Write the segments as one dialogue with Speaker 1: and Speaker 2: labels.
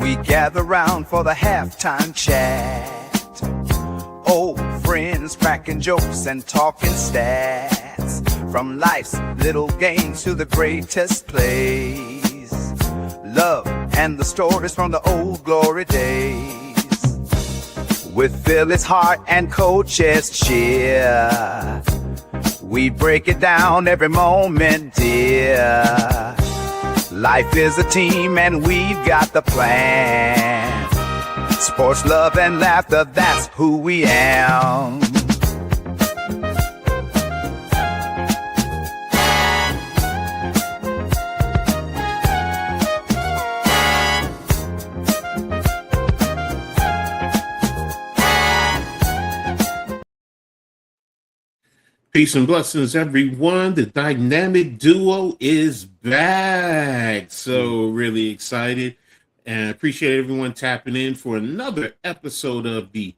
Speaker 1: we gather round for the halftime chat. Old friends cracking jokes and talking stats, from life's little games to the greatest plays, love and the stories from the old glory days. With Philly's heart and coach's cheer, we break it down every moment, dear. Life is a team and we've got the plan. Sports, love, and laughter, that's who we am.
Speaker 2: Peace and blessings, everyone. The dynamic duo is back. So really excited and appreciate everyone tapping in for another episode of the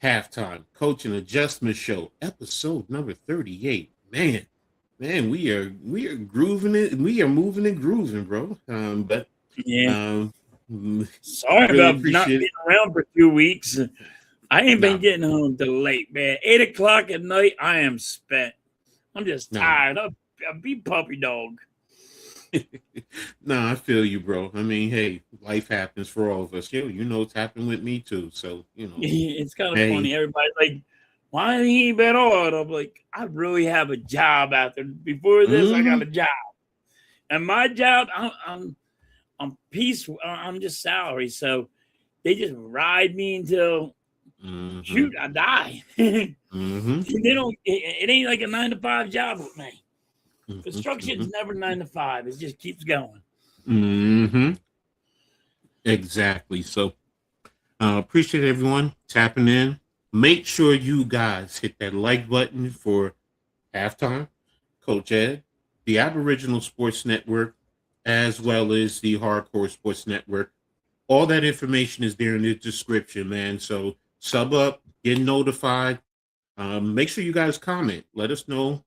Speaker 2: Halftime Coaching Adjustment Show, episode number 38. Man, we are grooving it. We are moving and grooving, bro.
Speaker 3: Sorry
Speaker 2: really
Speaker 3: about not being around for 2 weeks. I ain't been getting home till late, man. 8 o'clock at night, I am spent. I'm just tired. I'll be puppy dog.
Speaker 2: I feel you, bro. I mean, hey, life happens for all of us. You know it's happened with me too. So,
Speaker 3: It's kind of funny. Everybody's like, why ain't he been on? I'm like, I really have a job after. Before this, I got a job. And my job, I'm peaceful. I'm just salary. So they just ride me until shoot, I die. They don't. It ain't like a 9-to-5 job with me. Construction's never 9 to 5. It just keeps going.
Speaker 2: Exactly. So, appreciate everyone tapping in. Make sure you guys hit that like button for Halftime, Coach Ed, the Aboriginal Sports Network, as well as the Hardcore Sports Network. All that information is there in the description, man. So sub up, get notified. Make sure you guys comment. Let us know,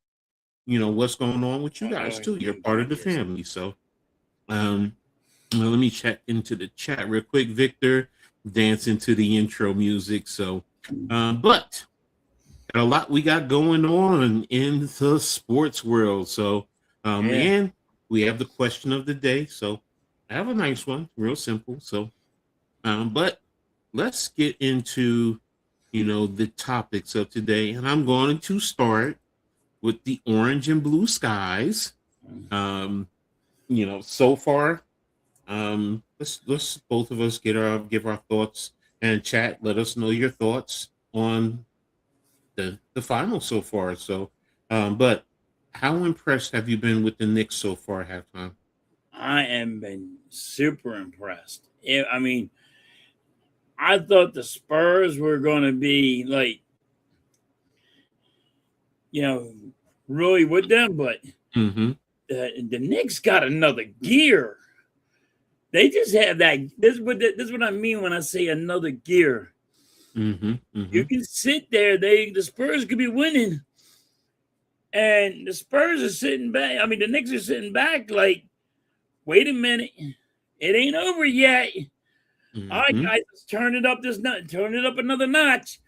Speaker 2: what's going on with you guys too. You're part of the family. So let me check into the chat real quick. Victor, dancing to the intro music. So but a lot we got going on in the sports world. So and we have the question of the day. So I have a nice one, real simple. So but let's get into the topics of today, and I'm going to start with the orange and blue skies. So far, let's both of us give our thoughts and chat. Let us know your thoughts on the final so far. So, but how impressed have you been with the Knicks so far at halftime?
Speaker 3: I am been super impressed. I mean, I thought the Spurs were going to be like, really with them, but the Knicks got another gear. They just have that. This is what I mean when I say another gear. You can sit there. The Spurs could be winning, and the Spurs are sitting back. I mean, the Knicks are sitting back like, wait a minute, it ain't over yet. All right, guys, let's turn it up another notch.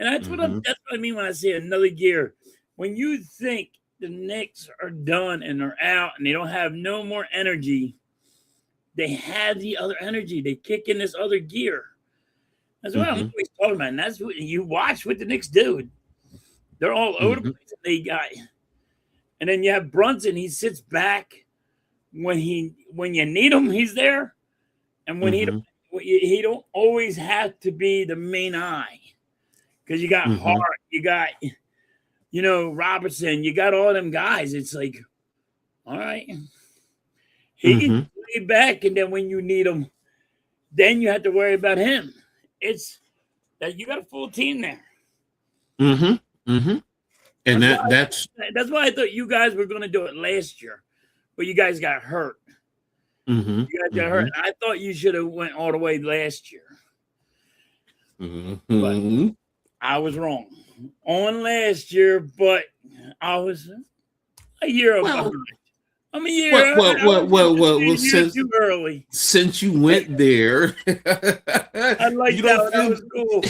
Speaker 3: And that's what I mean when I say another gear. When you think the Knicks are done and they're out and they don't have no more energy, they have the other energy. They kick in this other gear. That's what I'm always talking about. And that's what you watch what the Knicks do. They're all over the place. And then you have Brunson. He sits back when you need him. He's there, and when he don't always have to be the main eye, because you got Hart, you got Robertson, you got all them guys. It's like, all right, he can play back, and then when you need him, then you have to worry about him. It's that you got a full team there.
Speaker 2: And that's
Speaker 3: why I thought you guys were going to do it last year, but you guys got hurt. You guys got hurt. I thought you should have went all the way last year. But I was wrong on last year, but I was a year behind. I'm a year.
Speaker 2: Well,
Speaker 3: Too early.
Speaker 2: since you went there,
Speaker 3: I like
Speaker 2: you
Speaker 3: that.
Speaker 2: don't
Speaker 3: That
Speaker 2: feel
Speaker 3: was cool.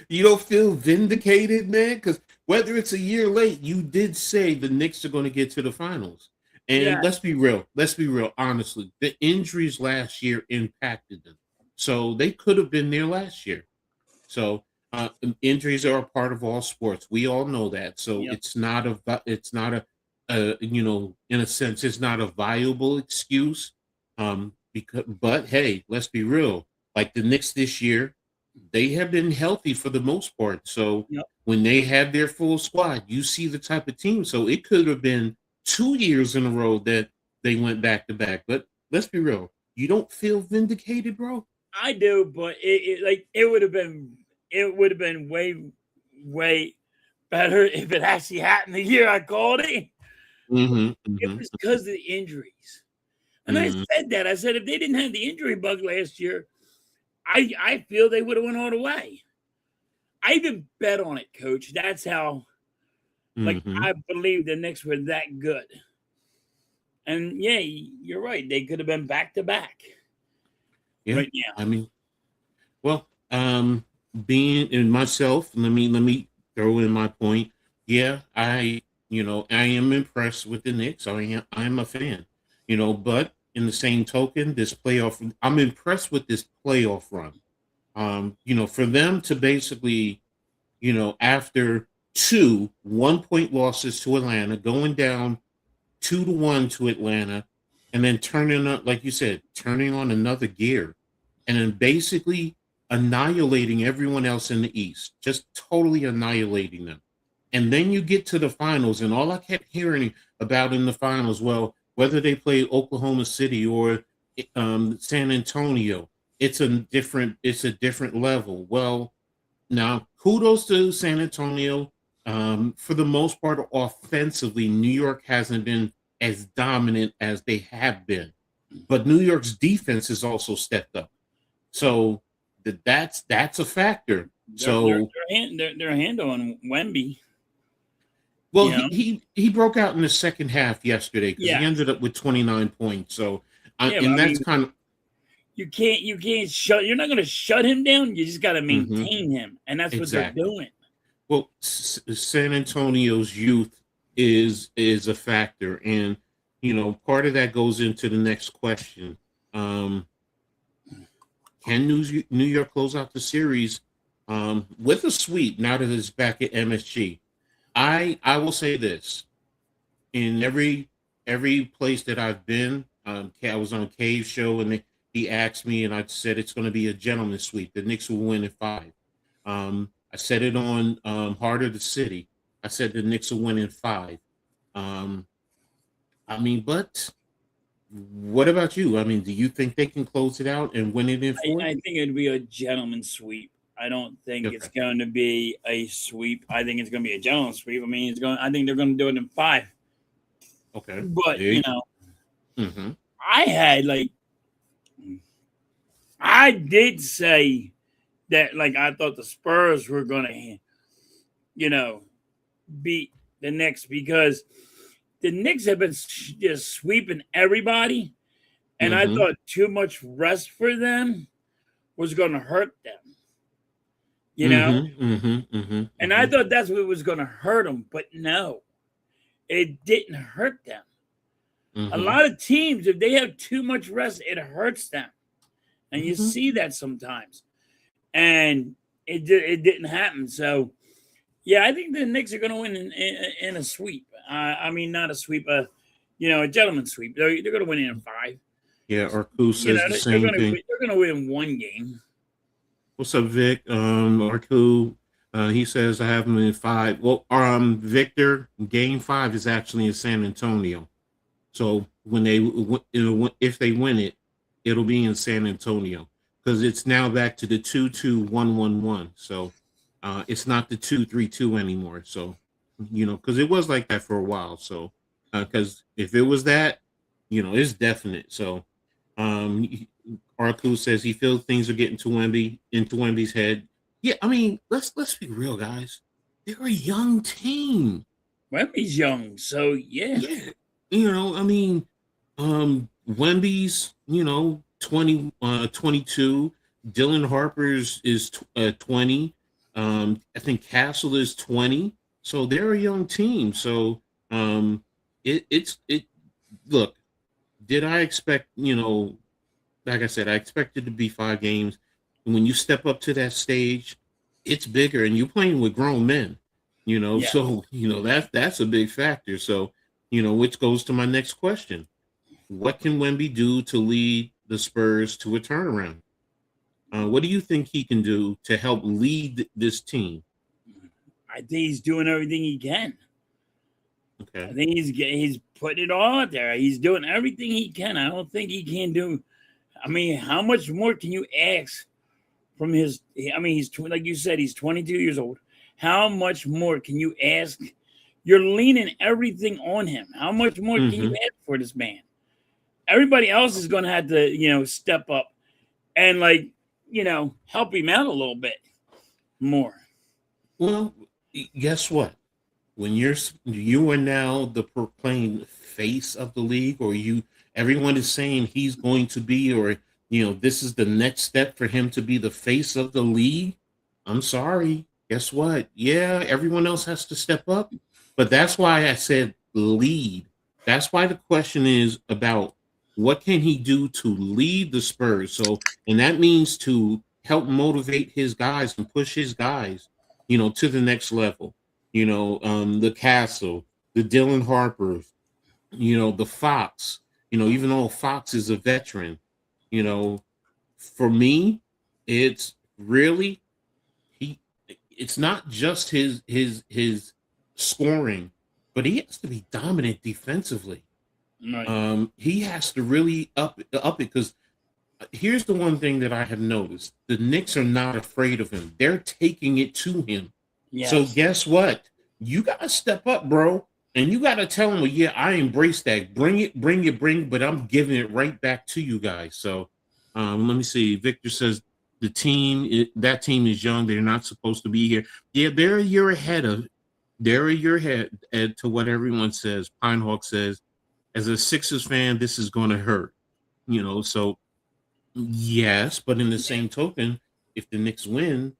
Speaker 2: you don't feel vindicated, man, because whether it's a year late, you did say the Knicks are going to get to the finals.
Speaker 3: Yeah.
Speaker 2: And let's be real. Let's be real. Honestly, the injuries last year impacted them, so they could have been there last year. So injuries are a part of all sports. We all know that. So
Speaker 3: Yep.
Speaker 2: it's not you know, in a sense, it's not a viable excuse. But hey, let's be real. Like the Knicks this year, they have been healthy for the most part. So
Speaker 3: Yep.
Speaker 2: when they have their full squad, you see the type of team. So it could have been 2 years in a row that they went back to back. But let's be real. You don't feel vindicated, bro?
Speaker 3: I do, but it would have been way better if it actually happened the year I called it. It was because of the injuries. And I said that. I said if they didn't have the injury bug last year, I feel they would have went all the way. I even bet on it, coach. That's how I believe the Knicks were that good. And yeah, you're right. They could have been back to back.
Speaker 2: Yeah.
Speaker 3: Right now.
Speaker 2: I mean, well, being in myself, let me throw in my point. Yeah, I am impressed with the Knicks. I'm a fan, but in the same token, I'm impressed with this playoff run. For them to basically, after 2 1-point losses to Atlanta, going down 2-1 to Atlanta, and then turning up, like you said, turning on another gear, and then basically annihilating everyone else in the East, just totally annihilating them. And then you get to the finals, and all I kept hearing about in the finals, well, whether they play Oklahoma City or San Antonio, it's a different level. Well, now kudos to San Antonio. For the most part, offensively, New York hasn't been as dominant as they have been, but New York's defense has also stepped up. So that's a factor.
Speaker 3: They're handling Wemby.
Speaker 2: Well, he broke out in the second half yesterday because he
Speaker 3: Yeah.
Speaker 2: ended up with 29 points. So,
Speaker 3: Yeah,
Speaker 2: and that's kind of
Speaker 3: you can't you're not going to shut him down. You just got to maintain him, and that's
Speaker 2: exactly
Speaker 3: what they're doing.
Speaker 2: Well, San Antonio's youth is a factor, and part of that goes into the next question. Can New York close out the series with a sweep now that it's back at MSG? I will say this: in every place that I've been, I was on Cave's show, and he asked me, and I said it's going to be a gentleman's sweep. The Knicks will win in 5. I said it on Heart of the City. I said the Knicks will win in 5. But what about you? I mean, do you think they can close it out and win it in 4?
Speaker 3: I think it'd be a gentleman's sweep. I don't think it's going to be a sweep. I think it's going to be a gentleman's sweep. I think they're going to do it in 5.
Speaker 2: Okay.
Speaker 3: But,
Speaker 2: Mm-hmm.
Speaker 3: I did say that, I thought the Spurs were going to, beat the Knicks because the Knicks have been just sweeping everybody. And I thought too much rest for them was going to hurt them. And I thought that's what was going to hurt them. But no, it didn't hurt them. A lot of teams, if they have too much rest, it hurts them. And you see that sometimes. And it didn't happen. So, yeah, I think the Knicks are going to win in a sweep. Not a sweep, a gentleman's sweep. They're going to win in 5.
Speaker 2: Yeah, Arku says the same thing.
Speaker 3: They're going to win 1 game.
Speaker 2: What's up, Vic? Arku, he says I have them in 5. Well, Victor, Game 5 is actually in San Antonio. So if they win it, it'll be in San Antonio because it's now back to the 2-2-1-1-1. So it's not the 2-3-2 anymore. So because it was like that for a while. So because if it was that, it's definite. So Arku says he feels things are getting into Wemby's head. Yeah, I mean, let's be real, guys. They're a young team.
Speaker 3: Wemby's young, so yeah.
Speaker 2: I mean, Wemby's, 22. Dylan Harper's is 20. I think Castle is 20. So they're a young team. So it look, did I expect, like I said, I expected to be 5 games. And when you step up to that stage, it's bigger and you're playing with grown men,
Speaker 3: Yeah.
Speaker 2: so that's a big factor. So, which goes to my next question. What can Wemby do to lead the Spurs to a turnaround? What do you think he can do to help lead this team?
Speaker 3: I think he's doing everything he can.
Speaker 2: Okay.
Speaker 3: I think he's putting it all out there. He's doing everything he can. I don't think he can do. I mean, how much more can you ask from his? I mean, he's like you said, he's 22 years old. How much more can you ask? You're leaning everything on him. How much more can you ask for this man? Everybody else is going to have to, step up and help him out a little bit more.
Speaker 2: Well, guess what? When you are now the proclaimed face of the league, or everyone is saying he's going to be, or this is the next step for him to be the face of the league. I'm sorry. Guess what? Yeah, everyone else has to step up. But that's why I said lead. That's why the question is about what can he do to lead the Spurs? So, and that means to help motivate his guys and push his guys, to the next level. The Castle, the Dylan Harpers, the Fox, even though Fox is a veteran, for me, it's really it's not just his scoring, but he has to be dominant defensively.
Speaker 3: Right.
Speaker 2: He has to really up it, because here's the one thing that I have noticed: the Knicks are not afraid of him; they're taking it to him.
Speaker 3: Yes.
Speaker 2: So guess what? You gotta step up, bro, and you gotta tell him, well, yeah, I embrace that. Bring it, but I'm giving it right back to you guys. So, let me see. Victor says that team is young. They're not supposed to be here. Yeah, they're a year ahead. To what everyone says. Pinehawk says, as a Sixers fan, this is going to hurt. So yes, but in the same token, if the Knicks win,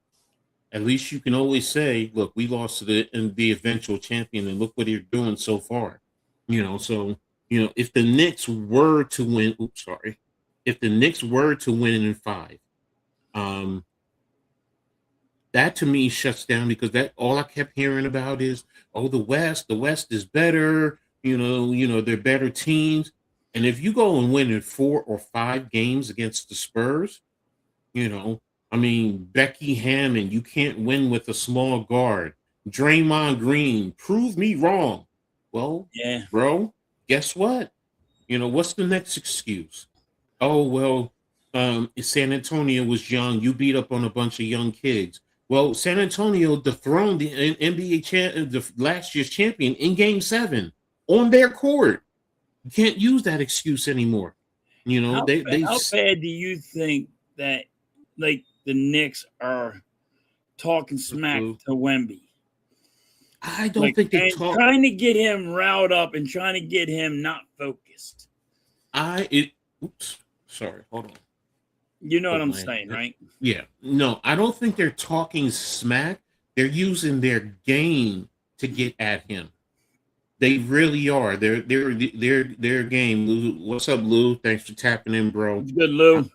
Speaker 2: at least you can always say, look, we lost to the eventual champion, and look what they're doing so far. So if the Knicks were to win, if the Knicks were to win in 5, that to me shuts down, because that all I kept hearing about is, oh, the West is better, they're better teams. And if you go and win in 4 or 5 games against the Spurs, Becky Hammond, you can't win with a small guard. Draymond Green, prove me wrong. Well,
Speaker 3: yeah,
Speaker 2: bro, guess what? What's the next excuse? Oh, well, San Antonio was young. You beat up on a bunch of young kids. Well, San Antonio dethroned the NBA the last year's champion in Game 7 on their court. You can't use that excuse anymore.
Speaker 3: How bad do you think that, the Knicks are talking smack to Wemby?
Speaker 2: I don't think they're
Speaker 3: trying to get him riled up and trying to get him not focused.
Speaker 2: Oops, sorry, hold on.
Speaker 3: You know what I'm saying, right?
Speaker 2: Yeah. No, I don't think they're talking smack. They're using their game to get at him. They really are. Their game. Lou, what's up, Lou? Thanks for tapping in, bro.
Speaker 3: It's good, Lou.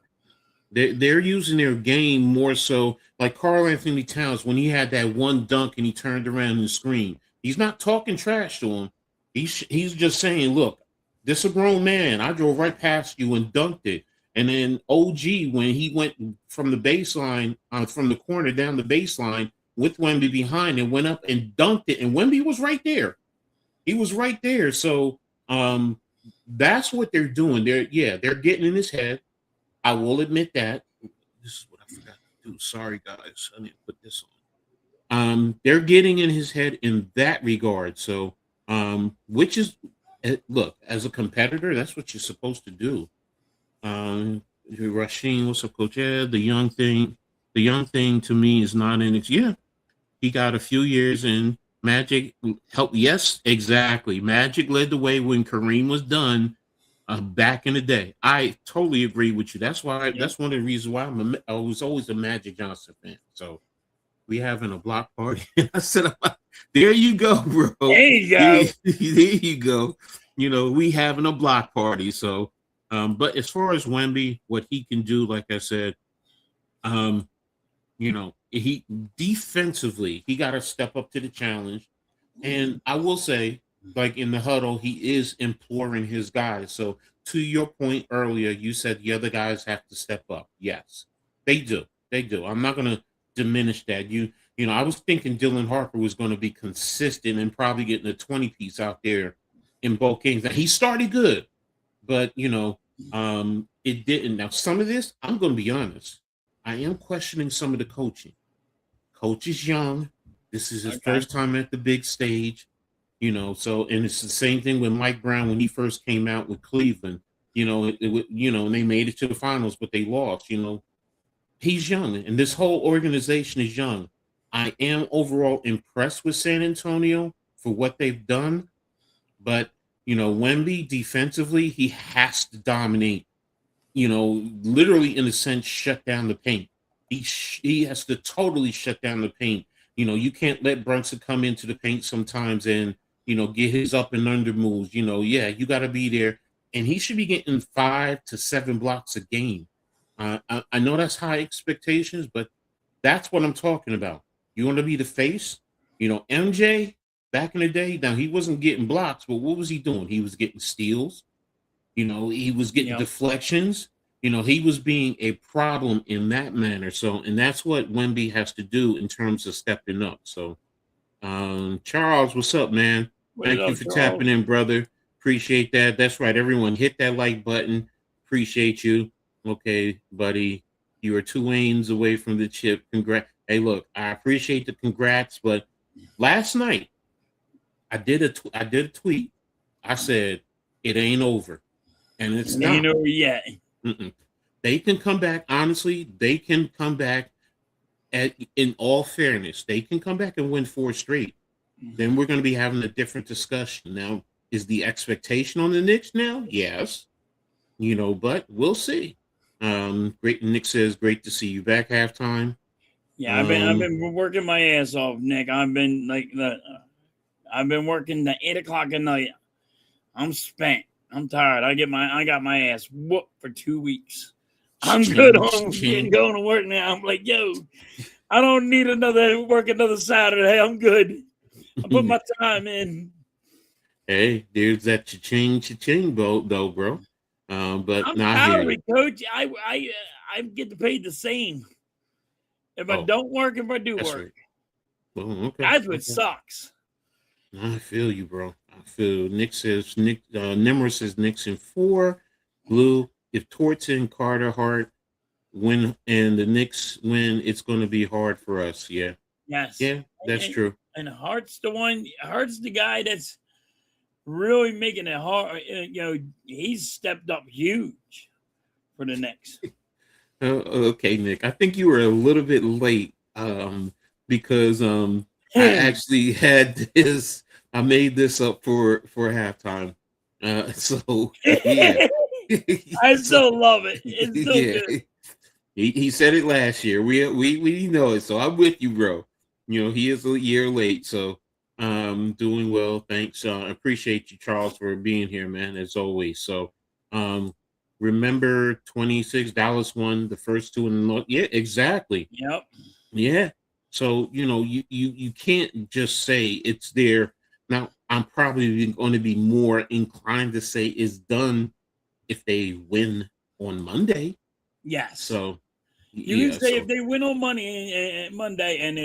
Speaker 2: They're using their game more so, like Karl Anthony Towns when he had that one dunk and he turned around and screamed. He's not talking trash to him. He's just saying, look, this is a grown man. I drove right past you and dunked it. And then OG, when he went from the baseline, from the corner down the baseline with Wemby behind, and went up and dunked it, and Wemby was right there. He was right there. So that's what they're doing. They're getting in his head. I will admit that. This is what I forgot to do. Sorry, guys. I need to put this on. They're getting in his head in that regard. So, which is, look, as a competitor, that's what you're supposed to do. Rasheen, what's up, Coach Ed? The young thing to me is not in it. Yeah, he got a few years in. Magic helped. Yes, exactly. Magic led the way when Kareem was done. back in the day. I totally agree with you. That's why.
Speaker 3: Yep.
Speaker 2: That's one of the reasons why I was always a Magic Johnson fan. So we having a block party. I said, there you go, bro.
Speaker 3: There you go.
Speaker 2: There you go. You know, we having a block party. So, but as far as Wemby, what he can do, like I said, you know, he defensively, he got to step up to the challenge. And I will say, like in the huddle, he is imploring his guys. So to your point earlier, you said the other guys have to step up. Yes, they do. They do. I'm not going to diminish that. You know, I was thinking Dylan Harper was going to be consistent and probably getting a 20 piece out there in both games. Now, he started good, but you know, it didn't. Now, some of this, I'm going to be honest, I am questioning some of the coaching. Coach is young. This is his first time at the big stage, you know. So, and it's the same thing with Mike Brown when he first came out with Cleveland. You know, you know, and they made it to the finals, but they lost. You know, he's young, and this whole organization is young. I am overall impressed with San Antonio for what they've done, but you know, Wemby defensively, he has to dominate. You know, literally in a sense, shut down the paint. He has to totally shut down the paint. You know, you can't let Brunson come into the paint sometimes and, you know, get his up and under moves. You know, yeah, you got to be there. And he should be getting 5 to 7 blocks a game. I know that's high expectations, but that's what I'm talking about. You want to be the face? You know, MJ, back in the day, now he wasn't getting blocks, but what was he doing? He was getting steals. You know, he was getting deflections. You know, he was being a problem in that manner. So, and that's what Wemby has to do in terms of stepping up. So, Charles, what's up, man? Thank you for tapping in, brother. Appreciate that. That's right. Everyone, hit that like button. Appreciate you. Okay, buddy. You are 2 lanes away from the chip. Congrats. Hey, look, I appreciate the congrats, but last night I did a tweet. I said, it ain't over. And it's not.
Speaker 3: Ain't over yet.
Speaker 2: They can come back. Honestly, they can come back. In all fairness, they can come back and win 4 straight. Then we're going to be having a different discussion. Now, is the expectation on the Knicks now? Yes. You know, but we'll see. Great. Nick says, great to see you back halftime.
Speaker 3: Yeah, I've been working my ass off, Nick. I've been working the 8 o'clock at night. I'm spent. I'm tired. I got my ass whooped for 2 weeks. I'm good on going to work now. I'm like, yo, I don't need another Saturday. I'm good. I put my time in.
Speaker 2: Hey, there's that cha-ching boat though, bro. But
Speaker 3: I'm
Speaker 2: not
Speaker 3: salary, coach. I get paid the same if I don't work, if I do work.
Speaker 2: Right. Well, okay.
Speaker 3: That's what sucks.
Speaker 2: I feel you, bro. I feel. Nimmer says Knicks in 4. Blue, if Torts and Carter Hart win and the Knicks win, it's going to be hard for us. Yeah.
Speaker 3: Yes.
Speaker 2: Yeah, that's true.
Speaker 3: And Hart's the guy that's really making it hard. You know, he's stepped up huge for the Knicks.
Speaker 2: Okay, Nick. I think you were a little bit late because I actually had this. I made this up for halftime. So yeah.
Speaker 3: I still love it. It's so good.
Speaker 2: He said it last year. We know it. So I'm with you, bro. You know, he is a year late. So doing well. Thanks. I appreciate you, Charles, for being here, man, as always. So remember 26 Dallas won the first 2 in the yeah, exactly.
Speaker 3: Yep.
Speaker 2: Yeah. So, you know, you can't just say it's there. Now, I'm probably going to be more inclined to say it's done if they win on Monday.
Speaker 3: Yes.
Speaker 2: So
Speaker 3: you can say if they win on Monday and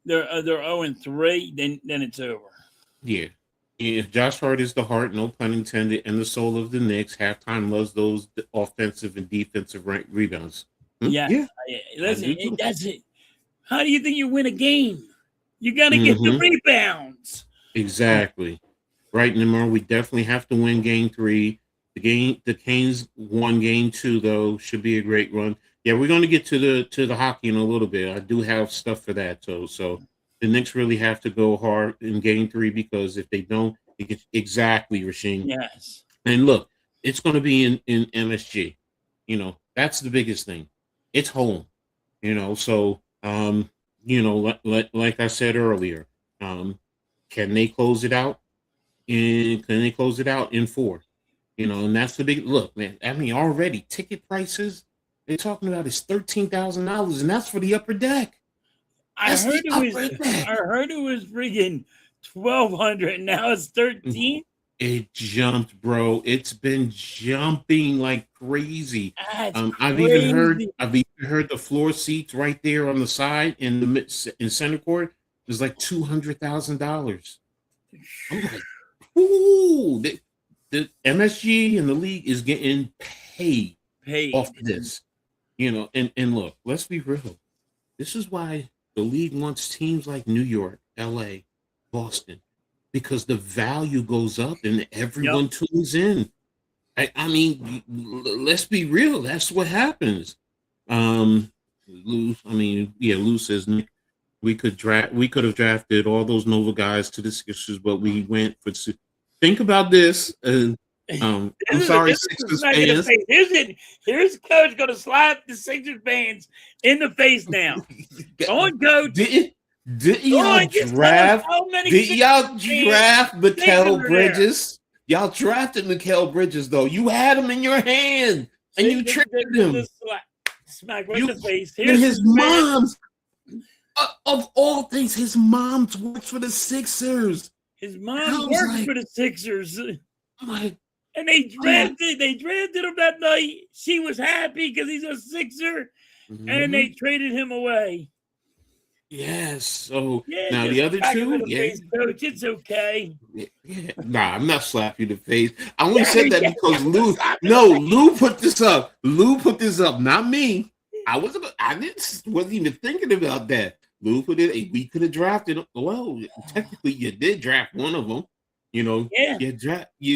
Speaker 3: they're 0-3, then it's over.
Speaker 2: Yeah. If Josh Hart is the heart, no pun intended, and the soul of the Knicks, halftime loves those offensive and defensive rebounds.
Speaker 3: Yeah. Listen, that's it. How do you think you win a game? You got to get the rebounds.
Speaker 2: Exactly. Right, Nimar, we definitely have to win game 3. The Canes won game 2, though. Should be a great run. Yeah, we're going to get to the hockey in a little bit. I do have stuff for that, too. So the Knicks really have to go hard in game 3 because if they don't, it gets exactly, Rasheem.
Speaker 3: Yes.
Speaker 2: And look, it's going to be in MSG. That's the biggest thing. It's home. So like I said earlier, can they close it out? And can they close it out in 4? And that's the big look, man. I mean, already ticket prices they're talking about is $13,000, and that's for the upper deck.
Speaker 3: I heard it was friggin' 1,200, and now it's 13.
Speaker 2: It jumped, bro. It's been jumping like crazy. I've
Speaker 3: crazy.
Speaker 2: even heard the floor seats right there on the side in center court is like $200,000. I'm like, ooh, the MSG and the league is getting paid off of this. And look, let's be real. This is why the league wants teams like New York, LA, Boston, because the value goes up and everyone tunes in. I mean, let's be real. That's what happens. Lou says, Nick, we could have drafted all those Nova guys to the Sixers, but we went for. Think about this. I'm sorry, Sixers fans.
Speaker 3: Here's Coach going to slap the Sixers fans in the face now. Go on, Coach.
Speaker 2: Didn't y'all draft? Did y'all draft Mikal Bridges? Y'all drafted Mikal Bridges, though. You had him in your hand, and you traded him.
Speaker 3: Smack right in the face.
Speaker 2: And his mom's, of all things, his mom's works for the Sixers.
Speaker 3: His mom works for the Sixers. And they drafted him that night. She was happy because he's a Sixer, and they traded him away.
Speaker 2: Yes. So now the other two,
Speaker 3: Coach, it's okay.
Speaker 2: Yeah. Nah, I'm not slapping you in the face. I only said that because Lou put this up. Lou put this up, not me. I wasn't even thinking about that. Lou put it. We could have drafted. Well, technically, you did draft one of them. You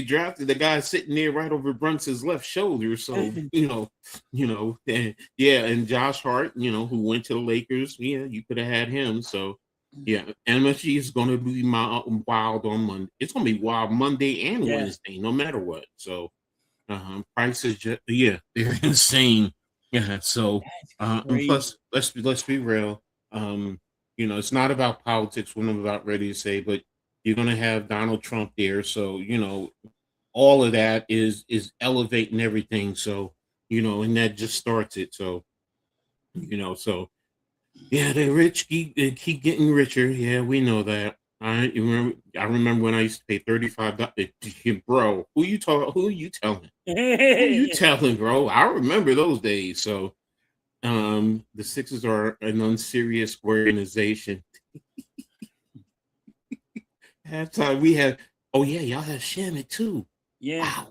Speaker 2: drafted the guy sitting there right over Brunson's left shoulder. So, and Josh Hart, who went to the Lakers. Yeah, you could have had him. So, MSG is going to be wild on Monday. It's going to be wild Monday and Wednesday, no matter what. So, prices, they're insane. Yeah. So, plus, let's be real. It's not about politics. What I'm about ready to say, but you're going to have Donald Trump there. So, all of that is elevating everything. So, and that just starts it. So, the rich keep getting richer. Yeah, we know that. I remember when I used to pay $35. Bro, who you telling? Who you telling, bro? I remember those days. So, the Sixers are an unserious organization. Halftime we had. Oh yeah, y'all have Shamit too. Yeah. Wow.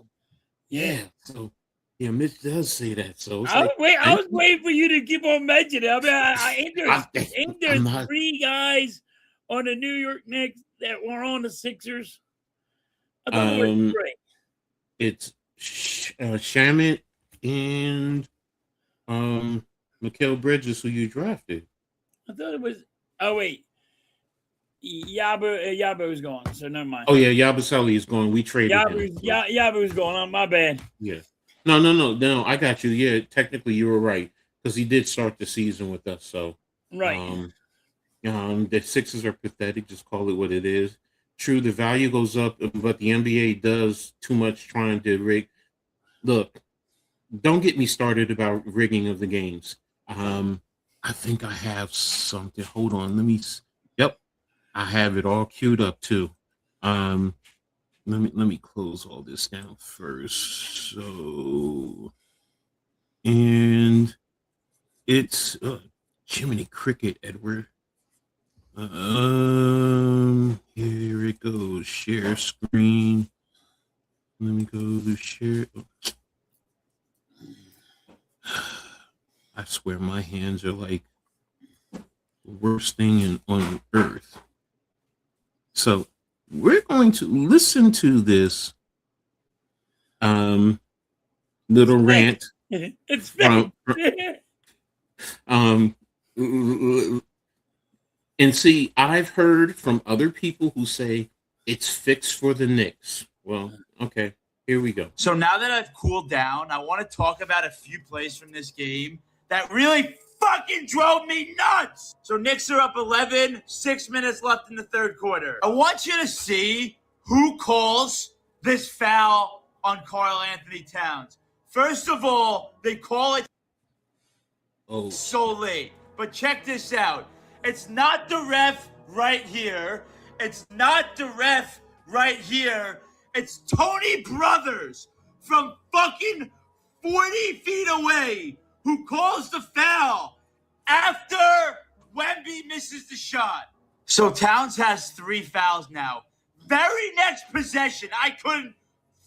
Speaker 2: Yeah. So Mitch does say that. So
Speaker 3: I was waiting for you to keep on mentioning it. I mean, ain't there 3 guys on the New York Knicks that were on the Sixers? I thought it was great.
Speaker 2: It's Shamit and Mikal Bridges, who you drafted.
Speaker 3: I thought it was. Oh wait. Yaba is gone, so never mind.
Speaker 2: Oh yeah, Yabusele is gone. We traded him.
Speaker 3: Yaba is gone. On my bad.
Speaker 2: Yeah. No. I got you. Yeah, technically you were right because he did start the season with us. So
Speaker 3: right.
Speaker 2: The Sixers are pathetic. Just call it what it is. True, the value goes up, but the NBA does too much trying to rig. Look, don't get me started about rigging of the games. I think I have something. Hold on. Let me. Yep. I have it all queued up too. Let me close all this down first. So, and it's Jiminy Cricket, Edward. Here it goes. Share screen. Let me go to share. I swear my hands are like the worst thing on earth. So we're going to listen to this little rant.
Speaker 3: It's
Speaker 2: and see, I've heard from other people who say it's fixed for the Knicks. Well, okay. Here we go.
Speaker 4: So now that I've cooled down, I want to talk about a few plays from this game that really fucking drove me nuts. So Knicks are up 11, 6 minutes left in the third quarter. I want you to see who calls this foul on Karl Anthony Towns. First of all, they call it so late. But check this out. It's not the ref right here. It's not the ref right here. It's Tony Brothers from fucking 40 feet away who calls the foul after Wemby misses the shot. So Towns has 3 fouls now. Very next possession, I couldn't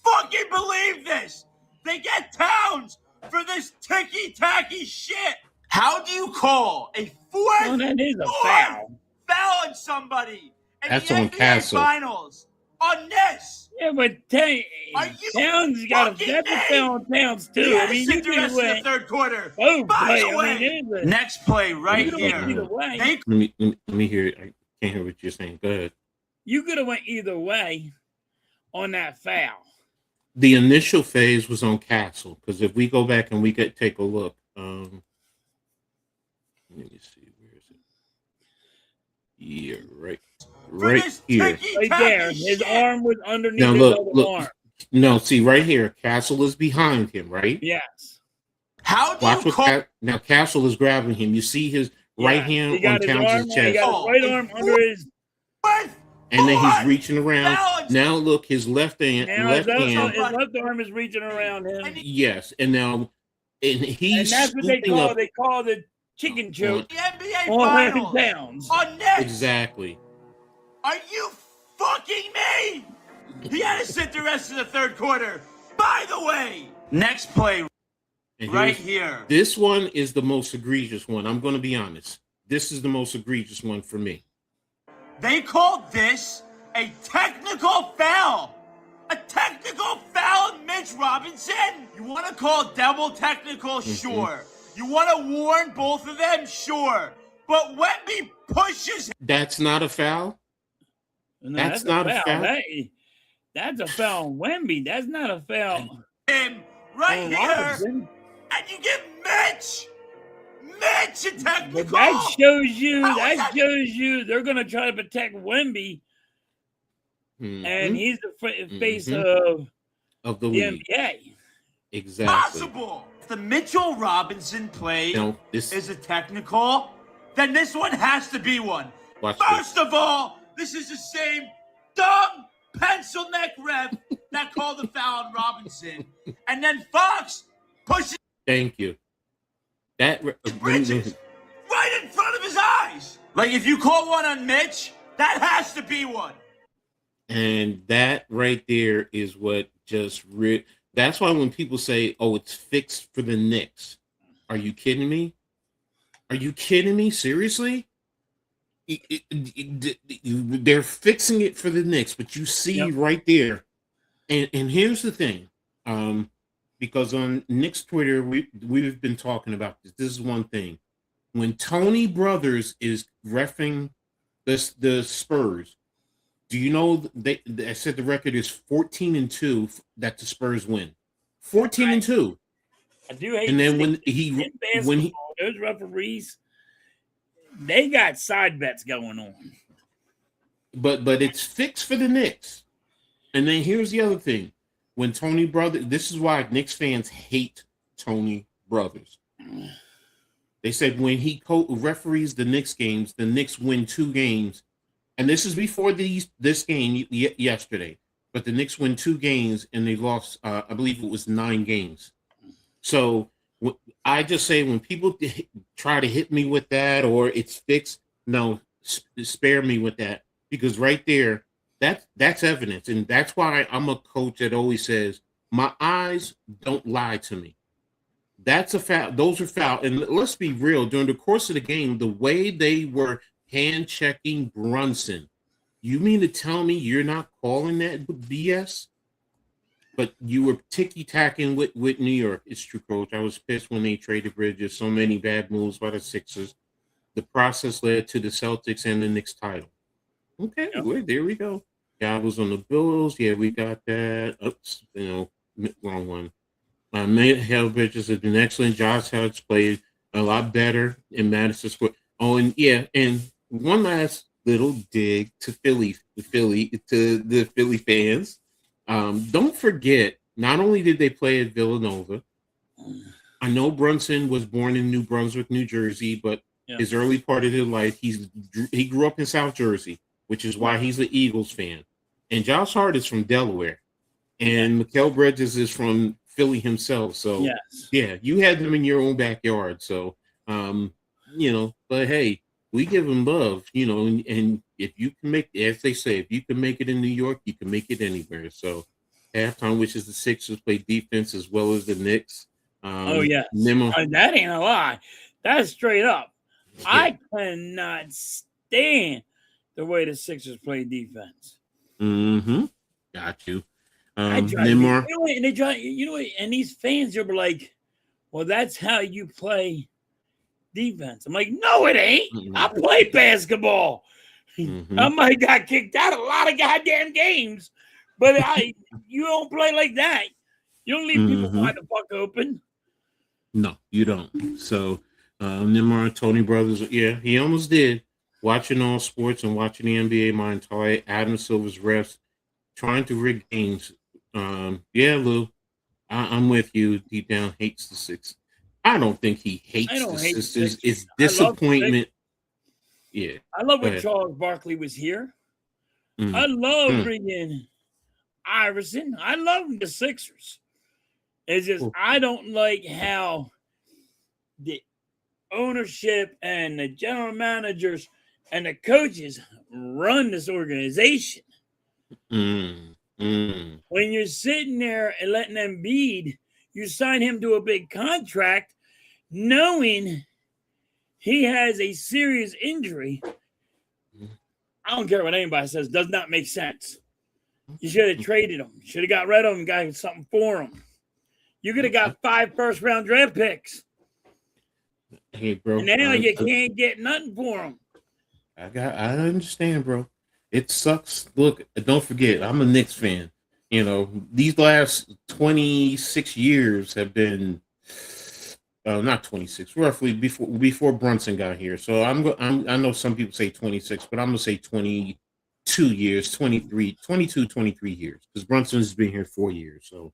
Speaker 4: fucking believe this. They get Towns for this ticky-tacky shit. How do you call a fourth
Speaker 3: that is a foul.
Speaker 4: Foul on somebody in
Speaker 2: That's
Speaker 4: the
Speaker 2: on
Speaker 4: NBA
Speaker 2: Castle.
Speaker 4: Finals on this?
Speaker 3: Yeah, but Towns got a foul on Towns too.
Speaker 4: He had
Speaker 3: I mean,
Speaker 4: to
Speaker 3: you
Speaker 4: sit the
Speaker 3: could
Speaker 4: rest
Speaker 3: have
Speaker 4: of the third quarter.
Speaker 3: Oh,
Speaker 4: By
Speaker 3: play.
Speaker 4: the way, next play right
Speaker 3: You could've went
Speaker 4: here.
Speaker 3: either way.
Speaker 4: They
Speaker 2: Let me hear it. I can't hear what you're saying. Go ahead.
Speaker 3: You could have went either way on that foul.
Speaker 2: The initial phase was on Castle, because if we go back and we take a look, let me see, where is it? Yeah, right here.
Speaker 3: Right there. His arm was underneath
Speaker 2: Now
Speaker 3: his other
Speaker 2: look.
Speaker 3: arm.
Speaker 2: No, see right here, Castle is behind him, right?
Speaker 3: Yes.
Speaker 4: How do
Speaker 2: Watch
Speaker 4: you
Speaker 2: what
Speaker 4: call?
Speaker 2: now Castle is grabbing him. You see his right
Speaker 3: He
Speaker 2: hand on
Speaker 3: got his arm.
Speaker 2: Towns'
Speaker 3: He
Speaker 2: chest,
Speaker 3: got his right arm under his.
Speaker 2: and then he's reaching around.
Speaker 4: Balance.
Speaker 2: Now look, his left hand,
Speaker 3: Now his left arm is reaching around him.
Speaker 2: yes, and now
Speaker 3: And
Speaker 2: he's
Speaker 3: that's what they
Speaker 2: scooping
Speaker 3: call.
Speaker 2: up.
Speaker 3: They call the chicken choke
Speaker 4: The NBA
Speaker 3: on
Speaker 4: Finals
Speaker 3: Towns.
Speaker 4: on next.
Speaker 2: Exactly.
Speaker 4: Are you fucking me? He had to sit the rest of the third quarter. By the way, next play
Speaker 2: And
Speaker 4: right
Speaker 2: here's-
Speaker 4: here.
Speaker 2: This one is the most egregious one. I'm going to be honest. This is the most egregious one for me.
Speaker 4: They called this a technical foul. A technical foul on Mitch Robinson? You want to call double technical? Sure. You want to warn both of them? Sure. But Wemby pushes
Speaker 2: That's not a foul.
Speaker 3: No,
Speaker 2: That's not a foul.
Speaker 3: That's a foul on Wemby. That's not a foul
Speaker 4: him right
Speaker 3: on
Speaker 4: here,
Speaker 3: Robinson.
Speaker 4: and you give Mitch a technical.
Speaker 3: But that shows you.
Speaker 4: How is
Speaker 3: That
Speaker 4: that-
Speaker 3: shows you they're going to try to protect Wemby,
Speaker 2: Mhm.
Speaker 3: and he's the face
Speaker 2: Mhm.
Speaker 3: of
Speaker 2: Of the
Speaker 3: the
Speaker 2: league.
Speaker 3: NBA.
Speaker 2: Exactly.
Speaker 4: Possible. If the Mitchell Robinson play
Speaker 2: No, this
Speaker 4: is a technical, then this one has to be one.
Speaker 2: watch this.
Speaker 4: First of all, this is the same dumb pencil neck ref that called the foul on Robinson. And then Fox pushes
Speaker 2: Thank you. That
Speaker 4: bridges right in front of his eyes. Like, if you call one on Mitch, that has to be one.
Speaker 2: and that right there is what just that's why when people say, "Oh, it's fixed for the Knicks," are you kidding me? Are you kidding me? Seriously? They're fixing it for the Knicks, but you see right there, and here's the thing, because on Knicks Twitter we've been talking about this. This is one thing: when Tony Brothers is reffing the Spurs, do you know they said the record is 14-2 that the Spurs win, 14-2.
Speaker 3: I do hate.
Speaker 2: And then
Speaker 3: to
Speaker 2: when
Speaker 3: say
Speaker 2: he
Speaker 3: in
Speaker 2: when he
Speaker 3: basketball, those referees, they got side bets going on.
Speaker 2: but it's fixed for the Knicks. And then here's the other thing: when Tony Brothers, this is why Knicks fans hate Tony Brothers. They said when he referees the Knicks games, the Knicks win 2 games, and this is before this game yesterday. But the Knicks win 2 games and they lost, I believe it was 9 games. So I just say when people try to hit me with that or it's fixed, no, spare me with that, because right there, that's evidence, and that's why I'm a coach that always says my eyes don't lie to me. That's a foul. Those are foul. And let's be real. During the course of the game, the way they were hand checking Brunson, you mean to tell me you're not calling that BS? But you were ticky-tacking with New York. It's true, Coach. I was pissed when they traded Bridges. So many bad moves by the Sixers. The process led to the Celtics and the Knicks title. Okay, well, there we go. was on the Bills. Yeah, we got that. Oops, wrong one. Hale Bridges has been excellent. Josh Hart's played a lot better in Madison Square. Oh, and yeah, and one last little dig to the Philly fans. Don't forget, not only did they play at Villanova, I know Brunson was born in New Brunswick, New Jersey, but his early part of his life, he grew up in South Jersey, which is why he's an Eagles fan. And Josh Hart is from Delaware, and Mikael Bridges is from Philly himself. So yeah, you had them in your own backyard. So but hey, we give them love, and if you can make, as they say, if you can make it in New York, you can make it anywhere. So halftime, which is the Sixers play defense as well as the Knicks.
Speaker 3: That ain't a lie. That's straight up. Yeah. I cannot stand the way the Sixers play defense.
Speaker 2: Got you.
Speaker 3: And these fans are like, well, that's how you play defense. I'm like, no, it ain't. I play basketball. I might got kicked out a lot of goddamn games, but you don't play like that. You don't leave people wide the fuck open.
Speaker 2: No, you don't. So, Nimar, Tony Brothers, he almost did. Watching all sports and watching the NBA my entire Adam Silver's refs, trying to rig games. Lou, I'm with you. Deep down, hates the Sixers. I don't think he hates the Sixers. It's disappointment.
Speaker 3: I love when Charles Barkley was here. I love bringing Iverson. I love the Sixers. It's just I don't like how the ownership and the general managers and the coaches run this organization. When you're sitting there and letting Embiid, you sign him to a big contract, knowing he has a serious injury. I don't care what anybody says, does not make sense. You should have traded him. Should have got rid of him, got something for him. You could have got 5 first-round draft picks.
Speaker 2: Hey, bro.
Speaker 3: And now you can't get nothing for him.
Speaker 2: I understand, bro. It sucks. Look, don't forget, I'm a Knicks fan. These last 26 years have been not 26, roughly before Brunson got here. So I know some people say 26, but I'm gonna say 22 years, 23 years, because Brunson's been here 4 years. So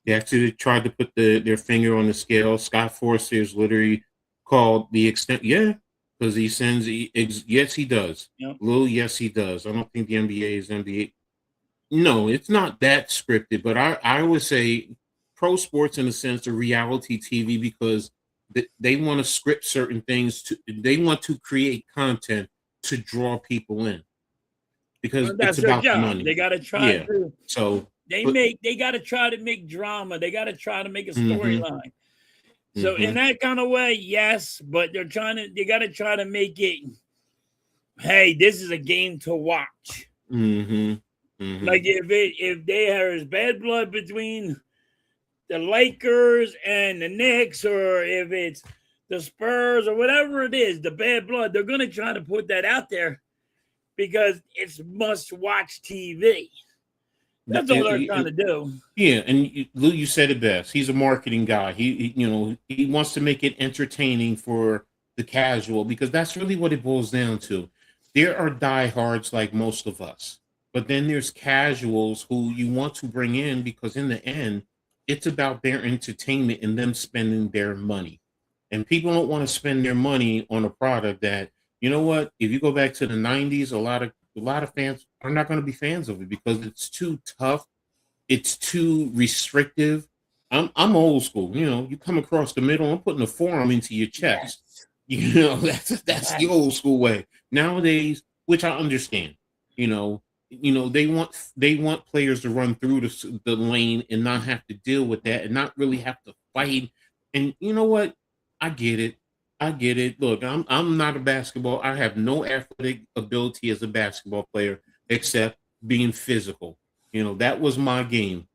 Speaker 2: they actually tried to put their finger on the scale. Scott Forster is literally called the extent, because he sends. Yes, he does. Yep. Lil, yes, he does. I don't think the NBA is NBA. No, it's not that scripted, but I would say pro sports in a sense of reality TV, because they want to script certain things. They want to create content to draw people in, because it's about the money.
Speaker 3: They got to try to.
Speaker 2: So
Speaker 3: they got to try to make drama. They got to try to make a storyline. So in that kind of way, yes, but they got to try to make it, hey, this is a game to watch. Like if there's bad blood between the Lakers and the Knicks, or if it's the Spurs or whatever it is, the bad blood, they're going to try to put that out there because it's must-watch TV. That's all they're trying to do.
Speaker 2: Yeah, and Lou, you said it best. He's a marketing guy. He wants to make it entertaining for the casual, because that's really what it boils down to. There are diehards like most of us, but then there's casuals who you want to bring in, because in the end, it's about their entertainment and them spending their money. And people don't want to spend their money on a product that, you know what, if you go back to the 90s, a lot of fans are not going to be fans of it because it's too tough. It's too restrictive. I'm old school. You come across the middle, I'm putting a forearm into your chest. That's the old school way. Nowadays, which I understand, they want players to run through the lane and not have to deal with that and not really have to fight. And you know what? I get it. Look, I'm not a basketball. I have no athletic ability as a basketball player except being physical. That was my game.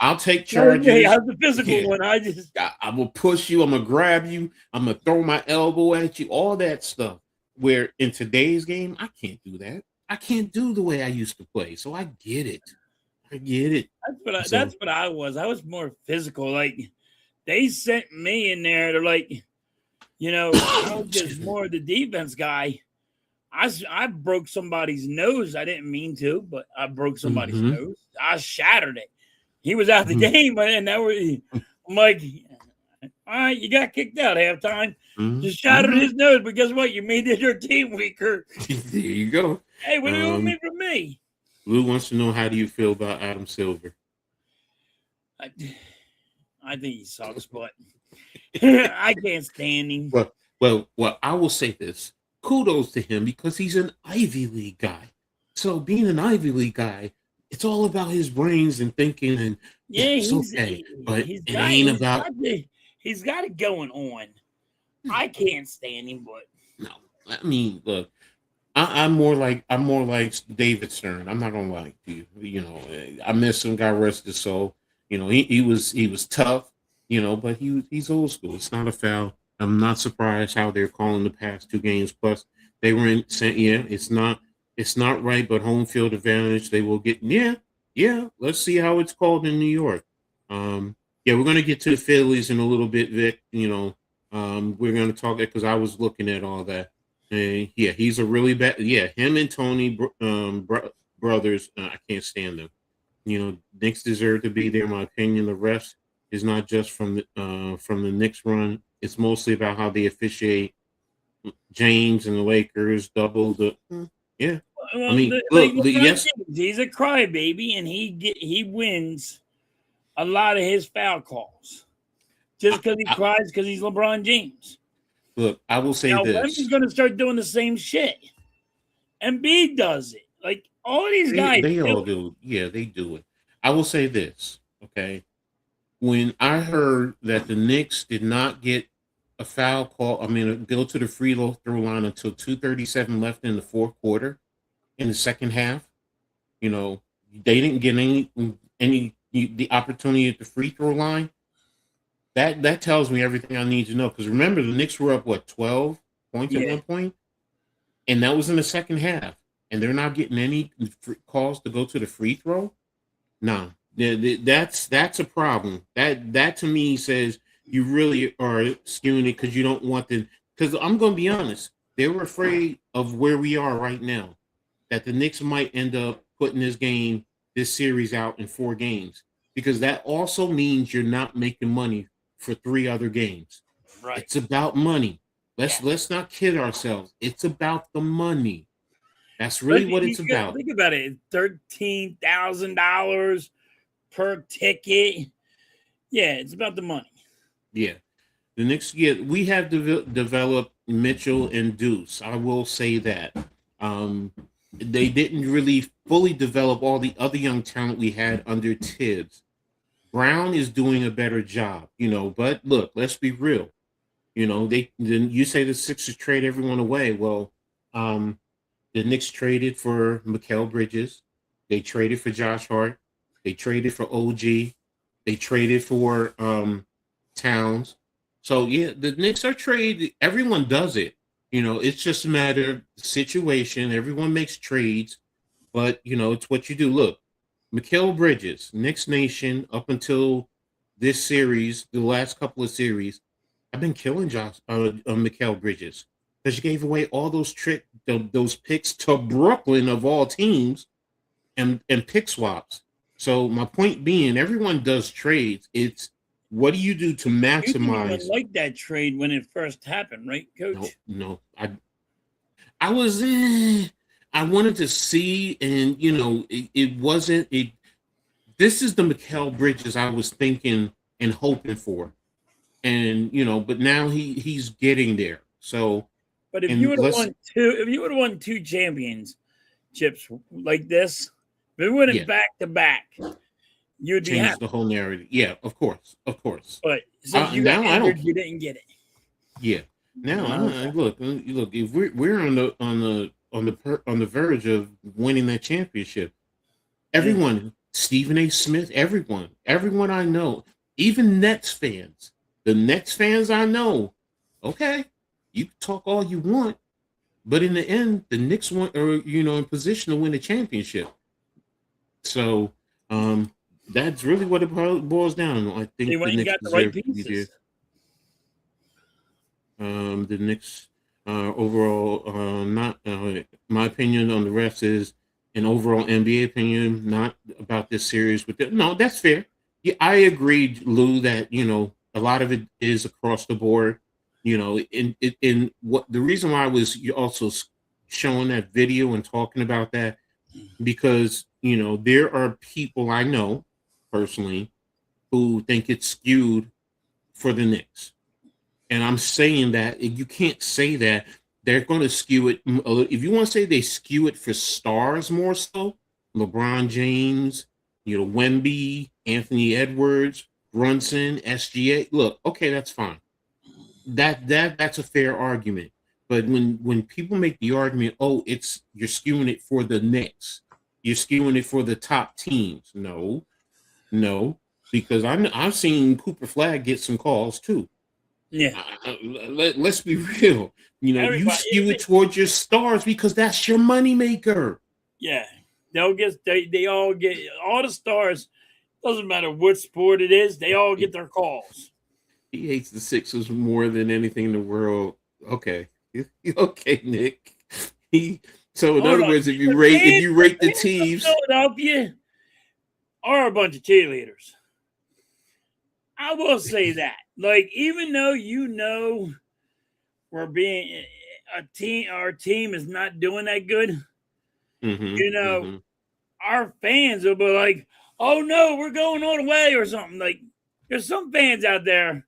Speaker 2: I'll take charges.
Speaker 3: I was the physical one.
Speaker 2: I will push you. I'm gonna grab you. I'm gonna throw my elbow at you. All that stuff. Where in today's game, I can't do that. I can't do the way I used to play. So I get it. I get it.
Speaker 3: That's what I was. I was more physical. Like they sent me in there. They're like, I was just more the defense guy. I broke somebody's nose. I didn't mean to, but I broke somebody's nose. I shattered it. He was out of the game, and I'm like, all right, you got kicked out halftime. Just shattered his nose, but guess what? You made your team weaker.
Speaker 2: There you go.
Speaker 3: Hey, what do you want from me?
Speaker 2: Lou wants to know, how do you feel about Adam Silver?
Speaker 3: I think he sucks, but I can't stand him.
Speaker 2: Well, I will say this. Kudos to him because he's an Ivy League guy. So being an Ivy League guy, it's all about his brains and thinking, and it's okay. But it ain't about.
Speaker 3: He's got it going on. I can't stand him, but
Speaker 2: no. I mean, look, I'm more like David Stern. I'm not gonna lie to you. I miss him. God rest his soul. He was tough. But he's old school. It's not a foul. I'm not surprised how they're calling the past 2 games. Plus, they were in. Yeah, it's not right, but home field advantage. They will get. Yeah. Let's see how it's called in New York. Yeah, we're gonna get to the Phillies in a little bit, Vic. We're gonna talk that because I was looking at all that. And yeah, he's a really bad. Yeah, him and Tony brothers. I can't stand them. Knicks deserve to be there. In my opinion, the rest is not just from the Knicks run. It's mostly about how they officiate. James and the Lakers double the. Yeah,
Speaker 3: well,
Speaker 2: I mean, look, yes,
Speaker 3: he's a crybaby, and he wins a lot of his foul calls just because he cries because he's LeBron James.
Speaker 2: Look, I will say this:
Speaker 3: Wemby's going to start doing the same shit. Embiid does it. Like all of these guys,
Speaker 2: they all do. Yeah, they do it. I will say this, okay? When I heard that the Knicks did not get a foul call, go to the free throw line until 2:37 left in the fourth quarter, in the second half, they didn't get any the opportunity at the free throw line. That tells me everything I need to know. Because remember, the Knicks were up 12 points at one point, and that was in the second half, and they're not getting any calls to go to the free throw. No. That's a problem. That to me says you really are skewing it because you don't want the. Because I'm going to be honest, they were afraid of where we are right now, that the Knicks might end up putting this series out in 4 games, because that also means you're not making money for 3 other games.
Speaker 3: Right.
Speaker 2: It's about money. Let's not kid ourselves. It's about the money. That's really what it's about.
Speaker 3: Think about it. $13,000 per ticket. Yeah, it's about the money.
Speaker 2: Yeah. The Knicks, we have developed Mitchell and Deuce. I will say that. They didn't really fully develop all the other young talent we had under Tibbs. Brown is doing a better job, but look, let's be real. You say the Sixers trade everyone away. Well, the Knicks traded for Mikal Bridges. They traded for Josh Hart. They traded for OG. They traded for Towns. So, yeah, the Knicks are traded. Everyone does it. It's just a matter of situation. Everyone makes trades, but, it's what you do. Look, Mikal Bridges, Knicks Nation, up until this series, the last couple of series, I've been killing Mikal Bridges because you gave away all those picks to Brooklyn of all teams and pick swaps. So my point being, everyone does trades. It's what do you do to maximize?
Speaker 3: You didn't like that trade when it first happened, right, Coach?
Speaker 2: No. I was I wanted to see, and it wasn't. This is the Mikal Bridges I was thinking and hoping for, and but now he's getting there. So,
Speaker 3: but if you would have won 2 championships like this, if it went back to back, you'd be happy.
Speaker 2: The whole narrative. Yeah, of course.
Speaker 3: But since you got injured, you didn't get it.
Speaker 2: Yeah. Now, look. If we're on the verge of winning that championship, everyone, Stephen A. Smith, everyone I know, even Nets fans, the Nets fans I know, okay, you can talk all you want, But in the end, the Knicks won, or in position to win the championship. So that's really what it boils down. I
Speaker 3: They
Speaker 2: think the
Speaker 3: went and
Speaker 2: Knicks
Speaker 3: got the right
Speaker 2: deserve to be there.
Speaker 3: pieces.
Speaker 2: The Knicks overall, not my opinion on the refs is an overall NBA opinion, not about this series. No, that's fair. Yeah, I agreed, Lou, that a lot of it is across the board. In what the reason why I was also showing that video and talking about that, because there are people I know personally who think it's skewed for the Knicks. And I'm saying that you can't say that. They're going to skew it. If you want to say they skew it for stars more so, LeBron James, Wemby, Anthony Edwards, Brunson, SGA. Look, okay, that's fine. That's a fair argument. But when people make the argument, oh, you're skewing it for the Knicks, you're skewing it for the top teams. No, because I've seen Cooper Flag get some calls too.
Speaker 3: Yeah.
Speaker 2: Let's be real. You skew it towards your stars because that's your moneymaker.
Speaker 3: Yeah. They all get all the stars. Doesn't matter what sport it is, they all get their calls.
Speaker 2: He hates the Sixers more than anything in the world. Okay. Okay, Nick. So in other words, if you rate the teams,
Speaker 3: Philadelphia are a bunch of cheerleaders. I will say that. Like, even though we're being our team is not doing that good, our fans will be like, oh no, we're going all the way or something. Like, there's some fans out there,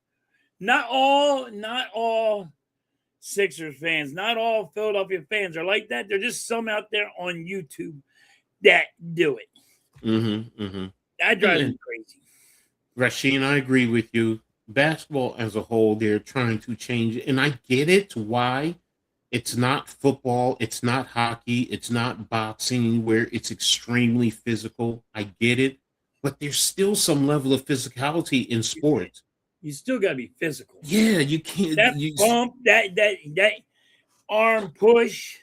Speaker 3: not all Sixers fans, not all Philadelphia fans are like that. There's just some out there on YouTube that do it. That drives me crazy.
Speaker 2: Rasheen, I agree with you. Basketball as a whole, they're trying to change it. And I get it. Why? It's not football. It's not hockey. It's not boxing where it's extremely physical. I get it. But there's still some level of physicality in sports.
Speaker 3: You still got to be physical.
Speaker 2: Yeah, you can't.
Speaker 3: That bump, that arm push,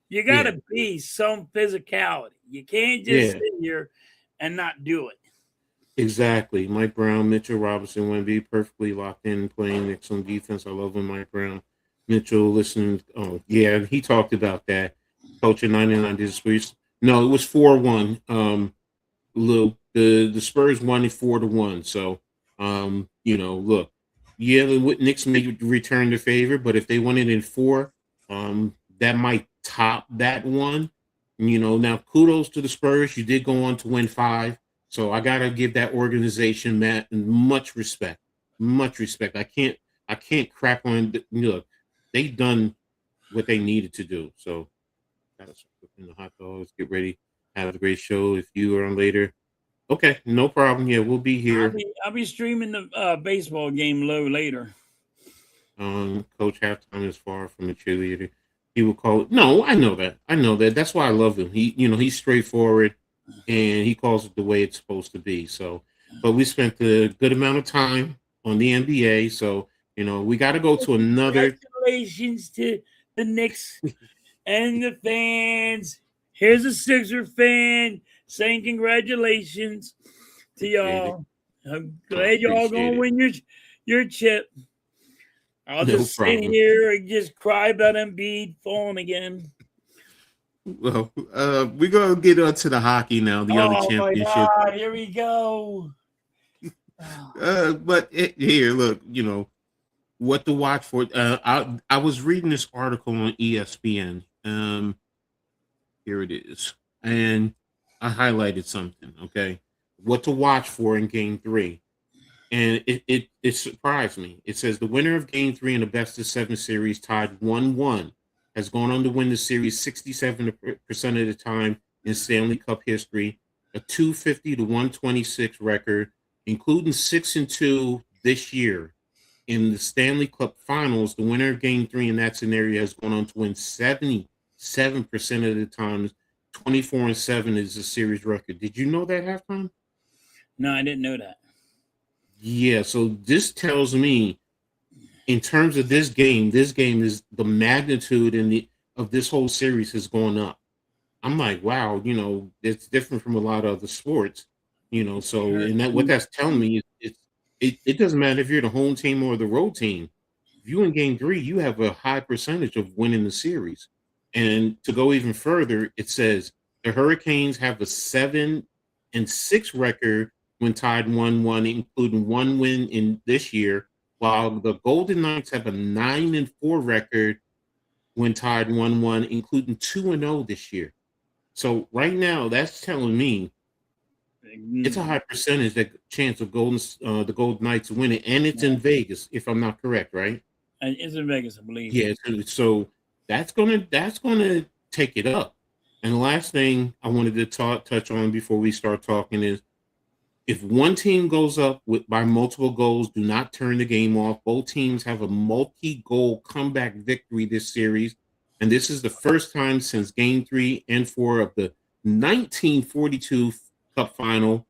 Speaker 3: you got to be some physicality. You can't just sit here and not do it.
Speaker 2: Exactly. Mike Brown, Mitchell Robinson, Wemby, perfectly locked in, playing excellent defense. I love when Mike Brown, Mitchell, listened. Oh, yeah, he talked about that. Coach at 99 did Spurs. No, it was 4-1. The Spurs won it 4-1. So, look, the Knicks may return the favor, but if they won it in 4, that might top that one. Now kudos to the Spurs. You did go on to win 5. So I gotta give that organization, Matt, much respect. Much respect. I can't crap on. Look, they've done what they needed to do. So, in the hot dogs. Get ready. Have a great show. If you are on later, okay, no problem. Yeah, we'll be here.
Speaker 3: I'll be streaming the baseball game later.
Speaker 2: Coach Halftime is far from a cheerleader. He will call it. No, I know that. That's why I love him. He's straightforward. And he calls it the way it's supposed to be. So, but we spent a good amount of time on the NBA. So, we got to go to another.
Speaker 3: Congratulations to the Knicks and the fans. Here's a Sixer fan saying congratulations to y'all. I'm glad y'all going to win your chip. I'll just sit here and just cry about Embiid falling again.
Speaker 2: Well, we're going to get on to the hockey now, the other championship.
Speaker 3: Oh, my God, here we go.
Speaker 2: But here, look, what to watch for. I was reading this article on ESPN. Here it is. And I highlighted something, okay? What to watch for in Game 3. And it surprised me. It says the winner of Game 3 in the best-of-7 series tied 1-1. Has gone on to win the series 67% of the time in Stanley Cup history, a 250-126 record, including 6-2 this year. In the Stanley Cup Finals, the winner of Game 3 in that scenario has gone on to win 77% of the times. 24-7 is the series record. Did you know that, Halftime?
Speaker 3: No, I didn't know that.
Speaker 2: Yeah, so this tells me, in terms of this game is the magnitude and of this whole series has gone up. I'm like, wow, it's different from a lot of other sports, So, and that what that's telling me is it doesn't matter if you're the home team or the road team. If you in game 3, you have a high percentage of winning the series. And to go even further, it says the Hurricanes have a 7-6 record when tied 1-1, including one win in this year, while the Golden Knights have a 9-4 record when tied 1-1, including 2-0 this year. So right now, that's telling me it's a high percentage that chance of the Golden Knights winning, and it's in Vegas, if I'm not correct, right?
Speaker 3: And it's in Vegas, I believe.
Speaker 2: Yeah, so that's gonna take it up. And the last thing I wanted to touch on before we start talking is if one team goes up by multiple goals, do not turn the game off. Both teams have a multi-goal comeback victory this series. And this is the first time since game 3 and 4 of the 1942 Cup final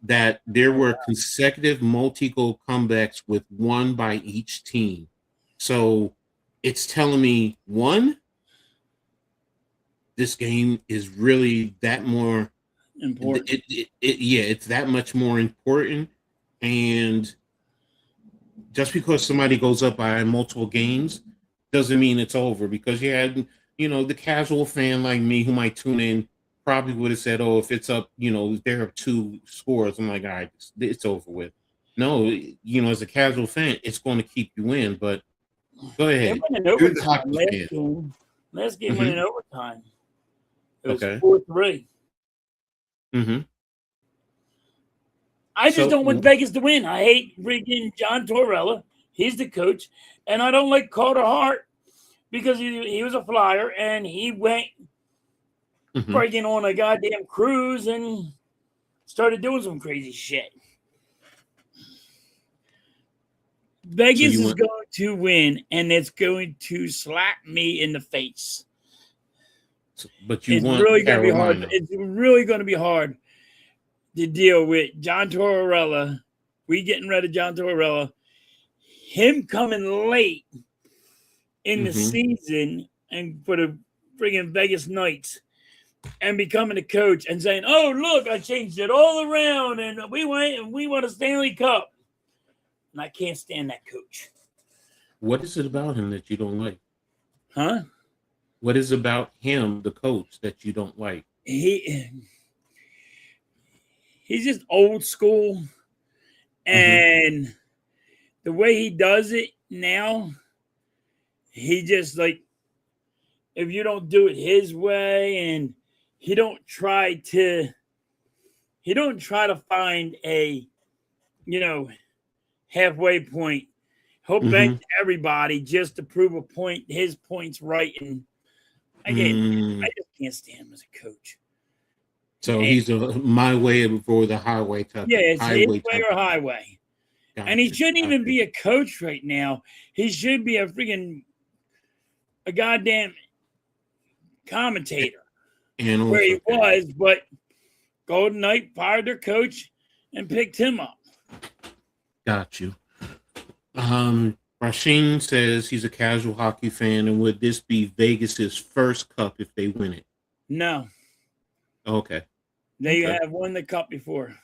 Speaker 2: that there were consecutive multi-goal comebacks with one by each team. So it's telling me, one, this game is really that more
Speaker 3: important.
Speaker 2: It's that much more important. And just because somebody goes up by multiple games doesn't mean it's over, because you had, the casual fan like me who might tune in probably would have said, oh, if it's up, there are 2 scores, I'm like, all right, it's over with. No, as a casual fan, it's going to keep you in. But go ahead.
Speaker 3: Last game went in overtime. It was
Speaker 2: okay.
Speaker 3: 4-3.
Speaker 2: Mm-hmm.
Speaker 3: I just don't want Vegas to win. I hate freaking John Tortorella. He's the coach. And I don't like Carter Hart because he was a Flyer and he went freaking on a goddamn cruise and started doing some crazy shit. Vegas is going to win, and it's going to slap me in the face.
Speaker 2: But it's
Speaker 3: really going to be hard. It's really going to be hard to deal with John Tortorella. We getting rid of John Tortorella. Him coming late in the season and for the friggin' Vegas Knights and becoming a coach and saying, "Oh, look, I changed it all around and we won a Stanley Cup." And I can't stand that coach.
Speaker 2: What is it about him that you don't like?
Speaker 3: Huh?
Speaker 2: What is about him, the coach, that you don't like?
Speaker 3: He's just old school, and the way he does it now, he just like, if you don't do it his way, and he don't try to find a, halfway point. He'll bench everybody just to prove a point, his point's right, and I just can't stand him as a coach.
Speaker 2: So he's my way before the highway type.
Speaker 3: Yeah, it's his way or highway. Gotcha. And he shouldn't even be a coach right now. He should be a goddamn commentator. And where he was, but Golden Knight fired their coach and picked him up.
Speaker 2: Got you. Rasheen says he's a casual hockey fan, and would this be Vegas's first cup if they win it?
Speaker 3: No.
Speaker 2: Okay.
Speaker 3: They have won the cup before.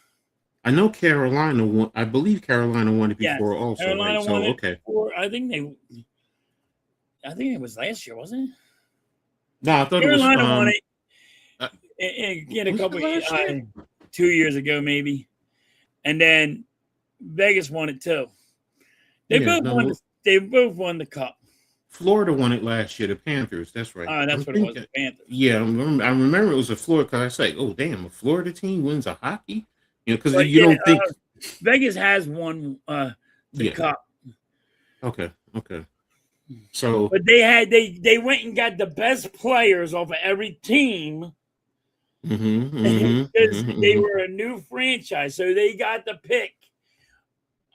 Speaker 2: I know Carolina won. I believe Carolina won it before also.
Speaker 3: Carolina won it
Speaker 2: okay.
Speaker 3: Before. I think it was last year, wasn't it?
Speaker 2: No, I thought
Speaker 3: Carolina won
Speaker 2: it.
Speaker 3: Again, a couple years, 2 years ago, maybe. And then Vegas won it too. They both won the cup.
Speaker 2: Florida won it last year, the Panthers. That's right.
Speaker 3: That's what it was, the Panthers.
Speaker 2: Yeah, I remember it was a Florida, because I say, oh, damn, a Florida team wins a hockey? Because you don't think...
Speaker 3: Vegas has won the cup.
Speaker 2: Okay. So...
Speaker 3: But they went and got the best players off of every team because they were a new franchise. So they got the pick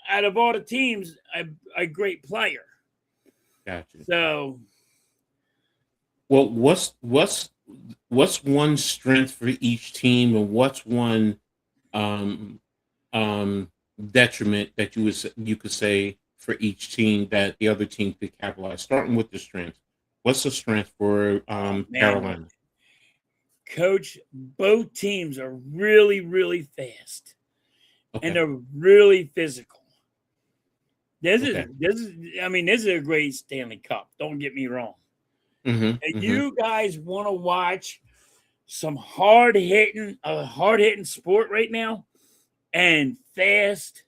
Speaker 3: out of all the teams, a great player.
Speaker 2: Gotcha.
Speaker 3: So,
Speaker 2: well, what's one strength for each team, and what's one detriment that you could say for each team that the other team could capitalize? Starting with the strength, What's the strength for
Speaker 3: Man,
Speaker 2: Carolina?
Speaker 3: Coach, both teams are really, really fast, and
Speaker 2: Okay.
Speaker 3: they're really physical. This
Speaker 2: Okay.
Speaker 3: is a great Stanley Cup. Don't get me wrong.
Speaker 2: Mm-hmm.
Speaker 3: If
Speaker 2: Mm-hmm.
Speaker 3: you guys want to watch some hard hitting sport right now and fast,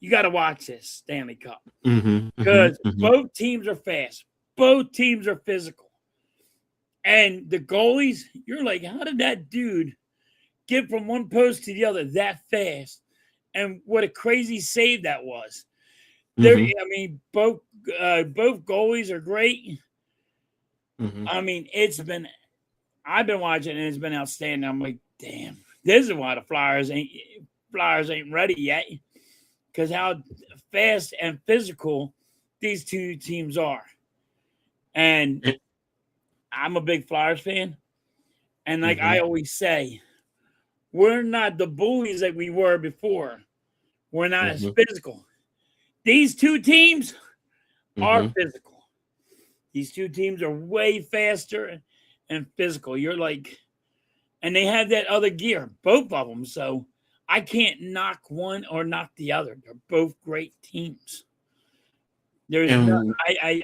Speaker 3: you got to watch this Stanley Cup
Speaker 2: Mm-hmm.
Speaker 3: because
Speaker 2: Mm-hmm.
Speaker 3: both teams are fast, both teams are physical, and the goalies. You're like, how did that dude get from one post to the other that fast? And what a crazy save that was. There,
Speaker 2: Mm-hmm.
Speaker 3: I mean, both goalies are great.
Speaker 2: Mm-hmm.
Speaker 3: I mean, I've been watching and it's been outstanding. I'm like, damn, this is why the Flyers ain't ready yet, because how fast and physical these two teams are. And I'm a big Flyers fan, and like I always say, we're not the bullies that we were before. We're not as physical. These two teams are physical. These two teams are way faster and physical. You're like, and they have that other gear, both of them. So I can't knock one or knock the other. They're both great teams. There's no,
Speaker 2: And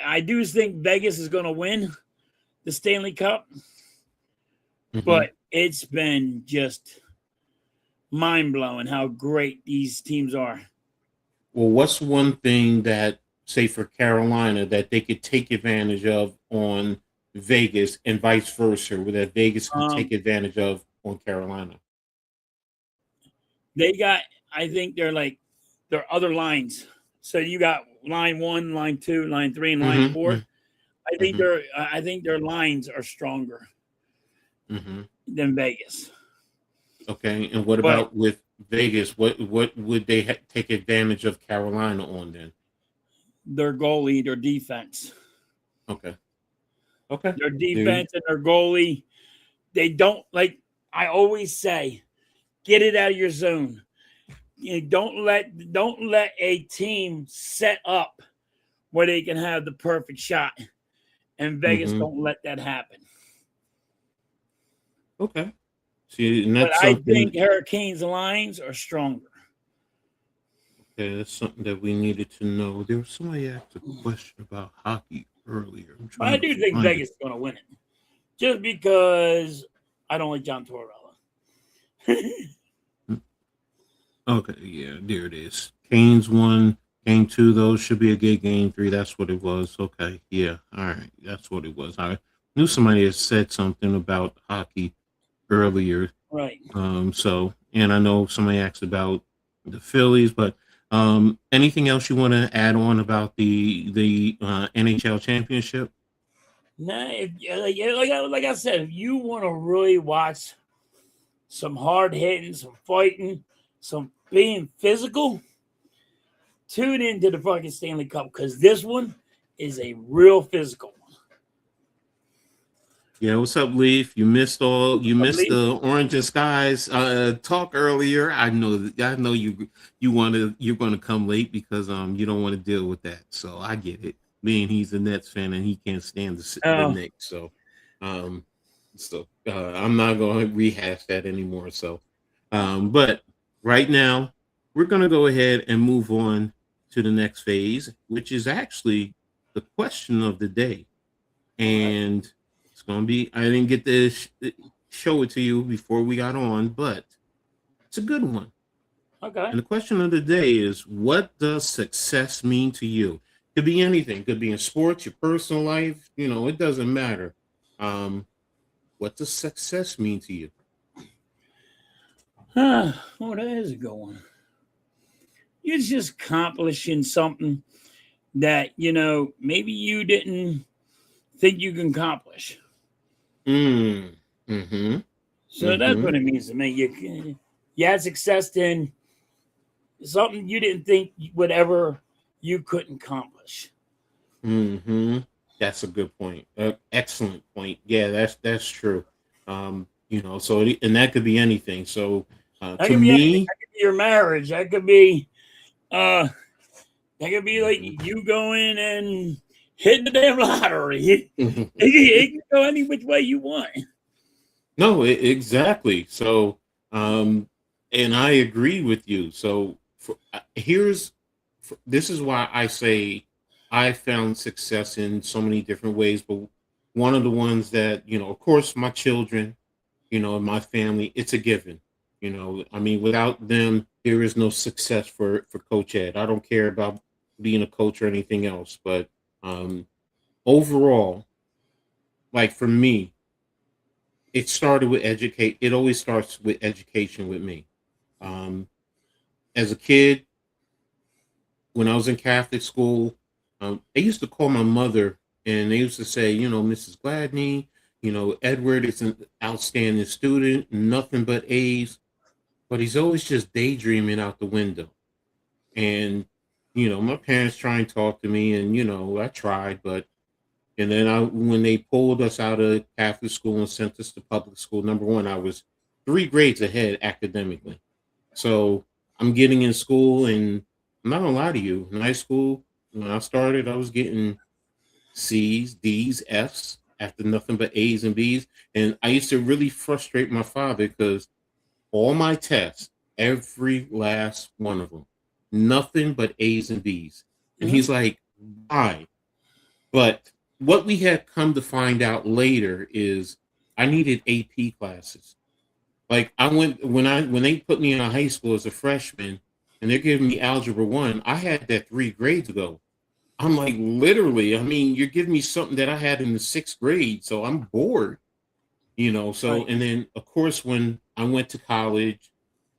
Speaker 3: I do think Vegas is going to win the Stanley Cup, but it's been just mind blowing how great these teams are.
Speaker 2: well, what's one thing that, say, for Carolina, that they could take advantage of on Vegas and vice versa, where that Vegas can take advantage of on Carolina?
Speaker 3: They got, I think they're other lines. So you got line 1, line 2, line 3, and line 4. I think their lines are stronger than Vegas.
Speaker 2: Okay, and what about with Vegas? What would they take advantage of Carolina on then?
Speaker 3: Their goalie, their defense.
Speaker 2: Okay.
Speaker 3: Their defense and their goalie. They don't, like I always say, get it out of your zone. You don't let a team set up where they can have the perfect shot. And Vegas don't let that happen.
Speaker 2: Okay. See, and that's
Speaker 3: but I
Speaker 2: something.
Speaker 3: think Hurricanes lines are stronger.
Speaker 2: Okay, that's something that we needed to know. There was somebody asked a question about hockey earlier.
Speaker 3: But I do think Vegas is going to win it, just because I don't like John Tortorella.
Speaker 2: Okay, yeah, there it is. Canes 1, game 2, those should be a good game 3. That's what it was. Okay, yeah, all right, that's what it was. I knew somebody had said something about hockey earlier.
Speaker 3: Right.
Speaker 2: So, and I know somebody asked about the Phillies, but anything else you want to add on about the NHL championship?
Speaker 3: Nah, like I said, if you want to really watch some hard hitting, some fighting, some being physical, tune into the fucking Stanley Cup, because this one is a real physical one.
Speaker 2: Yeah, what's up, Leaf? You missed the Orange and Skies talk earlier. I know you're gonna come late because you don't want to deal with that. So I get it. Being he's a Nets fan and he can't stand the Knicks. So I'm not gonna rehash that anymore. So but right now we're gonna go ahead and move on to the next phase, which is actually the question of the day. And it's going to be, I didn't get to show it to you before we got on, but it's a good one.
Speaker 3: Okay.
Speaker 2: And the question of the day is, what does success mean to you? Could be anything. Could be in sports, your personal life. It doesn't matter. What does success mean to you?
Speaker 3: Well, that is a good one. It's just accomplishing something that, maybe you didn't think you can accomplish. So that's what it means to me. You had success in something you didn't think you couldn't accomplish.
Speaker 2: That's a good point. Excellent point. Yeah, that's true. So and that could be anything. So
Speaker 3: that could be anything. That could be your marriage. That could be like you going and hit the damn lottery. It can go any which way you want.
Speaker 2: No, exactly. So, and I agree with you. So this is why I say I found success in so many different ways, but one of the ones that, of course, my children, and my family, it's a given. I mean, without them, there is no success for Coach Ed. I don't care about being a coach or anything else, but overall, like for me, it started with educate. It always starts with education with me. As a kid, when I was in Catholic school, they used to call my mother and they used to say, Mrs. Gladney, Edward is an outstanding student, nothing but A's, but he's always just daydreaming out the window. And, my parents try and talk to me and, I tried, and then when they pulled us out of Catholic school and sent us to public school, number one, I was 3 grades ahead academically. So I'm getting in school, and I'm not gonna lie to you, in high school, when I started, I was getting C's, D's, F's after nothing but A's and B's. And I used to really frustrate my father because all my tests, every last one of them, nothing but A's and B's. And he's like, why? But what we had come to find out later is I needed AP classes. Like when they put me in a high school as a freshman and they're giving me algebra 1, I had that 3 grades ago. I'm like, literally, I mean, you're giving me something that I had in the 6th grade, so I'm bored, so right. And then of course when I went to college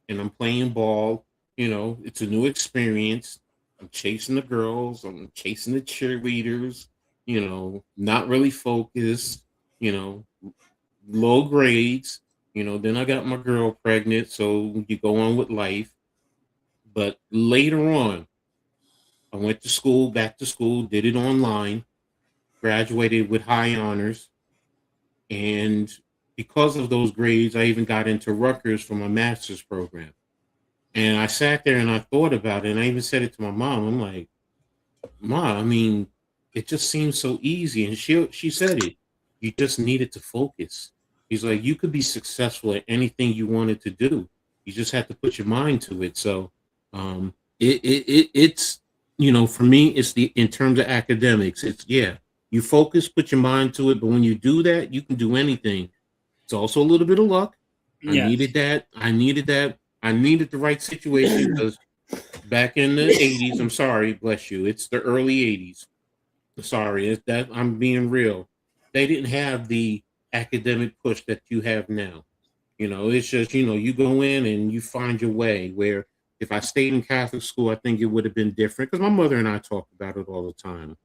Speaker 2: and I'm playing ball, it's a new experience. I'm chasing the girls, I'm chasing the cheerleaders, not really focused, low grades, then I got my girl pregnant, so you go on with life. But later on, I went to school, back to school, did it online, graduated with high honors. And because of those grades, I even got into Rutgers for my master's program. And I sat there and I thought about it, and I even said it to my mom. I'm like, Ma, I mean, it just seems so easy. And she said it. You just needed to focus. He's like, you could be successful at anything you wanted to do. You just have to put your mind to it. So it's, for me, it's in terms of academics, it's, you focus, put your mind to it. But when you do that, you can do anything. It's also a little bit of luck. I needed that. I needed the right situation because back in the 80s, I'm sorry, bless you, it's the early 80s. Sorry, it's that I'm being real. They didn't have the academic push that you have now. It's just, you go in and you find your way. Where if I stayed in Catholic school, I think it would have been different because my mother and I talk about it all the time.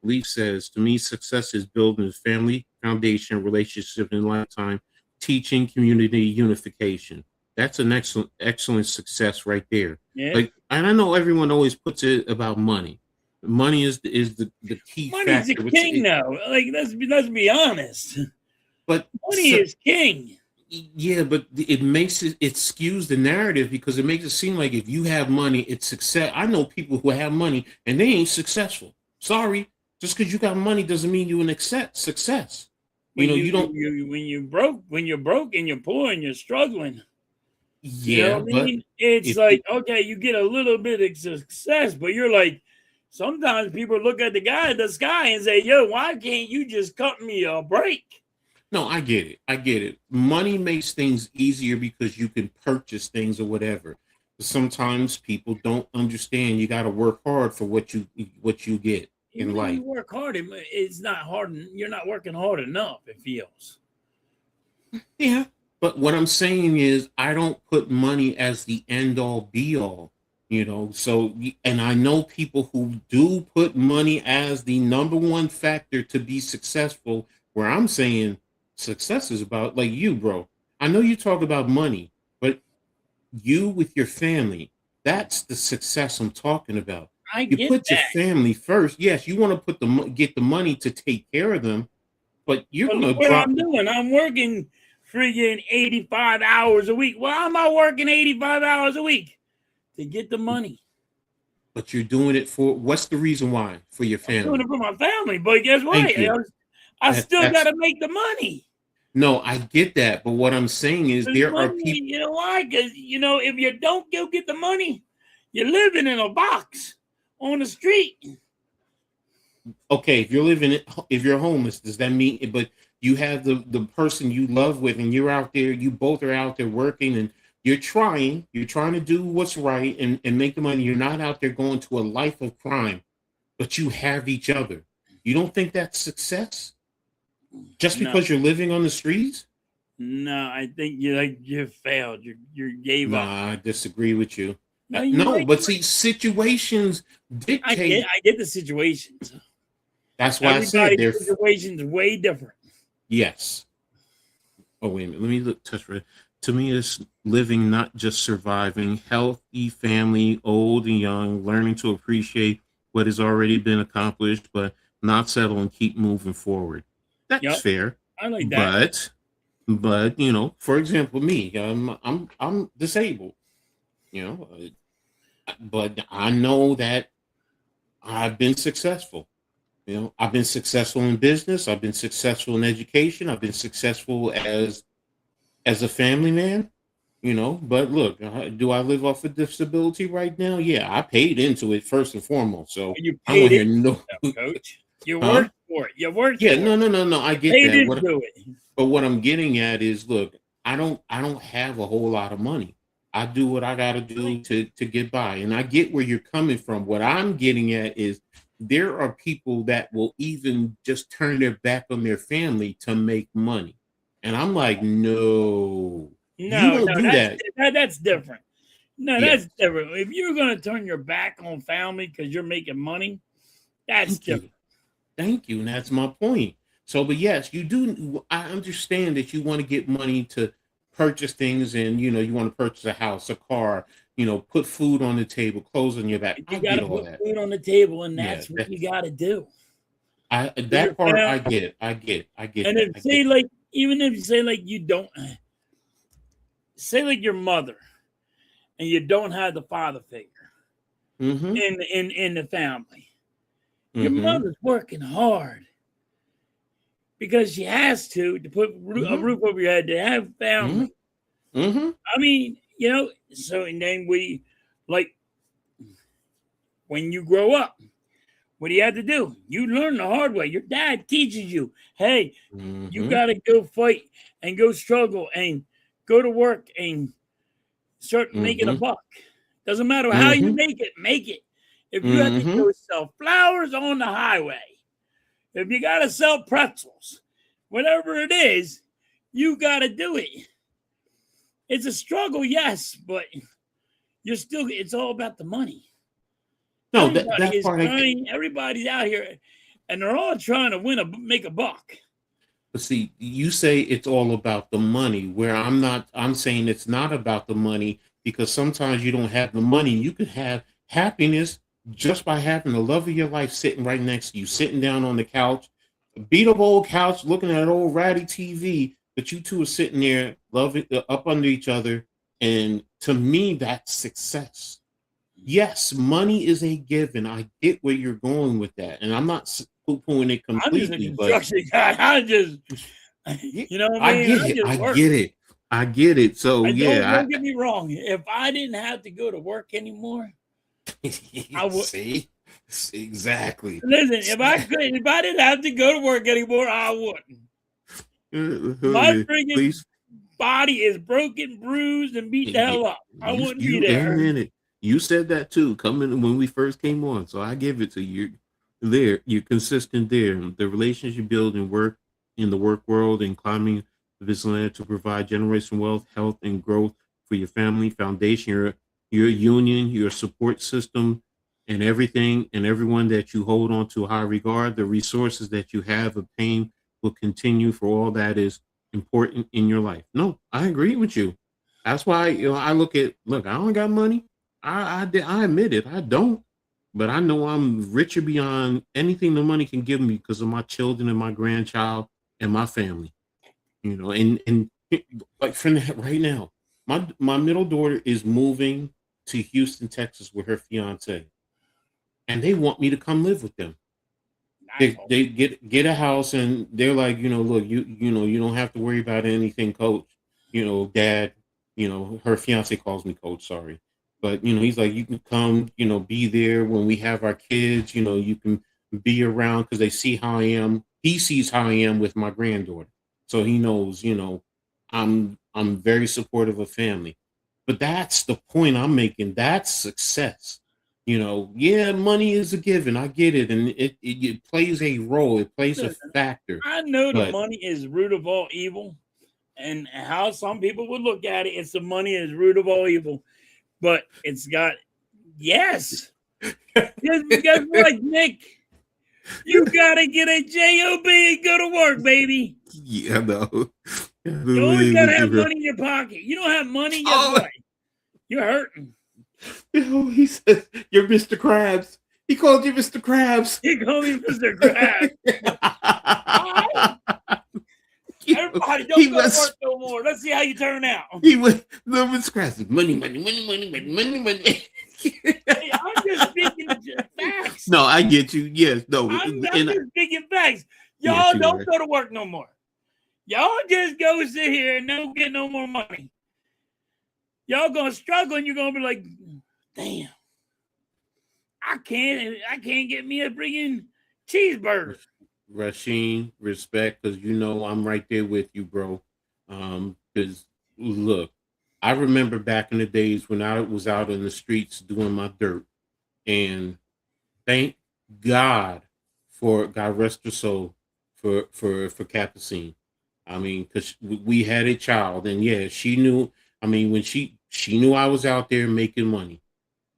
Speaker 2: Leaf says, to me, success is building a family foundation, relationship in lifetime, teaching, community unification. That's an excellent success right there. Yeah. Like, and I know everyone always puts it about money. Money is the key factor.
Speaker 3: Money's the king now. Like, let's be honest.
Speaker 2: But
Speaker 3: money is king.
Speaker 2: Yeah, but it skews the narrative because it makes it seem like if you have money, it's success. I know people who have money and they ain't successful. Sorry, just because you got money doesn't mean you an success.
Speaker 3: When you're broke and you're poor and you're struggling.
Speaker 2: Yeah,
Speaker 3: I mean? It's like, okay, you get a little bit of success, but you're like, sometimes people look at the guy in the sky and say, yo, why can't you just cut me a break?
Speaker 2: No, I get it. Money makes things easier because you can purchase things or whatever. Sometimes people don't understand you got to work hard for what you get in life.
Speaker 3: You work hard, it's not hard. You're not working hard enough, it feels.
Speaker 2: Yeah. But what I'm saying is I don't put money as the end all be all, so, and I know people who do put money as the number one factor to be successful, where I'm saying success is about, like you, bro. I know you talk about money, but you with your family, that's the success I'm talking about. You put your family first. Yes, you want to get the money to take care of them, but you're going to
Speaker 3: drop. What I'm doing, I'm working friggin' 85 hours a week. Why am I working 85 hours a week? To get the money.
Speaker 2: but you're doing it for what's the reason why? For your
Speaker 3: I'm doing
Speaker 2: family.
Speaker 3: it for my family, but guess what?
Speaker 2: Thank you.
Speaker 3: I still
Speaker 2: That's
Speaker 3: got to make the money.
Speaker 2: no, I get that, but what I'm saying is
Speaker 3: There's
Speaker 2: there are
Speaker 3: money,
Speaker 2: people.
Speaker 3: you know why? Because if you don't go get the money, you're living in a box on the street.
Speaker 2: Okay, if you're homeless, does that mean? But you have the person you love with, and you're out there. You both are out there working, and you're trying. You're trying to do what's right and make the money. You're not out there going to a life of crime, but you have each other. You don't think that's success? Just
Speaker 3: No.
Speaker 2: because you're living on the streets?
Speaker 3: No, I think you failed. You gave up.
Speaker 2: I disagree with you.
Speaker 3: No,
Speaker 2: No, but see, situations dictate.
Speaker 3: I get the situations.
Speaker 2: That's why I said
Speaker 3: Everybody's situation's way different.
Speaker 2: yes. Oh, wait a minute. Let me touch right. To me, it's living, not just surviving. Healthy family, old and young, learning to appreciate what has already been accomplished, but not settle and keep moving forward. That's fair.
Speaker 3: I like that.
Speaker 2: But for example, me, I'm disabled. But I know that I've been successful. I've been successful in business. I've been successful in education. I've been successful as a family man. But look, do I live off of disability right now? Yeah, I paid into it first and foremost. So
Speaker 3: You
Speaker 2: I want
Speaker 3: paid
Speaker 2: to hear no,
Speaker 3: coach. You worked for it. You worked.
Speaker 2: Yeah,
Speaker 3: for
Speaker 2: no. I get
Speaker 3: paid
Speaker 2: that.
Speaker 3: into it.
Speaker 2: But what I'm getting at is, look, I don't have a whole lot of money. I do what I got to do to get by, and I get where you're coming from. What I'm getting at is there are people that will even just turn their back on their family to make money, and I'm like, no, you don't do that.
Speaker 3: That's different. No,
Speaker 2: Yeah.
Speaker 3: that's different. If you're going to turn your back on family because you're making money, that's different.
Speaker 2: Thank you, and that's my point. So, but yes, you do. I understand that you want to get money to purchase things, and you want to purchase a house, a car, put food on the table, clothes on your back.
Speaker 3: You got to put food on the table, and that's what you got to do.
Speaker 2: That part I get. I get.
Speaker 3: And if even if you say like you don't, say like your mother, and you don't have the father figure in the family, your mother's working hard because she has to put a roof over your head to have family. I mean, so and then when you grow up, what do you have to do? You learn the hard way. Your dad teaches you, hey, you got to go fight and go struggle and go to work and start making a buck. Doesn't matter how you make it, make it. If you have to go sell flowers on the highway, if you got to sell pretzels, whatever it is, you got to do it. It's a struggle, yes, but it's all about the money.
Speaker 2: No, that part
Speaker 3: everybody's out here, and they're all trying to make a buck.
Speaker 2: But see, you say it's all about the money, where I'm saying it's not about the money, because sometimes you don't have the money. You can have happiness just by having the love of your life sitting right next to you, sitting down on the couch, a beat up old couch, looking at an old ratty TV, but you two are sitting there loving up under each other. And to me, that's success. Yes, money is a given. I get where you're going with that, and I'm not poo-pooing it completely.
Speaker 3: I
Speaker 2: get it. So
Speaker 3: don't get me wrong. If I didn't have to go to work anymore, I would.
Speaker 2: See, exactly.
Speaker 3: Listen, if I didn't have to go to work anymore, I wouldn't. My freaking body is broken, bruised, and beat the hell up. I wouldn't be there.
Speaker 2: You said that too, coming when we first came on. So I give it to you. You're consistent there. The relations you build and work in the work world and climbing this land to provide generational wealth, health, and growth for your family, foundation, your union, your support system, and everything and everyone that you hold on to high regard. The resources that you have obtained will continue for all that is important in your life. No, I agree with you. That's why I look, I don't got money. I admit it, I don't, but I know I'm richer beyond anything the money can give me because of my children and my grandchild and my family, and like from that right now, my middle daughter is moving to Houston, Texas with her fiance. and they want me to come live with them.
Speaker 3: Nice.
Speaker 2: They get a house, and they're like, look, you don't have to worry about anything, coach. Dad, her fiance calls me coach, sorry. But he's like, you can come, be there when we have our kids, you can be around because they see how I am. He sees how I am with my granddaughter. So he knows, I'm very supportive of family. But that's the point I'm making. That's success. Yeah, money is a given. I get it. And it plays a role. It plays a factor.
Speaker 3: I know the money is root of all evil. And how some people would look at it, it's the money is root of all evil. But it's got, yes. Guess what, Nick? You got to get a job and go to work, baby.
Speaker 2: Yeah, no.
Speaker 3: You always got to have money in your pocket. You don't have money, guess what? You're hurting.
Speaker 2: He says, you're Mr. Krabs. He called you Mr. Krabs.
Speaker 3: He called me Mr. Krabs. Everybody, don't go to work no more. Let's see how you turn out.
Speaker 2: He went, no, Mr. Krabs. Money.
Speaker 3: Hey, I'm just speaking facts.
Speaker 2: No, I get you. Yes, no.
Speaker 3: I'm just speaking facts. Y'all don't go to work no more. Y'all just go sit here and don't get no more money. Y'all gonna struggle, and you're gonna be like, damn, I can't get me a freaking cheeseburger.
Speaker 2: Rasheen, respect, because I'm right there with you, bro. Because look, I remember back in the days when I was out in the streets doing my dirt, and thank God for, God rest her soul, for Capucine. I mean, because we had a child, and yeah, she knew. I mean, when she knew I was out there making money,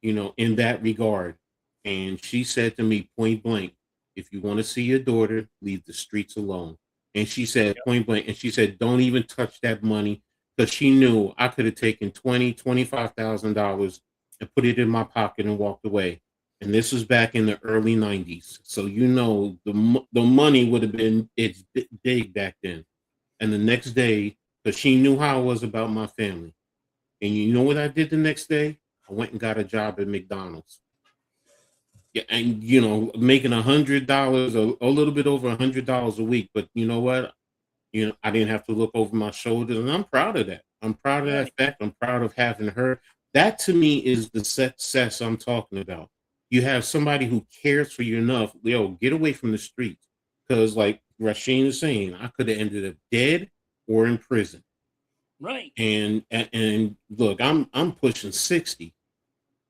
Speaker 2: in that regard. And she said to me point blank, if you want to see your daughter, leave the streets alone. And she said point blank, and she said, don't even touch that money, because she knew I could have taken $25,000 and put it in my pocket and walked away. And this was back in the early 90s. So, the money would have been, it's big back then. And the next day, because she knew how I was about my family. And you know what I did the next day? I went and got a job at McDonald's. Yeah, and making $100 or a little bit over $100 a week. But you know what? I didn't have to look over my shoulders, and I'm proud of that. I'm proud of that fact. I'm proud of having her. That to me is the success I'm talking about. You have somebody who cares for you enough. Get away from the streets, because like Rasheen is saying, I could have ended up dead or in prison.
Speaker 3: Right.
Speaker 2: And look, I'm pushing 60,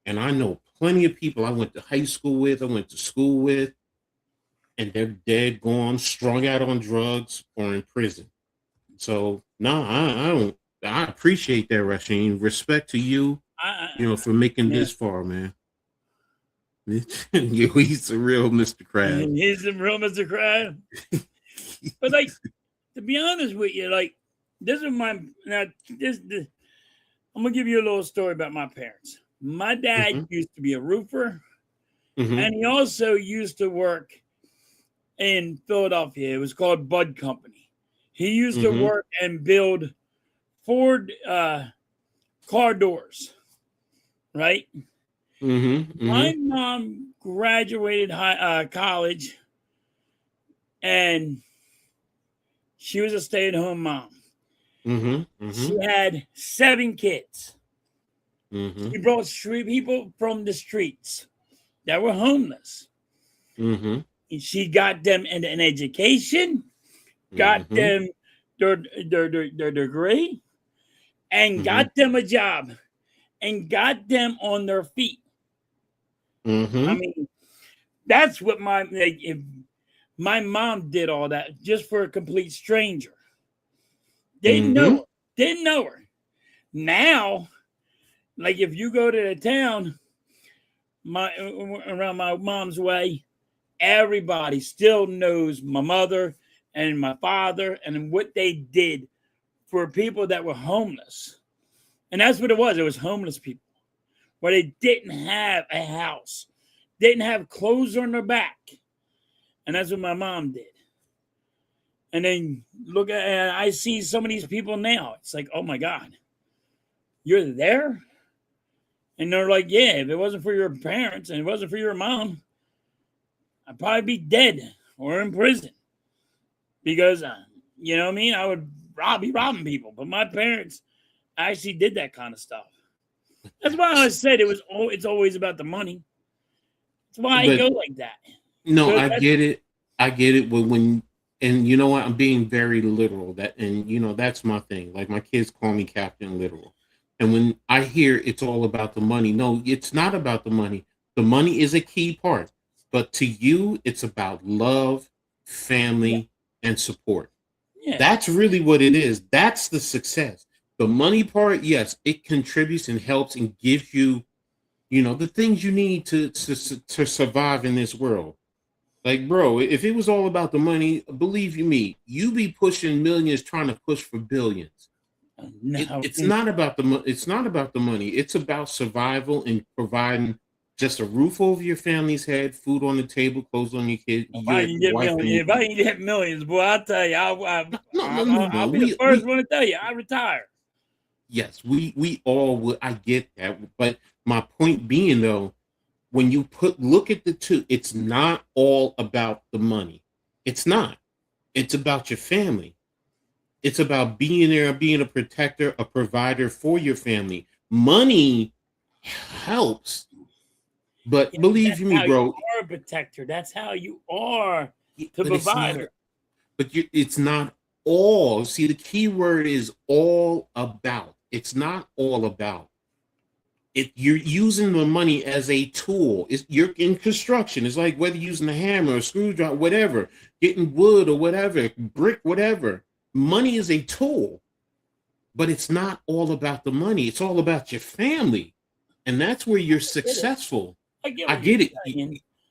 Speaker 2: and I know plenty of people I went to high school with, I went to school with, and they're dead, gone, strung out on drugs or in prison. So no, I don't. I appreciate that, Rasheen. Respect to you, for making this far, man. He's a real Mr. Krabs.
Speaker 3: He's a real Mr. Krabs. But like, to be honest with you, like, this is I'm gonna give you a little story about my parents. My dad used to be a roofer, and he also used to work in Philadelphia. It was called Bud Company. He used to work and build Ford car doors, right? My mom graduated college, and she was a stay-at-home mom. She had 7 kids. She brought people from the streets that were homeless. And she got them an education, got them their degree, and got them a job, and got them on their feet. I mean, that's what if my mom did all that just for a complete stranger. Didn't know her. Now, like if you go to the town, around my mom's way, everybody still knows my mother and my father and what they did for people that were homeless. And that's what it was. It was homeless people where they didn't have a house, didn't have clothes on their back. And that's what my mom did. And then and I see some of these people now. It's like, oh my God, you're there? And they're like, yeah, if it wasn't for your parents and it wasn't for your mom, I'd probably be dead or in prison because, you know what I mean? I would be robbing people. But my parents actually did that kind of stuff. That's why I said it's always about the money. That's why I go like that.
Speaker 2: No, I get it. I get it. But and you know what? I'm being very literal. That's my thing. Like my kids call me Captain Literal. And when I hear it's all about the money, no, it's not about the money. The money is a key part. But to you, it's about love, family, and support. Yeah. That's really what it is. That's the success. The money part, yes, it contributes and helps and gives you, the things you need to survive in this world. Like, bro, if it was all about the money, believe you me, you be pushing millions trying to push for billions. No. It's not about the money. It's not about the money. It's about survival and providing just a roof over your family's head, food on the table, clothes on your kids.
Speaker 3: If I can get millions, boy, I'll tell you, I'll be the first one to tell you, I retire.
Speaker 2: Yes, we all would. I get that, but my point being though, when you look at the two, it's not all about the money. It's not. It's about your family. It's about being there, being a protector, a provider for your family. Money helps, but believe me, bro,
Speaker 3: you are a protector. That's how you are the provider.
Speaker 2: It's not all. See, the key word is all about. It's not all about. You're using the money as a tool. You're in construction. It's like whether you're using a hammer, a screwdriver, whatever, getting wood or whatever, brick, whatever. Money is a tool, but it's not all about the money. It's all about your family. And that's where you're successful. I get it.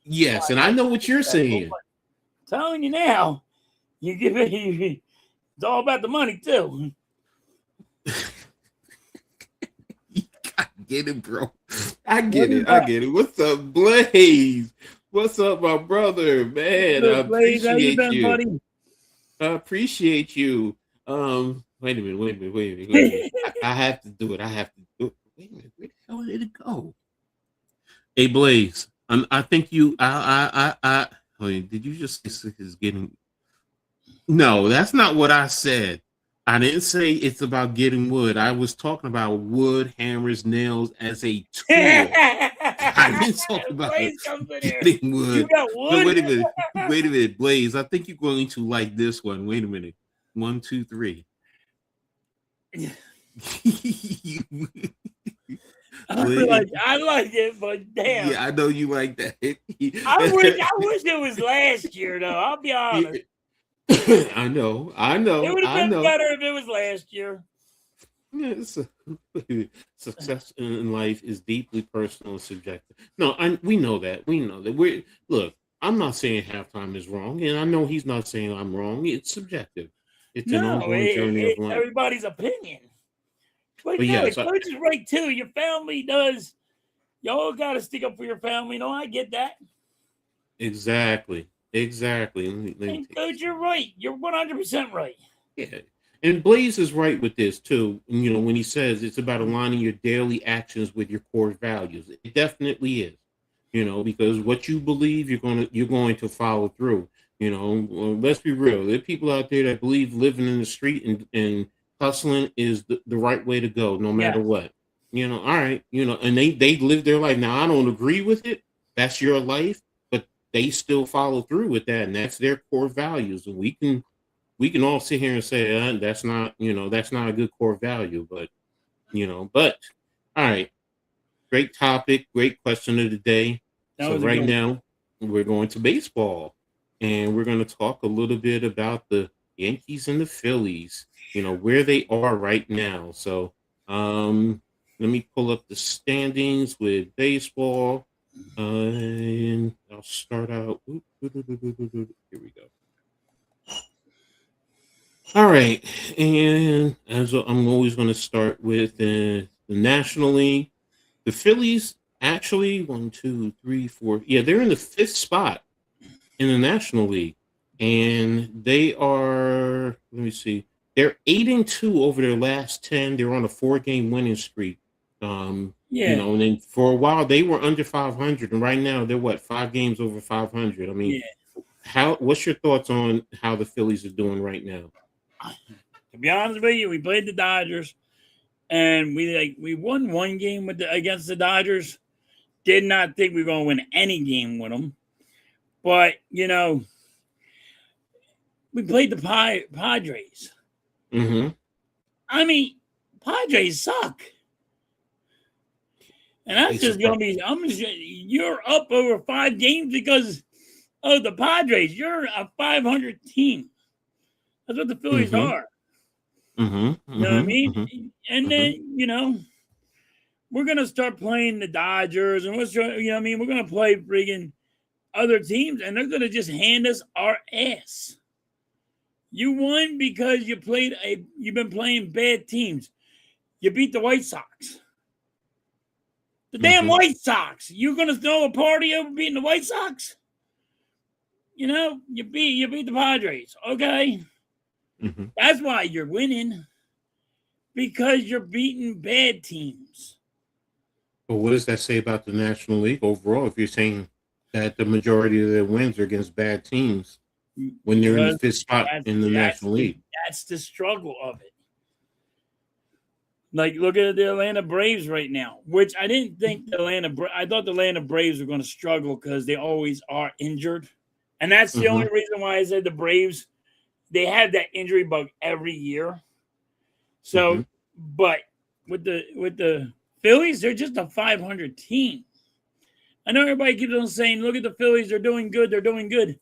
Speaker 2: Yes, and I know what you're saying.
Speaker 3: I'm telling you now, it's all about the money too.
Speaker 2: I get it, bro. I get it. What's up, Blaze? What's up, my brother? Man, I appreciate you. I appreciate you. Wait a minute. I have to do it. Wait a minute. Where the hell did it go? Hey, Blaze. I think you. Did you just say is getting? No, that's not what I said. I didn't say it's about getting wood. I was talking about wood, hammers, nails as a tool. I didn't talk about getting wood.
Speaker 3: You got wood?
Speaker 2: No, wait a minute, Blaze. I think you're going to like this one. Wait a minute. 1, 2, 3.
Speaker 3: I like it, but damn.
Speaker 2: Yeah, I know you like that.
Speaker 3: I wish it was last year, though. I'll be honest.
Speaker 2: I know.
Speaker 3: It would have been better if it was last year.
Speaker 2: Yeah, success in life is deeply personal and subjective. No, we know that. Look, I'm not saying Halftime is wrong, and I know he's not saying I'm wrong. It's subjective. It's an ongoing journey of life.
Speaker 3: Everybody's opinion. But Coach is right too. Your family does. Y'all got to stick up for your family. No, I get that.
Speaker 2: Exactly. Let me
Speaker 3: Coach, you're right. You're 100% right.
Speaker 2: Yeah. And Blaze is right with this too. When he says it's about aligning your daily actions with your core values. It definitely is. Because what you believe, you're going to follow through. Let's be real. There are people out there that believe living in the street and hustling is the right way to go, no matter what. All right. And they live their life. Now, I don't agree with it. That's your life. They still follow through with that, and that's their core values. And we can all sit here and say that's not a good core value, but all right. Great topic, great question of the day. So right now we're going to baseball, and we're going to talk a little bit about the Yankees and the Phillies, where they are right now. So let me pull up the standings with baseball. And I'll start out. Here we go. All right. And as I'm always going to start with the National League. The Phillies actually 1, 2, 3, 4. Yeah, they're in the 5th spot in the National League. And they are, let me see, they're 8-2 over their last 10. They're on a 4-game winning streak.
Speaker 3: Yeah.
Speaker 2: You know, and then for a while they were under 500, and right now they're what, 5 games over 500. I mean, what's your thoughts on how the Phillies are doing right now?
Speaker 3: To be honest with you, we played the Dodgers, and we won one game against the Dodgers. Did not think we were going to win any game with them, but you know, we played the Padres.
Speaker 2: Mm-hmm.
Speaker 3: I mean, Padres suck. And that's just going to be, you're up over 5 games because of the Padres. You're a 500 team. That's what the Phillies are.
Speaker 2: Mm-hmm.
Speaker 3: You know what I mean?
Speaker 2: Mm-hmm.
Speaker 3: And then, you know, we're going to start playing the Dodgers and you know what I mean? We're going to play friggin' other teams and they're going to just hand us our ass. You won because you've been playing bad teams. You beat the White Sox. The damn White Sox. You're going to throw a party over beating the White Sox? You know, you beat the Padres. Okay.
Speaker 2: Mm-hmm.
Speaker 3: That's why you're winning. Because you're beating bad teams.
Speaker 2: But what does that say about the National League overall if you're saying that the majority of their wins are against bad teams when they're in the 5th spot in the National League?
Speaker 3: That's the struggle of it. Like, look at the Atlanta Braves right now, which I didn't think I thought the Atlanta Braves were going to struggle because they always are injured. And that's the only reason why I said the Braves, they have that injury bug every year. So, but with the Phillies, they're just a 500 team. I know everybody keeps on saying, look at the Phillies, they're doing good, they're doing good.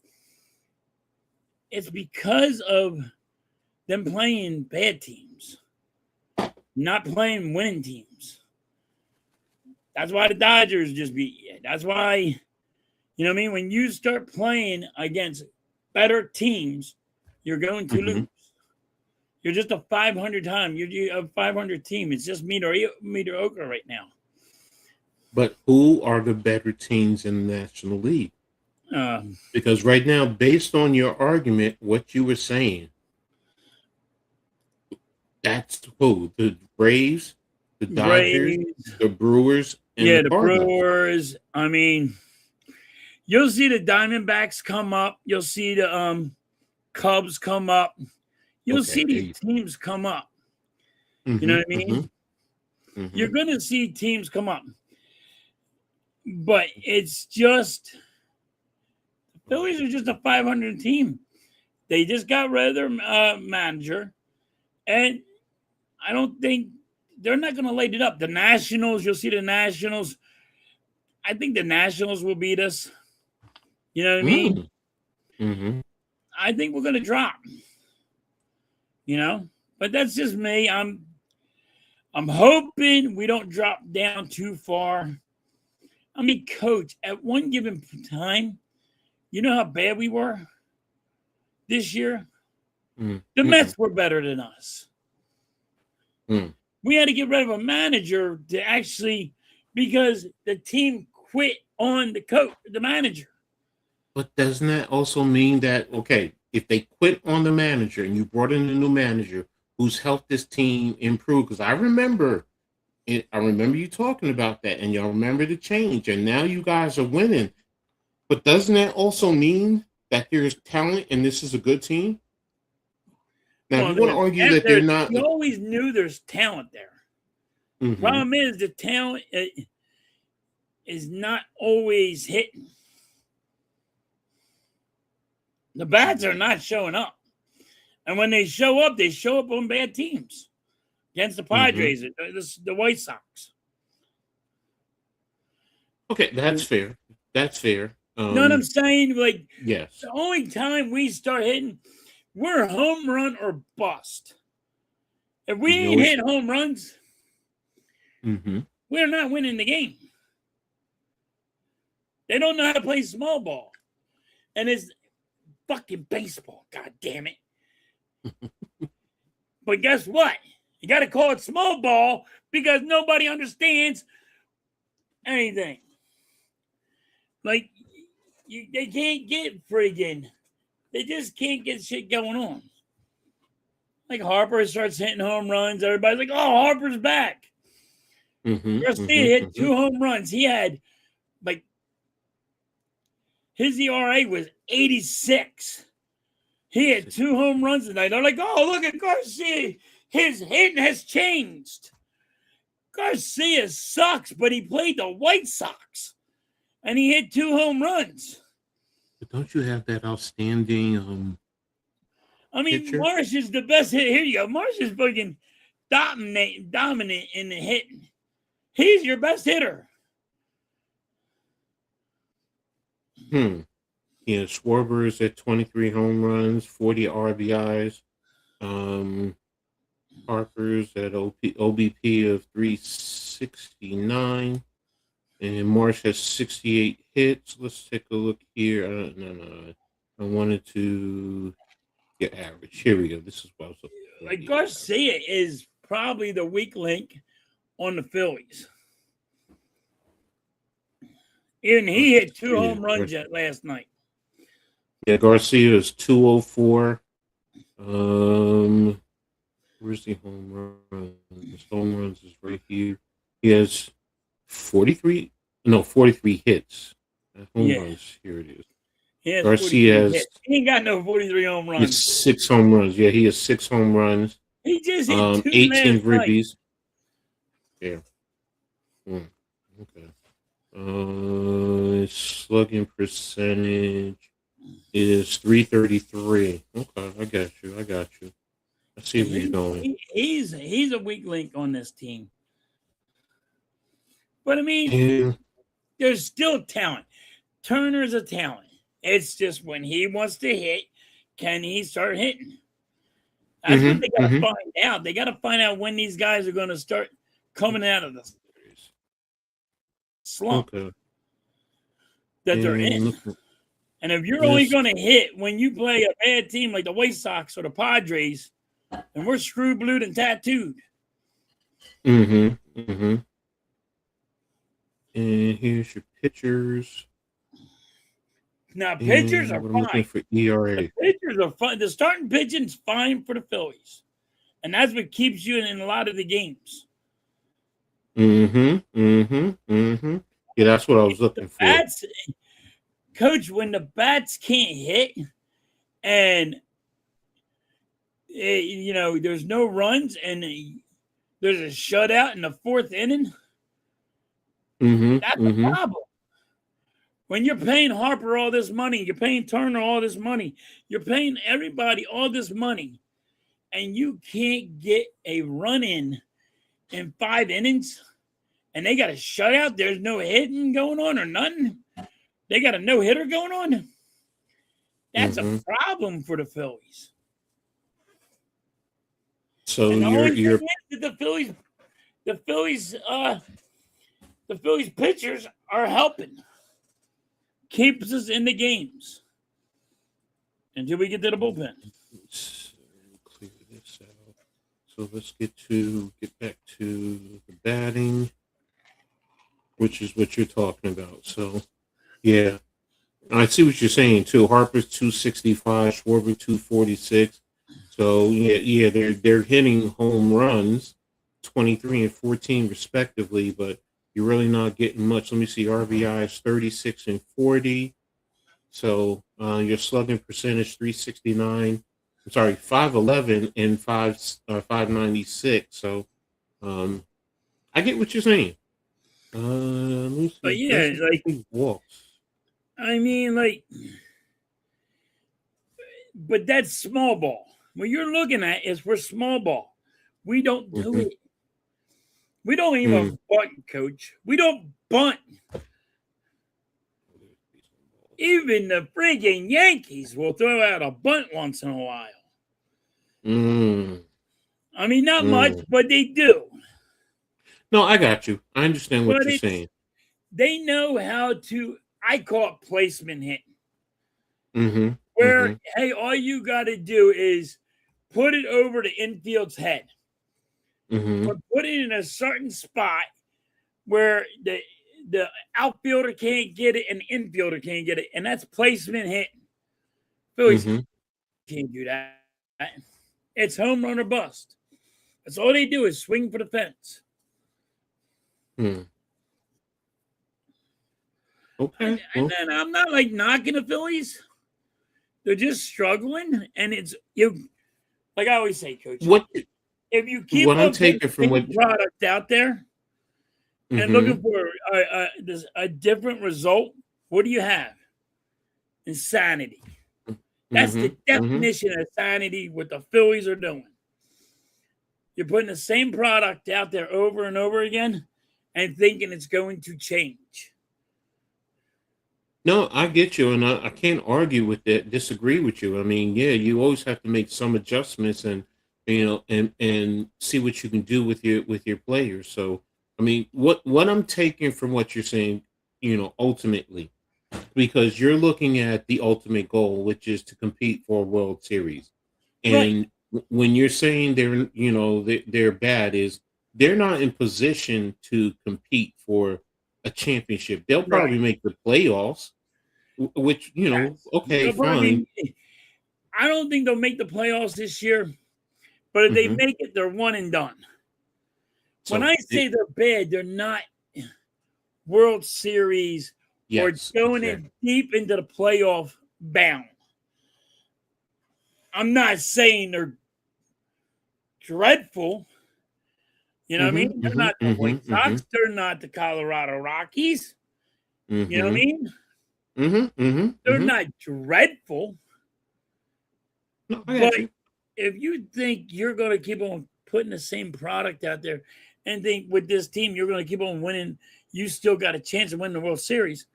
Speaker 3: It's because of them playing bad teams. Not playing winning teams. That's why the Dodgers just beat you. That's why, you know what I mean? When you start playing against better teams, you're going to lose. You're just a 500 time. You're a 500 team. It's just mediocre right now.
Speaker 2: But who are the better teams in the National League? Because right now, based on your argument, what you were saying, that's who? The Braves, the Dodgers, the Brewers, and the Cardinals.
Speaker 3: Brewers. I mean, you'll see the Diamondbacks come up. You'll see the Cubs come up. You'll see these teams come up. You know what I mean? You're going to see teams come up. But it's just, the Phillies are just a 500 team. They just got rid of their manager. And I don't think they're not going to light it up. The Nationals, you'll see the Nationals. I think the Nationals will beat us. You know what I mean? I think we're going to drop. You know? But that's just me. I'm hoping we don't drop down too far. I mean, coach, at one given time, you know how bad we were this year? The Mets were better than us. We had to get rid of a manager to actually, because the team quit on the manager.
Speaker 2: But doesn't that also mean that, okay, if they quit on the manager and you brought in a new manager who's helped this team improve? Because I remember you talking about that, and y'all remember the change, and now you guys are winning. But doesn't that also mean that there's talent and this is a good team? Now, if you want to argue that they're not...
Speaker 3: You always knew there's talent there. The problem is the talent is not always hitting. The bats are not showing up. And when they show up on bad teams. Against the Padres, the White Sox.
Speaker 2: Okay, that's fair. That's fair.
Speaker 3: You know what I'm saying? Like,
Speaker 2: yes.
Speaker 3: The only time we start hitting, we're home run or bust. If we ain't hit home runs, we're not winning the game. They don't know how to play small ball. And it's fucking baseball, god damn it. But guess what? You got to call it small ball because nobody understands anything. Like, they can't get friggin'. They just can't get shit going on. Like, Harper starts hitting home runs. Everybody's like, oh, Harper's back. Garcia hit 2 home runs. He had his ERA was 86. He had 2 home runs tonight. I'm like, oh, look at Garcia. His hitting has changed. Garcia sucks, but he played the White Sox, and he hit 2 home runs.
Speaker 2: But don't you have that outstanding pitcher?
Speaker 3: Marsh is the best hitter. Here you go. Marsh is fucking dominant in the hitting. He's your best hitter.
Speaker 2: Yeah, Schwarber is at 23 home runs, 40 RBIs. Harper's at OBP of 369. And Marsh has 68 hits. Let's take a look here. I wanted to get average. Here we go. This is what I was looking for.
Speaker 3: Like Garcia is probably the weak link on the Phillies. Even he hit 2 home runs last night.
Speaker 2: Yeah, Garcia is 204. Where's the home run? His home runs is right here. He has 43 hits. Home runs. Here it is. Garcia has.
Speaker 3: He ain't got no 43 home runs.
Speaker 2: He has 6 home runs. Yeah, he has 6 home runs.
Speaker 3: He just hit 2
Speaker 2: 18 ribbies. Yeah. Okay. Slugging percentage is 333. Okay, I got you. I see where you're going.
Speaker 3: He's a weak link on this team. But there's still talent. Turner's a talent. It's just when he wants to hit, can he start hitting? That's what they got to find out. They got to find out when these guys are going to start coming out of the slump that they're in. And if you're only going to hit when you play a bad team like the White Sox or the Padres, and we're screwed, blued, and tattooed.
Speaker 2: And here's your pitchers.
Speaker 3: Now, pitchers are fine.
Speaker 2: Looking for ERA.
Speaker 3: The pitchers are fine. The starting pitching's fine for the Phillies. And that's what keeps you in a lot of the games.
Speaker 2: Yeah, that's what I was looking for.
Speaker 3: Coach, when the bats can't hit and there's no runs and there's a shutout in the 4th inning, that's a problem. When you're paying Harper all this money, you're paying Turner all this money, you're paying everybody all this money, and you can't get a run in 5 innings, and they got a shutout, there's no hitting going on or nothing, they got a no-hitter going on, that's a problem for the Phillies.
Speaker 2: So
Speaker 3: the Phillies pitchers are helping. Keeps us in the games until we get to the bullpen.
Speaker 2: Let's clear this out. So let's get back to the batting, which is what you're talking about. So, yeah, I see what you're saying too. Harper's 265, Schwarber 246. So yeah, they're hitting home runs, 23 and 14 respectively, but you're really not getting much. Let me see, RBIs 36 and 40. So your slugging percentage 369. I'm sorry, 511 and 596. So I get what you're saying. Let me see.
Speaker 3: But yeah,
Speaker 2: walks.
Speaker 3: But that's small ball. What you're looking at is for small ball. We don't do it. We don't even bunt, Coach. We don't bunt. Even the friggin' Yankees will throw out a bunt once in a while. Not much, but they do.
Speaker 2: No, I got you. I understand what you're saying.
Speaker 3: They know how to, I call it placement hitting. Where, hey, all you got to do is put it over the infield's head. But put it in a certain spot where the outfielder can't get it and the infielder can't get it. And that's placement hitting. Phillies can't do that. It's home run or bust. That's all they do is swing for the fence.
Speaker 2: Hmm. Okay.
Speaker 3: And then I'm not like knocking the Phillies. They're just struggling, and it's you. Like I always say, Coach.
Speaker 2: What
Speaker 3: If you keep
Speaker 2: what I'm
Speaker 3: on putting
Speaker 2: taking
Speaker 3: the
Speaker 2: from what
Speaker 3: same product out there and looking for a different result, what do you have? Insanity. That's the definition of insanity. What the Phillies are doing. You're putting the same product out there over and over again, and thinking it's going to change.
Speaker 2: No, I get you, and I can't argue with that, disagree with you. I mean, yeah, you always have to make some adjustments and and see what you can do with your players. So, I mean, what I'm taking from what you're saying, ultimately, because you're looking at the ultimate goal, which is to compete for a World Series.
Speaker 3: Right.
Speaker 2: And when you're saying they're bad, is they're not in position to compete for a championship. They'll
Speaker 3: Right.
Speaker 2: probably make the playoffs, which okay, fine.
Speaker 3: I don't think they'll make the playoffs this year, but if they make it, they're one and done. When I say they're bad, they're not World Series or going in deep into the playoff bound. I'm not saying they're dreadful. You know what I mean? They're not the White Sox. They're not the Colorado Rockies. You know what I mean? They're not dreadful.
Speaker 2: No,
Speaker 3: but if you think you're going to keep on putting the same product out there and think with this team you're going to keep on winning, you still got a chance to win the World Series,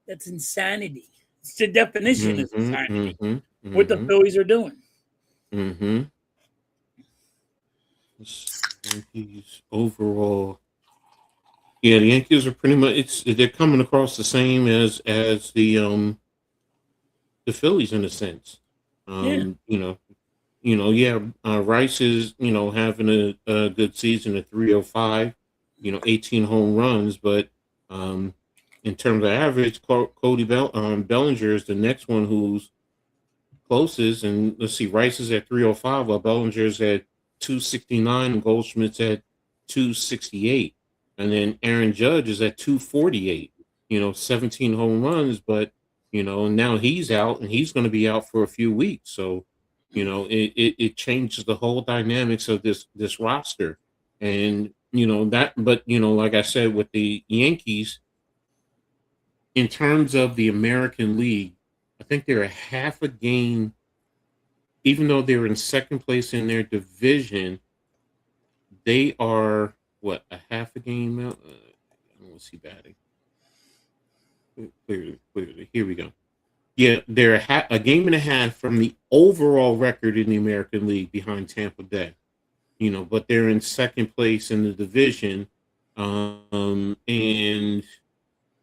Speaker 3: that's insanity. It's the definition of insanity. What the Phillies are doing.
Speaker 2: Yankees overall. Yeah, the Yankees are pretty much they're coming across the same as the Phillies in a sense. Rice is, having a good season at 305, 18 home runs, but in terms of average, Cody Bellinger is the next one who's closest, and let's see, Rice is at 305 while Bellinger's at 269 and Goldschmidt's at 268. And then Aaron Judge is at 248, 17 home runs, but and now he's out and he's going to be out for a few weeks. So, it changes the whole dynamics of this roster. And, like I said, with the Yankees, in terms of the American League, I think they're a half a game, even though they're in second place in their division, they are what, a half a game out? Let's see batting. Clearly. Here we go. Yeah, they're a game and a half from the overall record in the American League behind Tampa Bay. But they're in second place in the division. And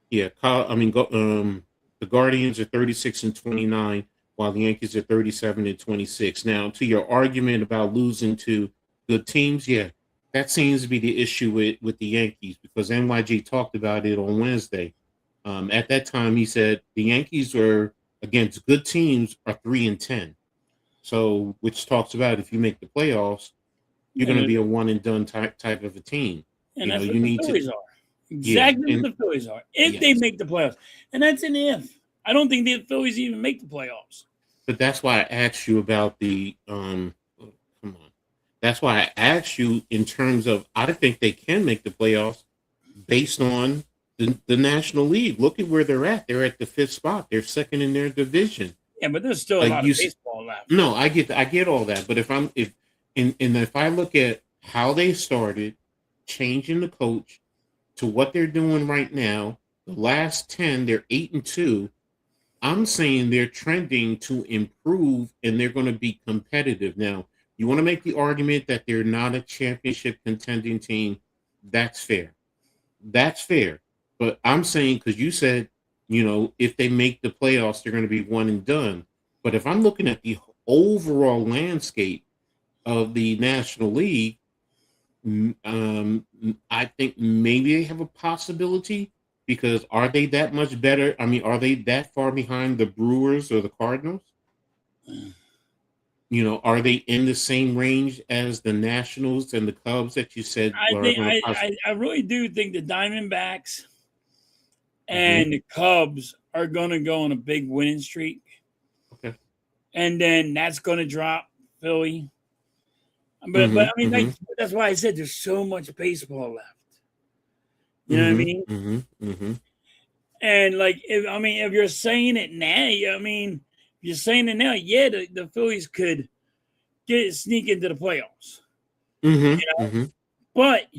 Speaker 2: yeah, the Guardians are 36 and 29, while the Yankees are 37 and 26. Now, to your argument about losing to good teams, yeah, that seems to be the issue with the Yankees, because NYG talked about it on Wednesday. At that time, he said the Yankees are against good teams are 3 and 10. So, which talks about if you make the playoffs, you're going to be a one and done type of a team.
Speaker 3: And that's what the Phillies are. Exactly what the Phillies are. If they make the playoffs. And that's an if. I don't think the Phillies even make the playoffs.
Speaker 2: But that's why I asked you about the come on. That's why I asked you in terms of I think they can make the playoffs based on the National League. Look at where they're at. They're at the 5th spot. They're second in their division.
Speaker 3: Yeah, but there's still a lot of baseball left.
Speaker 2: No, I get all that. But if I look at how they started, changing the coach to what they're doing right now, the last 10, they're 8 and 2. I'm saying they're trending to improve and they're going to be competitive. Now, you want to make the argument that they're not a championship contending team. That's fair. But I'm saying, because you said, if they make the playoffs, they're going to be one and done. But if I'm looking at the overall landscape of the National League, I think maybe they have a possibility, because are they that much better? I mean, are they that far behind the Brewers or the Cardinals? are they in the same range as the Nationals and the Cubs that you said
Speaker 3: I
Speaker 2: are
Speaker 3: think
Speaker 2: going to possibly?
Speaker 3: I really do think the Diamondbacks
Speaker 2: Mhm.
Speaker 3: and the Cubs are going to go on a big winning streak,
Speaker 2: Okay.
Speaker 3: and then that's going to drop Philly. But
Speaker 2: Mhm.
Speaker 3: I mean, like,
Speaker 2: Mhm.
Speaker 3: that's why I said there's so much baseball left. You know what I
Speaker 2: Mhm.
Speaker 3: mean?
Speaker 2: Mhm. Mhm.
Speaker 3: And like, if you're saying it now, I mean, if you're saying it now, yeah, the Phillies could sneak into the playoffs.
Speaker 2: Mhm. Mhm.
Speaker 3: But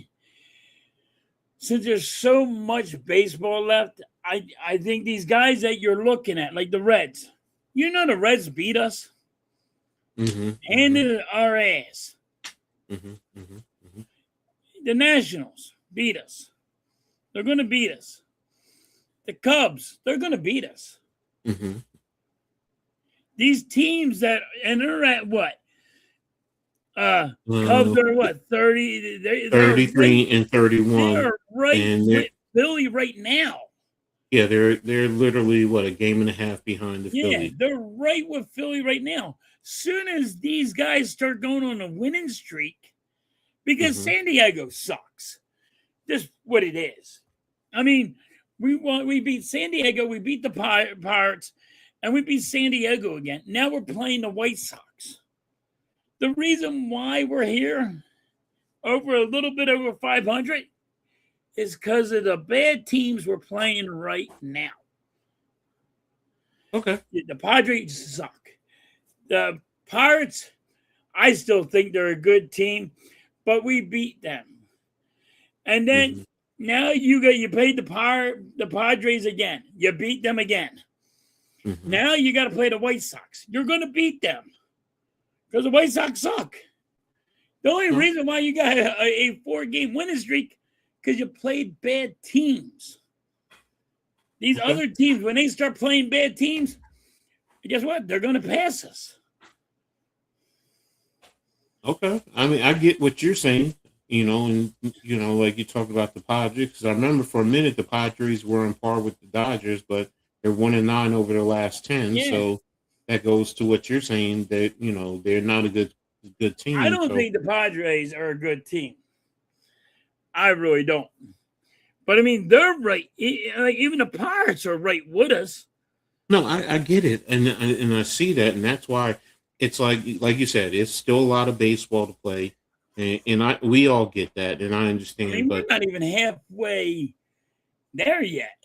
Speaker 3: since there's so much baseball left, I think these guys that you're looking at, like the Reds, the Reds beat us,
Speaker 2: Mhm. Mhm.
Speaker 3: handed our ass.
Speaker 2: Mhm. Mhm. Mhm.
Speaker 3: The Nationals beat us. They're going to beat us. The Cubs, they're going to beat us.
Speaker 2: Mhm.
Speaker 3: These teams and they're at what? Cubs
Speaker 2: Uh,
Speaker 3: are what, 30?
Speaker 2: $33 and
Speaker 3: They
Speaker 2: 31,
Speaker 3: are right
Speaker 2: and
Speaker 3: with Philly right now.
Speaker 2: they're literally what, a game and a half behind the
Speaker 3: Yeah,
Speaker 2: Phillies.
Speaker 3: they're right with Philly right now. Soon as these guys start going on a winning streak, because
Speaker 2: Mhm.
Speaker 3: San Diego sucks. Just what it is. I mean, we beat San Diego, we beat the Pirates, and we beat San Diego again. Now we're playing the White Sox. The reason why we're here over a little bit over 500 is because of the bad teams we're playing right now.
Speaker 2: Okay.
Speaker 3: The Padres suck. The Pirates, I still think they're a good team, but we beat them. And then
Speaker 2: Mhm.
Speaker 3: now you played the Padres again. You beat them again.
Speaker 2: Mhm.
Speaker 3: Now you got to play the White Sox. You're going to beat them because the White Sox suck. The only
Speaker 2: Well,
Speaker 3: reason why you got a 4-game winning streak because you played bad teams. These
Speaker 2: okay.
Speaker 3: other teams, when they start playing bad teams, guess what? They're going to pass us.
Speaker 2: Okay. I mean, I get what you're saying, and like you talk about the Padres, because I remember for a minute the Padres were on par with the Dodgers, but they're 1-9 over the last 10.
Speaker 3: Yeah.
Speaker 2: So that goes to what you're saying, that they're not a good
Speaker 3: I
Speaker 2: team.
Speaker 3: don't
Speaker 2: So
Speaker 3: think the Padres are a good team. I really don't. But I mean, they're right. Like even the Pirates are right with us.
Speaker 2: no, I get it, and I see that, and that's why it's like you said, it's still a lot of baseball to play, and we all get that, and I
Speaker 3: I
Speaker 2: understand,
Speaker 3: mean, we're
Speaker 2: but
Speaker 3: not even halfway there yet.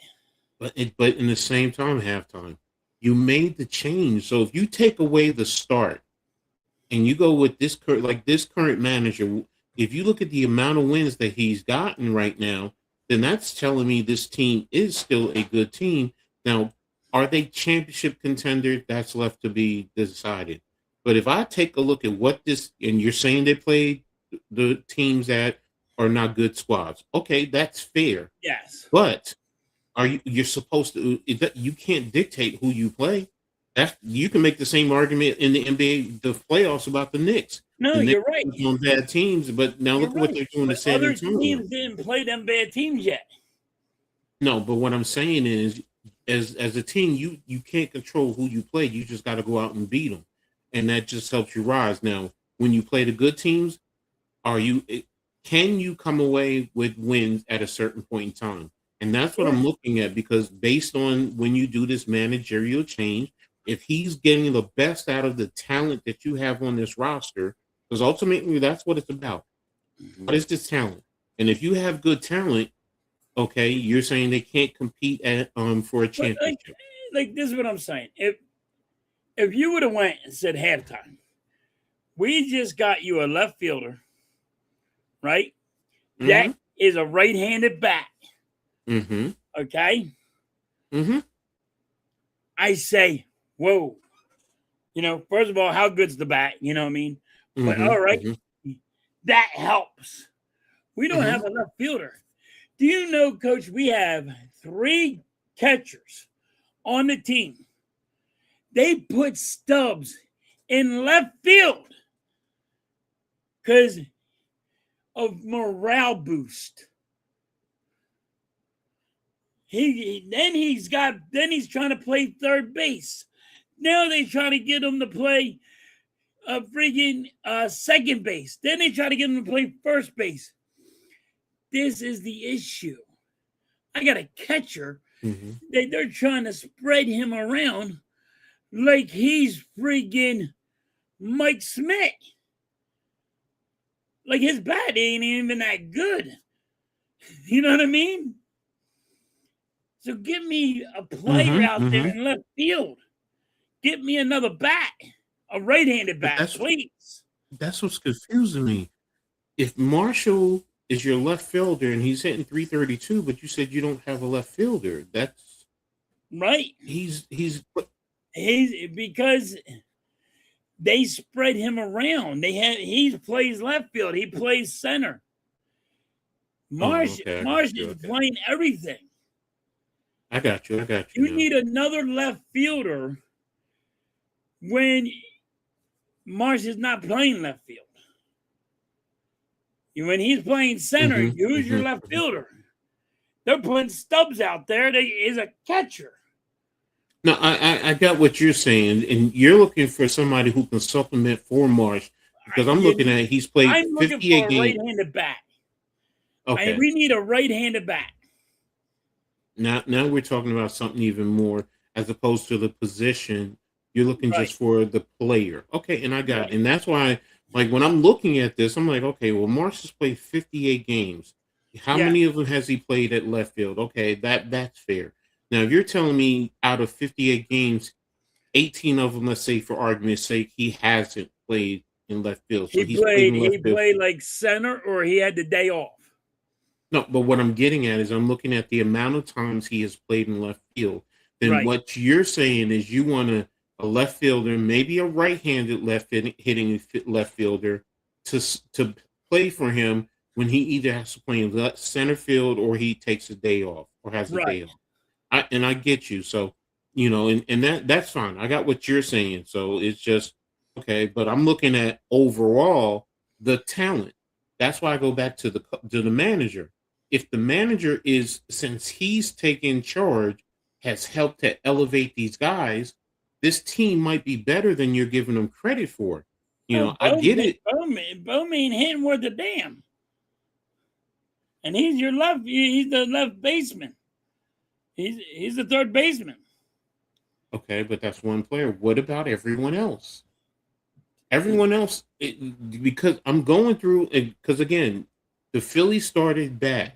Speaker 2: but in the same time, halftime, you made the change. So if you take away the start and you go with this current manager, if you look at the amount of wins that he's gotten right now, then that's telling me this team is still a good team. Now, are they championship contender? That's left to be decided. But if I take a look at what and you're saying they played the teams that are not good squads, okay, that's fair.
Speaker 3: Yes.
Speaker 2: But you're supposed to, you can't dictate who you play. You can make the same argument in the NBA, the playoffs, about the Knicks.
Speaker 3: No,
Speaker 2: The Knicks
Speaker 3: you're right.
Speaker 2: are on bad teams, but now
Speaker 3: You're
Speaker 2: look at what
Speaker 3: right.
Speaker 2: they're doing to
Speaker 3: But
Speaker 2: San
Speaker 3: other
Speaker 2: Antonio.
Speaker 3: teams didn't play them bad teams yet.
Speaker 2: No, but what I'm saying is, as a team, you can't control who you play. You just got to go out and beat them, and that just helps you rise. Now, when you play the good teams, can you come away with wins at a certain point in time? And that's what
Speaker 3: Sure.
Speaker 2: I'm looking at, because based on when you do this managerial change, if he's getting the best out of the talent that you have on this roster, because ultimately that's what it's about. What is this talent? And if you have good talent, okay, you're saying they can't compete for a
Speaker 3: But
Speaker 2: championship.
Speaker 3: like this is what I'm saying. If you would have went and said halftime, we just got you a left fielder, right? That
Speaker 2: Mm-hmm.
Speaker 3: is a right-handed bat.
Speaker 2: Mm-hmm.
Speaker 3: Okay.
Speaker 2: Mm-hmm.
Speaker 3: I say, whoa. First of all, how good's the bat? You know what I mean? But
Speaker 2: Mm-hmm.
Speaker 3: all right,
Speaker 2: Mm-hmm.
Speaker 3: that helps. We don't
Speaker 2: Mm-hmm.
Speaker 3: have a left fielder. Do you know, Coach, we have 3 catchers on the team. They put Stubbs in left field because of morale boost. He's trying to play third base. Now they try to get him to play freaking second base. Then they try to get him to play first base. This is the issue. I got a catcher.
Speaker 2: Mm-hmm.
Speaker 3: They're trying to spread him around like he's freaking Mike Smith. Like his bat ain't even that good. You know what I mean? So give me a player out there in left field. Get me another bat, a right-handed bat, please.
Speaker 2: That's what's confusing me. If Marshall is your left fielder and he's hitting 332, but you said you don't have a left fielder, that's
Speaker 3: right.
Speaker 2: He's
Speaker 3: because they spread him around. He plays left field. He plays center. Marsh is playing everything.
Speaker 2: I got you.
Speaker 3: You need another left fielder when Marsh is not playing left field. When he's playing center, use your left fielder. They're putting Stubbs out there. They is a catcher.
Speaker 2: No, I got what you're saying, and you're looking for somebody who can supplement for Marsh, because I'm looking at he's played 58 games. I'm looking for a
Speaker 3: right-handed bat.
Speaker 2: Okay,
Speaker 3: we need a right-handed bat.
Speaker 2: Now we're talking about something even more, as opposed to the position. You're looking just for the player. Okay, and I got it. And that's why, like, when I'm looking at this, I'm like, okay, well, Marsh has played 58 games. How many of them has he played at left field? Okay, that's fair. Now, if you're telling me out of 58 games, 18 of them, let's say for argument's sake, he hasn't played in left field. So
Speaker 3: he played like center, or he had the day off.
Speaker 2: No, but what I'm getting at is I'm looking at the amount of times he has played in left field. Then what you're saying is you want a left fielder, maybe a right-handed hitting left fielder, to play for him when he either has to play in center field or he takes a day off or has a day off. I get you. So, and that's fine. I got what you're saying. So it's just, okay, but I'm looking at overall the talent. That's why I go back to the manager. If the manager since he's taken charge, has helped to elevate these guys, this team might be better than you're giving them credit for. I get it.
Speaker 3: Bowman hitting worth a damn. And he's the left baseman. He's the third baseman.
Speaker 2: Okay, but that's one player. What about everyone else? Everyone else, because I'm going through, because again, the Phillies started bad,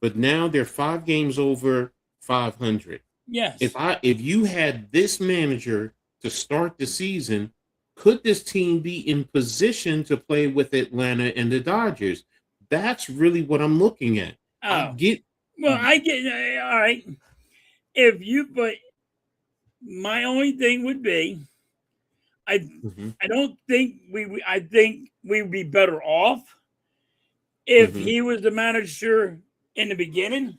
Speaker 2: but now they're 5 games over 500.
Speaker 3: Yes.
Speaker 2: If you had this manager to start the season, could this team be in position to play with Atlanta and the Dodgers? That's really what I'm looking at.
Speaker 3: I get all right. But my only thing would be, I don't think I think we would be better off if he was the manager in the beginning,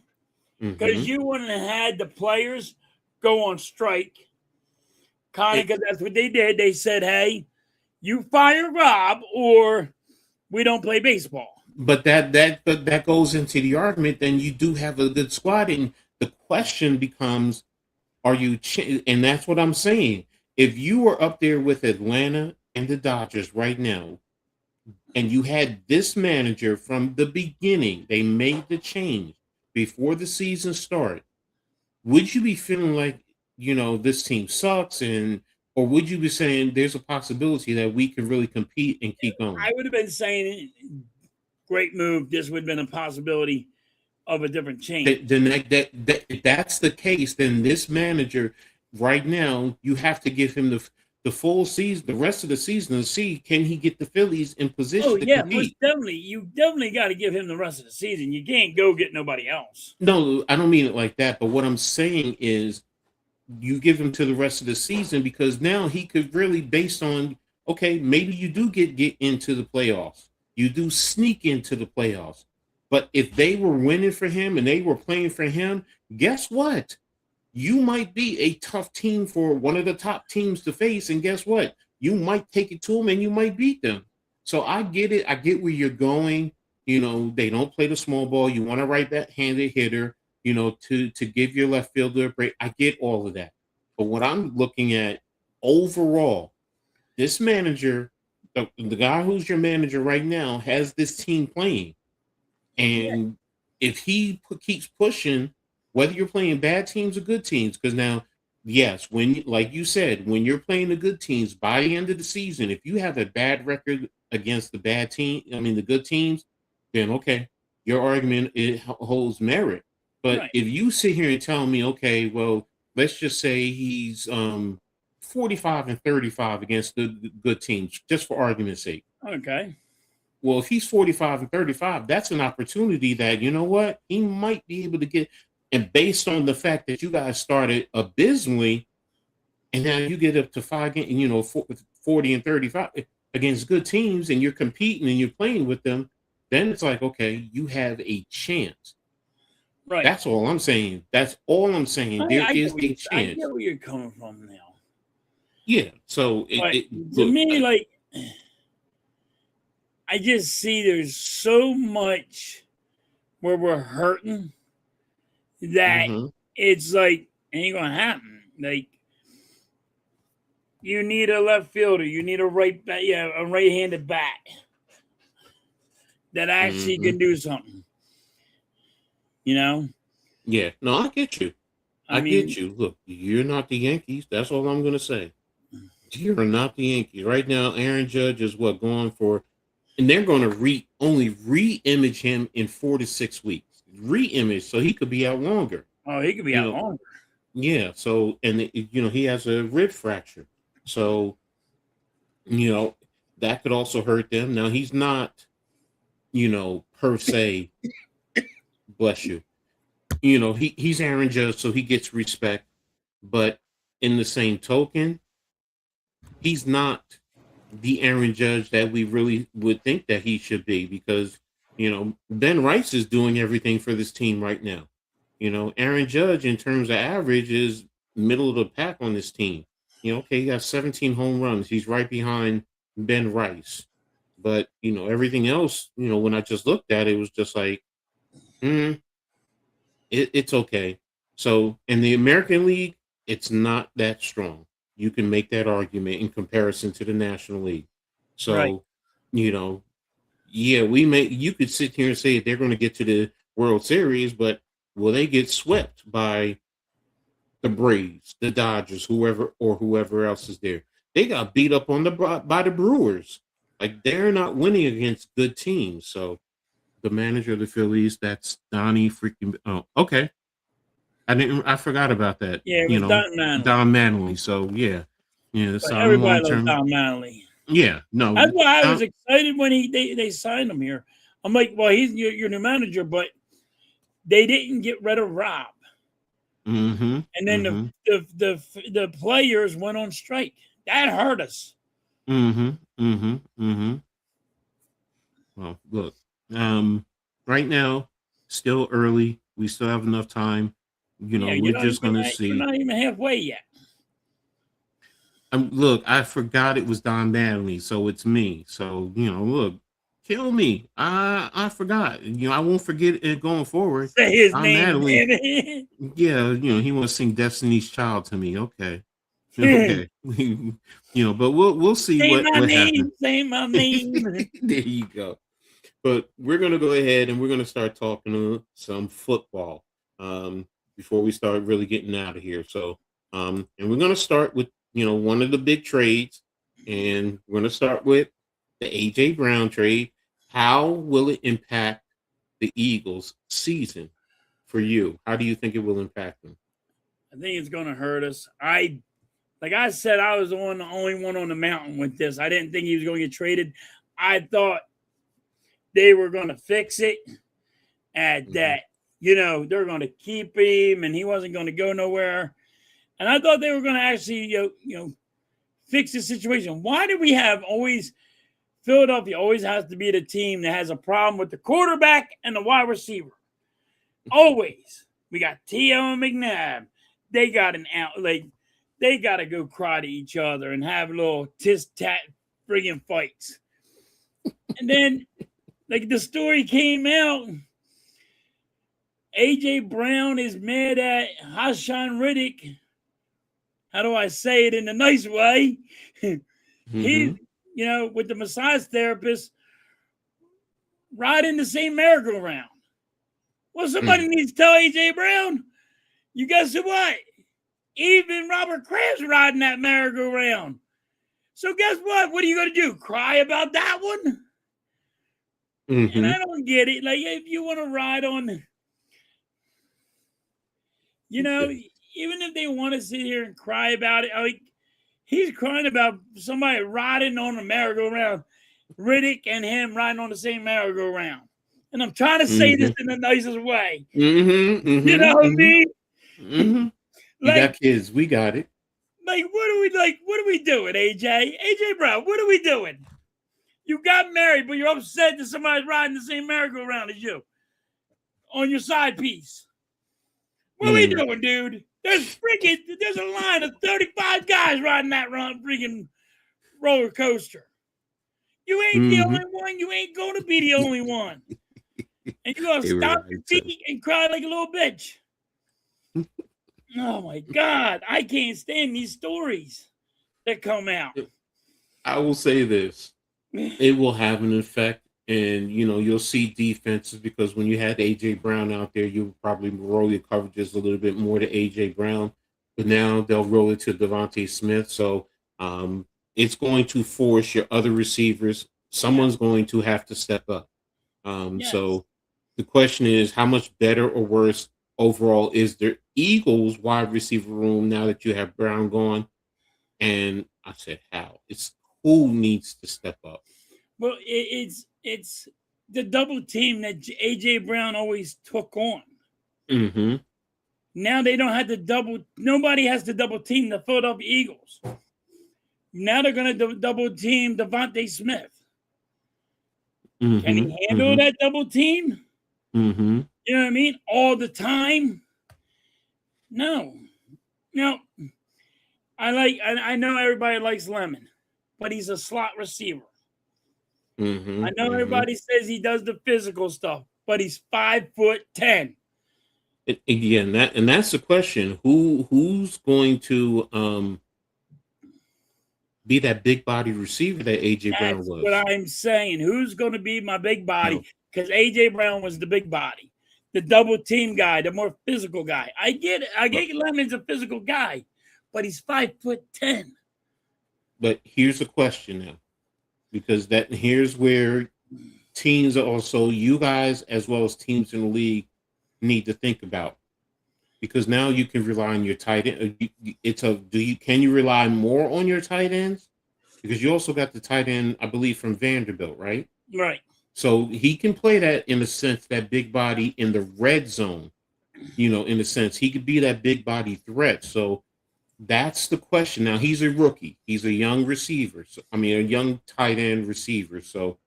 Speaker 3: because you wouldn't have had the players go on strike. Connie, because that's what they did. They said, "Hey, you fire Rob, or we don't play baseball."
Speaker 2: But that goes into the argument. Then you do have a good squad, and the question becomes, are you? And that's what I'm saying. If you were up there with Atlanta and the Dodgers right now, and you had this manager from the beginning, they made the change before the season started, would you be feeling like, this team sucks, or would you be saying there's a possibility that we can really compete and keep going?
Speaker 3: I would have been saying, great move. This would have been a possibility of a different change.
Speaker 2: Then if that's the case, then this manager right now, you have to give him the full season, the rest of the season, to see can he get the Phillies in position to compete.
Speaker 3: Most definitely. You definitely got to give him the rest of the season. You can't go get nobody else.
Speaker 2: No, I don't mean it like that. But what I'm saying is you give him to the rest of the season, because now he could really, based on, okay, maybe you do get into the playoffs. You do sneak into the playoffs. But if they were winning for him and they were playing for him, guess what? You might be a tough team for one of the top teams to face. And guess what? You might take it to them and you might beat them. So I get it. I get where you're going. They don't play the small ball. You want a right-handed hitter, to give your left fielder a break. I get all of that. But what I'm looking at overall, this manager the guy who's your manager right now has this team playing, and if he keeps pushing, whether you're playing bad teams or good teams, because now, yes, like you said, when you're playing the good teams by the end of the season, if you have a bad record against the bad team, I mean the good teams, then okay, your argument holds merit. But
Speaker 3: Right.
Speaker 2: if you sit here and tell me, okay, well, let's just say he's 45 and 35 against the good teams, just for argument's sake.
Speaker 3: Okay.
Speaker 2: Well, if he's 45 and 35, that's an opportunity that, you know what, he might be able to get. And based on the fact that you guys started abysmally, and now you get up to 40 and 35 against good teams, and you're competing and you're playing with them, then it's like, okay, you have a chance.
Speaker 3: Right.
Speaker 2: That's all I'm saying. That's all I'm saying. There is a chance.
Speaker 3: I get where you're coming from now.
Speaker 2: Yeah. So
Speaker 3: to me, like, I just see there's so much where we're hurting that it's like ain't gonna happen. Like, you need a left fielder, you need a right back, a right-handed bat that actually can do something. You know?
Speaker 2: Yeah. No, I get you. I get you. Look, you're not the Yankees. That's all I'm gonna say. You're not the Yankees right now. Aaron Judge is going for. And they're going to only re-image him in 4 to 6 weeks. Re-image, so he could be out longer.
Speaker 3: Oh, he could be out longer.
Speaker 2: Yeah. So, and he has a rib fracture, so that could also hurt them. Now he's not, per se. Bless you. He's Aaron Judge, so he gets respect. But in the same token, he's not the Aaron Judge that we really would think that he should be, because Ben Rice is doing everything for this team right now. Aaron Judge, in terms of average, is middle of the pack on this team. Okay, he got 17 home runs. He's right behind Ben Rice. But everything else, when I just looked at it, it was just like, it's okay. So in the American League, it's not that strong. You can make that argument in comparison to the National League. So, you could sit here and say they're going to get to the World Series, but will they get swept by the Braves, the Dodgers, whoever else is there? They got beat up by the Brewers. Like, they're not winning against good teams. So the manager of the Phillies, that's Donnie freaking. Oh, okay. I forgot about that.
Speaker 3: Yeah, it was
Speaker 2: Don Manley. So yeah. So
Speaker 3: everybody loves Don Manley.
Speaker 2: Yeah, no.
Speaker 3: That's why I was excited when they signed him here. I'm like, well, he's your new manager, but they didn't get rid of Rob. And then the players went on strike. That hurt us.
Speaker 2: Well, look, right now, still early. We still have enough time. We're just going to see.
Speaker 3: You're not even halfway yet.
Speaker 2: Look, I forgot it was Don Manley, so it's me. So, look, kill me. I forgot. I won't forget it going forward.
Speaker 3: Say his
Speaker 2: Don
Speaker 3: name.
Speaker 2: Manley. Yeah, he wants to sing Destiny's Child to me. Okay. Okay. But we'll see what happens.
Speaker 3: Say my name.
Speaker 2: There you go. But we're going to go ahead and we're going to start talking some football before we start really getting out of here. So, and we're going to start with, one of the big trades, and we're going to start with the A.J. Brown trade. How will it impact the Eagles' season for you? How do you think it will impact them?
Speaker 3: I think it's going to hurt us. Like I said, I was the only one on the mountain with this. I didn't think he was going to get traded. I thought they were going to fix it at that, they're going to keep him and he wasn't going to go nowhere. And I thought they were going to actually, fix the situation. Why do we have Philadelphia always has to be the team that has a problem with the quarterback and the wide receiver? Always. We got T.O. and McNabb. They got they got to go cry to each other and have little tit-tat friggin' fights. And then, the story came out, A.J. Brown is mad at Hassan Riddick. How do I say it in a nice way? He's, with the massage therapist riding the same merry-go-round. Well, somebody needs to tell AJ Brown, you guess what? Even Robert Kraft's riding that merry-go-round. So guess what? What are you going to do? Cry about that one? And I don't get it. Like, if you want to ride on, even if they want to sit here and cry about it, like, he's crying about somebody riding on a merry-go-round, Riddick and him riding on the same merry-go-round. And I'm trying to say this in the nicest way. You know what I mean?
Speaker 2: You got kids. We got it.
Speaker 3: Like, what are we doing, AJ? AJ Brown, what are we doing? You got married, but you're upset that somebody's riding the same merry-go-round as you on your side piece. What are we doing, dude? There's a line of 35 guys riding that freaking roller coaster. You ain't the only one. You ain't going to be the only one. And you're going to stop your feet and cry like a little bitch. Oh, my God. I can't stand these stories that come out.
Speaker 2: I will say this. It will have an effect. And, you'll see defenses because when you had A.J. Brown out there, you probably roll your coverages a little bit more to A.J. Brown. But now they'll roll it to Devontae Smith. So it's going to force your other receivers. Someone's going to have to step up. So the question is, how much better or worse overall is the Eagles' wide receiver room now that you have Brown gone? And I said, how? It's who needs to step up.
Speaker 3: Well, it's the double team that A.J. Brown always took on. Now they don't have to nobody has to double team the Philadelphia Eagles. Now they're going to double team Devontae Smith. Can he handle that double team? You know what I mean? All the time? No. I know everybody likes Lemon, but he's a slot receiver. I know everybody says he does the physical stuff, but he's 5'10".
Speaker 2: Again, that's the question. Who's going to be that big body receiver that AJ Brown was?
Speaker 3: That's what I'm saying. Who's going to be my big body? Because AJ Brown was the big body, the double team guy, the more physical guy. I get it. I get Lemon's a physical guy, but he's 5'10".
Speaker 2: But here's the question now. Because here's where teams are also, you guys as well as teams in the league need to think about. Because now you can rely on your tight end. Can you rely more on your tight ends? Because you also got the tight end, I believe, from Vanderbilt, right?
Speaker 3: Right.
Speaker 2: So he can play that in a sense, that big body in the red zone. In a sense, he could be that big body threat. So that's the question. Now, he's a rookie. He's a young receiver. A young tight end receiver. So,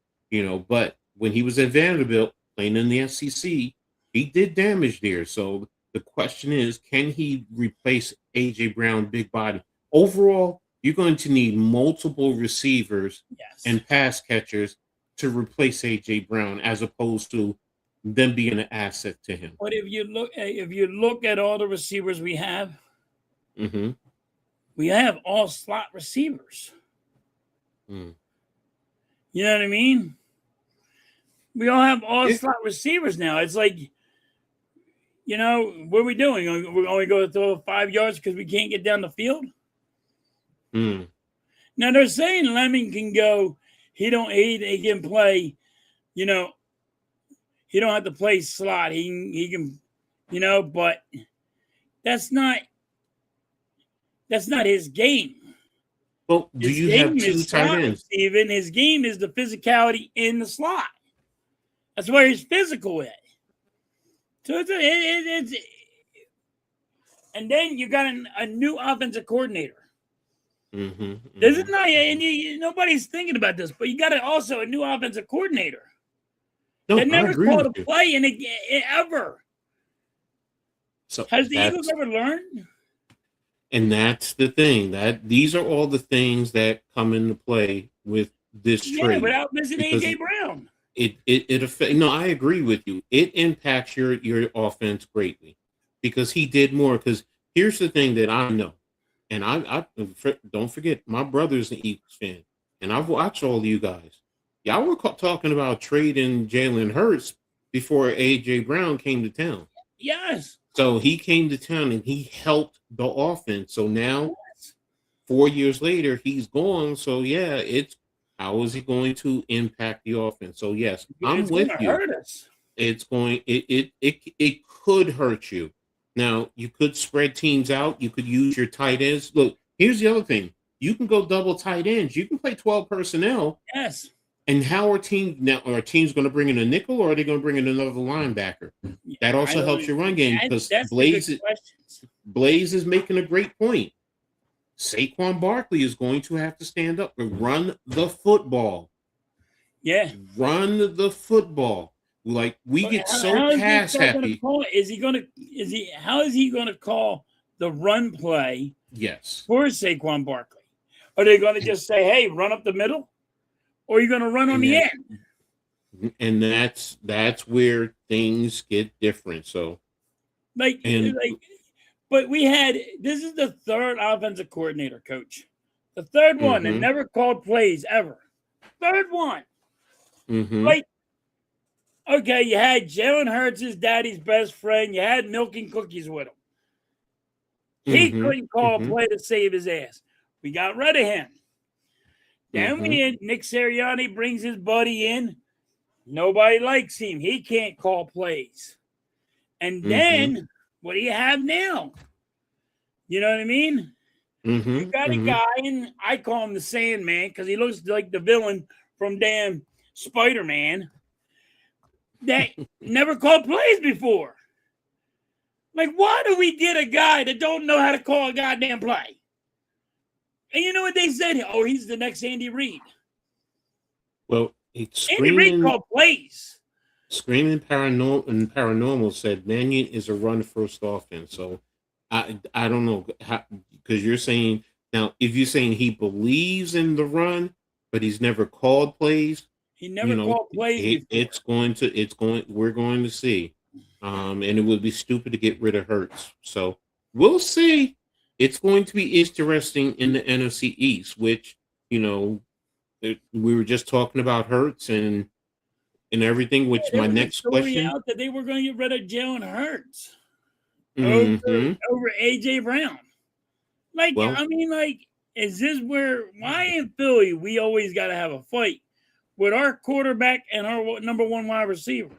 Speaker 2: but when he was at Vanderbilt playing in the SEC, he did damage there. So the question is, can he replace A.J. Brown, big body? Overall, you're going to need multiple receivers and pass catchers to replace A.J. Brown as opposed to them being an asset to him.
Speaker 3: But if you look at all the receivers we have, we have all slot receivers. You know what I mean? We all have all slot receivers now. It's like, what are we doing? We're only going to throw 5 yards because we can't get down the field? Now they're saying Lemon can go. He can play. He don't have to play slot. He can, but that's not his game.
Speaker 2: Well, do you have two tight ends?
Speaker 3: Steven, his game is the physicality in the slot. That's where he's physical at. So it's and then you got a new offensive coordinator. This is not, nobody's thinking about this, but you got also a new offensive coordinator. They never called a play in it ever.
Speaker 2: So
Speaker 3: has the Eagles ever learned?
Speaker 2: And that's the thing, that these are all the things that come into play with this trade.
Speaker 3: Without missing AJ Brown.
Speaker 2: It affects. No, I agree with you. It impacts your offense greatly because he did more. Because here's the thing that I know, and I don't forget, my brother's an Eagles fan. and I've watched all of you guys. Y'all were talking about trading Jalen Hurts before A.J. Brown came to town.
Speaker 3: Yes.
Speaker 2: So he came to town and he helped the offense. So now, 4 years later, he's gone. So yeah, it's how is he going to impact the offense? So yes, I'm
Speaker 3: It's
Speaker 2: with
Speaker 3: gonna
Speaker 2: you.
Speaker 3: hurt us.
Speaker 2: It's going it could hurt you. Now you could spread teams out. You could use your tight ends. Look, here's the other thing. You can go double tight ends. You can play 12 personnel.
Speaker 3: Yes.
Speaker 2: And how are teams going to bring in a nickel, or are they going to bring in another linebacker? That also helps your run game because Blaze is making a great point. Saquon Barkley is going to have to stand up and run the football.
Speaker 3: Yeah.
Speaker 2: Run the football. Like we get so pass happy.
Speaker 3: How is he gonna call the run play?
Speaker 2: Yes.
Speaker 3: For Saquon Barkley? Are they gonna just say, hey, run up the middle? Or are you gonna run on the end?
Speaker 2: And that's where things get different. So
Speaker 3: but this is the third offensive coordinator, coach. The third one that never called plays ever. Third one. Like, okay, you had Jalen Hurts, his daddy's best friend. You had milking cookies with him. He couldn't call a play to save his ass. We got rid of him. Then we had Nick Sirianni brings his buddy in. Nobody likes him. He can't call plays. And then what do you have now? You know what I mean? You got a guy, and I call him the Sandman because he looks like the villain from damn Spider-Man that never called plays before. Like, why do we get a guy that don't know how to call a goddamn play? And you know what they said? Oh, he's the next Andy Reid.
Speaker 2: Well,
Speaker 3: Andy Reid called plays.
Speaker 2: Screaming Paranormal said Mannion is a run-first offense. So I don't know how, because you're saying now if you're saying he believes in the run, but he's never called plays.
Speaker 3: He never called plays.
Speaker 2: We're going to see. And it would be stupid to get rid of Hurts. So we'll see. It's going to be interesting in the NFC East, which, we were just talking about Hurts and everything, which my next question.
Speaker 3: Out that they were going to get rid of Jalen Hurts over A.J. Brown. Is this why in Philly we always got to have a fight with our quarterback and our number one wide receiver?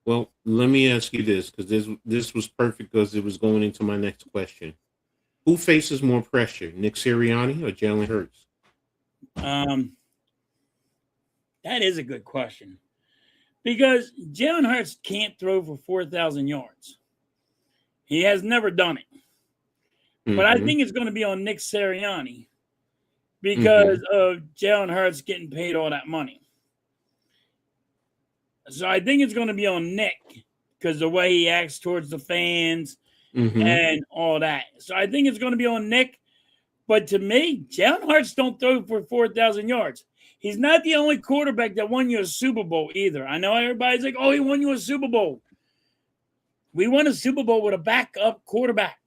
Speaker 2: Well, let me ask you this, because this was perfect because it was going into my next question. Who faces more pressure, Nick Sirianni or Jalen Hurts?
Speaker 3: That is a good question. Because Jalen Hurts can't throw for 4,000 yards. He has never done it. But I think it's going to be on Nick Sirianni because of Jalen Hurts getting paid all that money. So I think it's going to be on Nick because the way he acts towards the fans and all that. So I think it's going to be on Nick. But to me, Jalen Hurts don't throw for 4,000 yards. He's not the only quarterback that won you a Super Bowl either. I know everybody's like, oh, he won you a Super Bowl. We won a Super Bowl with a backup quarterback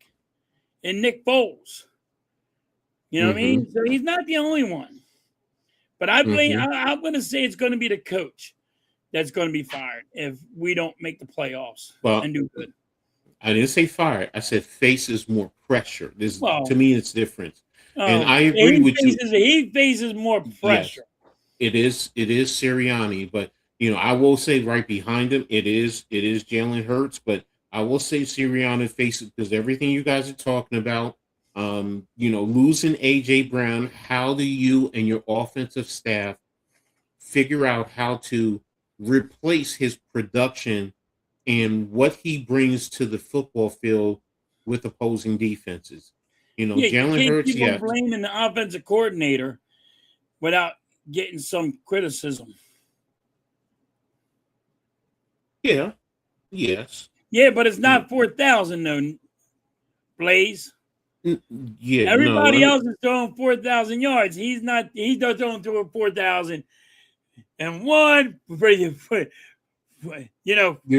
Speaker 3: in Nick Foles. You know what I mean? So he's not the only one. But I blame, I'm going to say it's going to be the coach that's going to be fired if we don't make the playoffs and do good.
Speaker 2: I didn't say fired. I said faces more pressure. To me, it's different. And I agree with you.
Speaker 3: He faces more pressure.
Speaker 2: Yes, it is Sirianni, but I will say right behind him, it is Jalen Hurts, but I will say Sirianni faces because everything you guys are talking about, losing A.J. Brown, how do you and your offensive staff figure out how to replace his production and what he brings to the football field with opposing defenses? Jalen Hurts,
Speaker 3: blaming the offensive coordinator without getting some criticism.
Speaker 2: Yeah. Yes.
Speaker 3: Yeah, but it's not 4,000 though, Blaze.
Speaker 2: Yeah.
Speaker 3: Everybody else is throwing 4,000 yards. He's not. He's not throwing 4,000 and one.
Speaker 2: You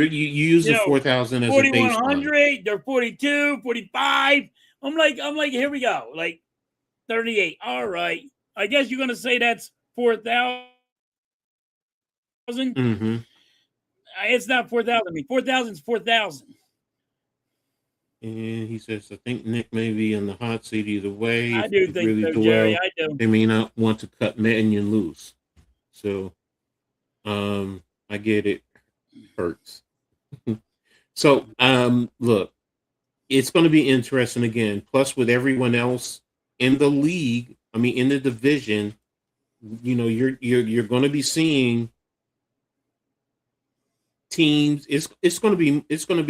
Speaker 2: use the 4,000 as a baseline.
Speaker 3: 4,100. They're 42, 45. I'm like, here we go. Like 38. All right. I guess you're going to say that's 4,000.
Speaker 2: Mm-hmm.
Speaker 3: It's not 4,000. I mean, 4,000 is 4,000.
Speaker 2: And he says, I think Nick may be in the hot seat either way.
Speaker 3: I
Speaker 2: If
Speaker 3: do
Speaker 2: they
Speaker 3: think
Speaker 2: really
Speaker 3: so,
Speaker 2: do
Speaker 3: Jerry.
Speaker 2: well,
Speaker 3: I do.
Speaker 2: they may not want to cut Mannion loose. So, I get it. Hurts. So, look, it's going to be interesting again. Plus, with everyone else in the league, I mean, in the division, you know, you're going to be seeing teams. It's not going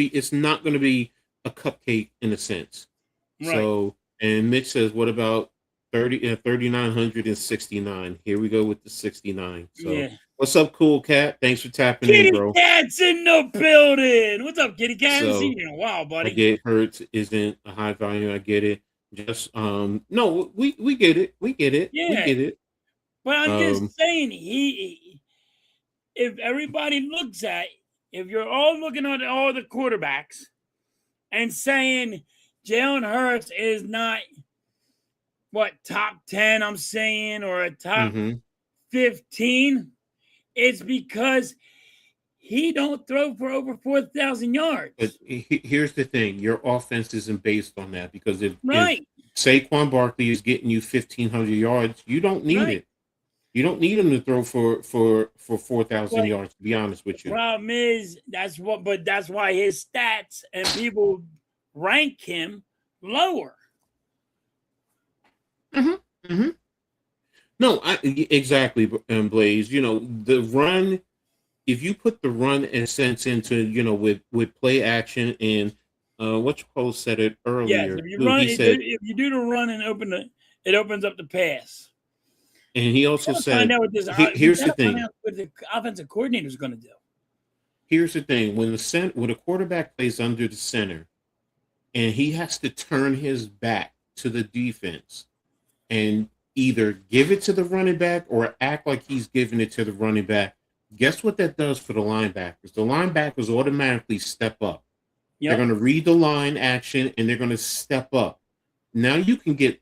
Speaker 2: to be a cupcake in a sense.
Speaker 3: Right.
Speaker 2: So, and Mitch says, what about 3,969? Here we go with the 69. So,
Speaker 3: Yeah.
Speaker 2: what's up, Cool Cat? Thanks for tapping
Speaker 3: Kitty
Speaker 2: in, bro.
Speaker 3: Cat's in the building. What's up, Kitty Cat? I haven't
Speaker 2: So,
Speaker 3: seen you in a while,
Speaker 2: I
Speaker 3: buddy.
Speaker 2: get Hertz isn't a high value. I get it. Just no, we get it. We get it.
Speaker 3: Yeah.
Speaker 2: We get it.
Speaker 3: But I'm just saying, if everybody looks at, if you're all looking at all the quarterbacks and saying Jalen Hurts is not what top 10, I'm saying, or a top 15, it's because he don't throw for over 4,000 yards.
Speaker 2: But here's the thing: your offense isn't based on that, because if Saquon Barkley is getting you 1,500 yards, you don't need it. You don't need him to throw for 4,000 yards. To be honest with you,
Speaker 3: the problem is that's why his stats and people rank him lower.
Speaker 2: No, exactly, Blaze. You know, the run. If you put the run and sense into, you know, with play action and what you call said it earlier.
Speaker 3: Yes, if you run, if you do the run and it opens up the pass.
Speaker 2: And he also said,
Speaker 3: find out what this,
Speaker 2: here's the thing:
Speaker 3: what the offensive coordinator is going to do.
Speaker 2: Here's the thing: when a quarterback plays under the center, and he has to turn his back to the defense, and either give it to the running back or act like he's giving it to the running back. Guess what that does for the linebackers? The linebackers automatically step up. Yep. They're going to read the line action and they're going to step up. Now you can get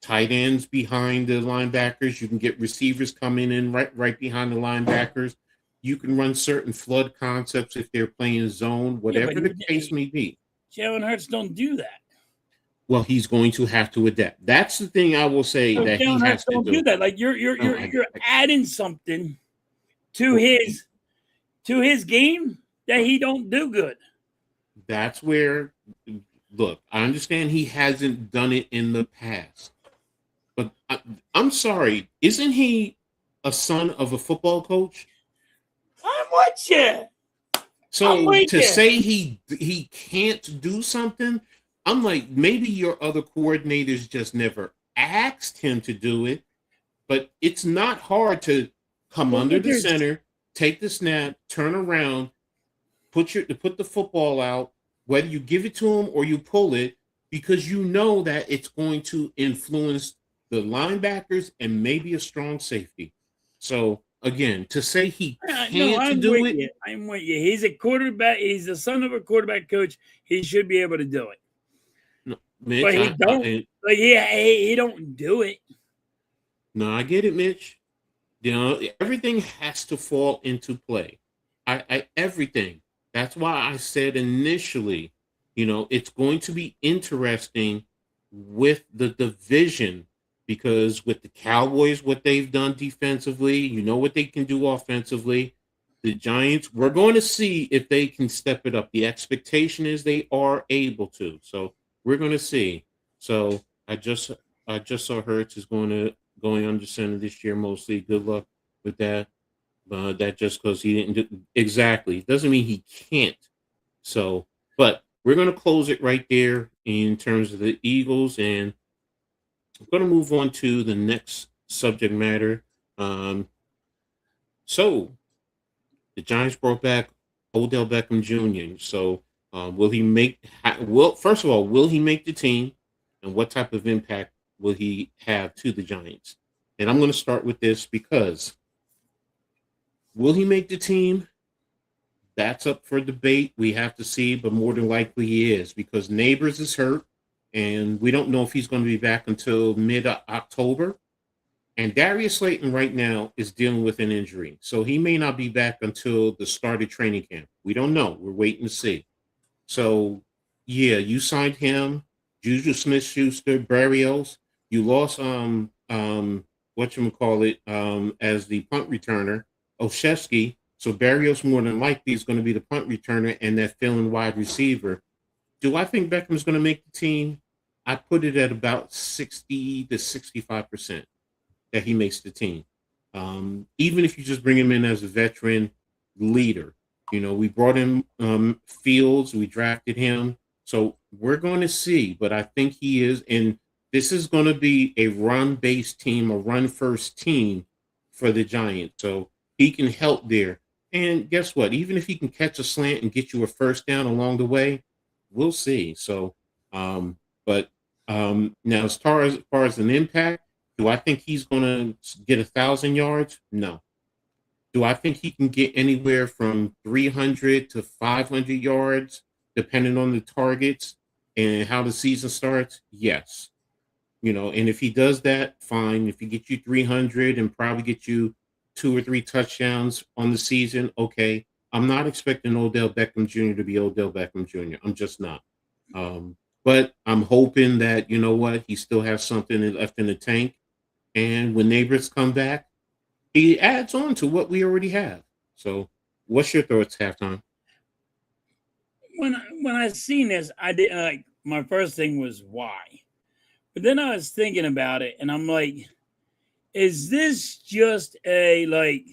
Speaker 2: tight ends behind the linebackers. You can get receivers coming in right behind the linebackers. You can run certain flood concepts if they're playing zone, whatever the case may be.
Speaker 3: Jalen Hurts don't do that.
Speaker 2: Well, he's going to have to adapt. That's the thing I will say that he has to do.
Speaker 3: That. Like you're adding something to his game that he don't do good.
Speaker 2: That's where, look, I understand he hasn't done it in the past, but I'm sorry, isn't he a son of a football coach?
Speaker 3: I'm with you.
Speaker 2: So to say he can't do something, I'm like, maybe your other coordinators just never asked him to do it, but it's not hard to come under the center, take the snap, turn around, put the football out, whether you give it to him or you pull it, because you know that it's going to influence the linebackers and maybe a strong safety. So again, to say he can't do it,
Speaker 3: I'm with you. He's a quarterback. He's the son of a quarterback coach. He should be able to do it.
Speaker 2: No, Mitch,
Speaker 3: but he don't. He don't do it.
Speaker 2: No, I get it, Mitch. You know, everything has to fall into play. Everything. That's why I said initially, you know, it's going to be interesting with the division, because with the Cowboys, what they've done defensively, you know what they can do offensively. The Giants, we're going to see if they can step it up. The expectation is they are able to. So we're going to see. So I just saw Hurts is going under center this year mostly. Good luck with that. That just because he didn't do exactly doesn't mean he can't. So, but we're going to close it right there in terms of the Eagles, and I'm going to move on to the next subject matter. So the Giants brought back Odell Beckham Jr. So will he make? First of all, will he make the team, and what type of impact will he have to the Giants? And I'm going to start with this because will he make the team? That's up for debate. We have to see, but more than likely he is, because Neighbors is hurt, and we don't know if he's going to be back until mid-October. And Darius Slayton right now is dealing with an injury. So he may not be back until the start of training camp. We don't know. We're waiting to see. So, yeah, you signed him, Juju Smith-Schuster, Barrios. You lost whatchamacallit, as the punt returner, Oshevsky. So Barrios more than likely is going to be the punt returner and that filling wide receiver. Do I think Beckham's going to make the team? I put it at about 60 to 65% that he makes the team. Even if you just bring him in as a veteran leader. You know, we brought in Fields, we drafted him. So we're going to see, but I think he is. And this is going to be a run-based team, a run-first team for the Giants. So he can help there. And guess what? Even if he can catch a slant and get you a first down along the way, we'll see. So, now as far as an impact, do I think he's going to get 1,000 yards? No. Do I think he can get anywhere from 300 to 500 yards, depending on the targets and how the season starts? Yes. You know, and if he does that, fine. If he gets you 300 and probably get you 2 or 3 touchdowns on the season, okay. I'm not expecting Odell Beckham Jr. to be Odell Beckham Jr. I'm just not. But I'm hoping that, you know what, he still has something left in the tank. And when Neighbors come back, he adds on to what we already have. So what's your thoughts, Halftime?
Speaker 3: When I seen this, I did like my first thing was why. But then I was thinking about it and I'm like, is this just a like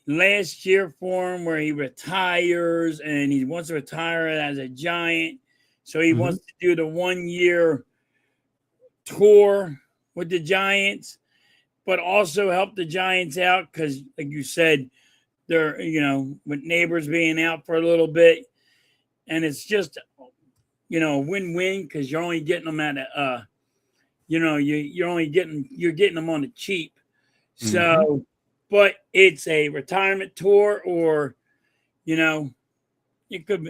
Speaker 3: last year for him where he retires and he wants to retire as a Giant? So he wants to do the 1 year tour with the Giants, but also help the Giants out because, like you said, they're, you know, with Neighbors being out for a little bit. And it's just, you know, win-win because you're only getting them at a, you know, you're getting them on the cheap. So, but it's a retirement tour or, you know, it could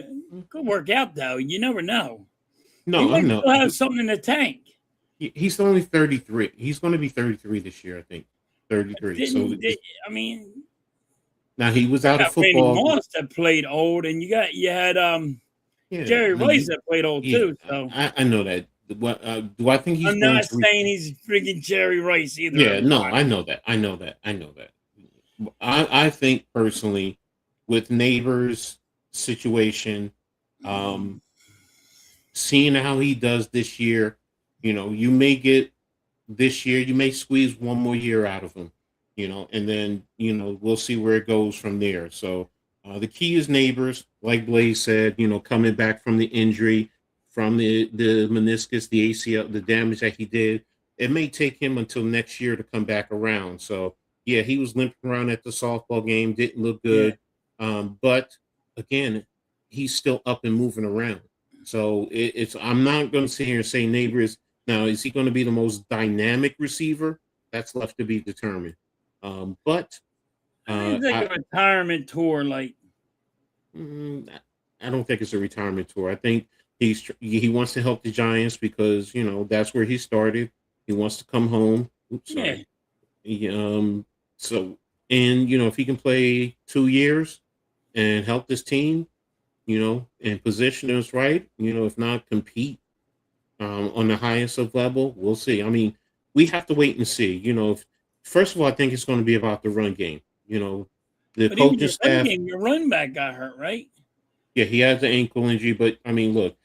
Speaker 3: work out though. You never know.
Speaker 2: No, I know.
Speaker 3: Still have something in the tank.
Speaker 2: He's only 33. He's going to be 33 this year, I think. 33.
Speaker 3: I mean,
Speaker 2: now he was out of football.
Speaker 3: Randy Moss that played old, and you had Jerry Rice that played old too. So
Speaker 2: I know that. What do I think he's?
Speaker 3: I'm not saying he's freaking Jerry Rice either.
Speaker 2: Yeah, no, I know that. I think personally, with Neighbors' situation, seeing how he does this year, you know, you may get this year, you may squeeze one more year out of him, you know, and then, you know, we'll see where it goes from there. So the key is Neighbors, like Blaze said, you know, coming back from the injury, from the meniscus, the ACL, the damage that he did. It may take him until next year to come back around. So, yeah, he was limping around at the softball game, didn't look good. Yeah. But, again, he's still up and moving around. So, I'm not going to sit here and say Neighbors. Now, is he going to be the most dynamic receiver? That's left to be determined. But
Speaker 3: it's like a retirement tour. Like,
Speaker 2: I don't think it's a retirement tour. I think he wants to help the Giants because, you know, that's where he started. He wants to come home. Oops, sorry. Yeah. So, and, you know, if he can play 2 years and help this team, you know, and position us right, you know, if not compete on the highest of level, we'll see. I mean, we have to wait and see. You know, first of all, I think it's going to be about the run game. You know, the coaching staff.
Speaker 3: Your run back got hurt, right?
Speaker 2: Yeah, he has an ankle injury, but I mean, look,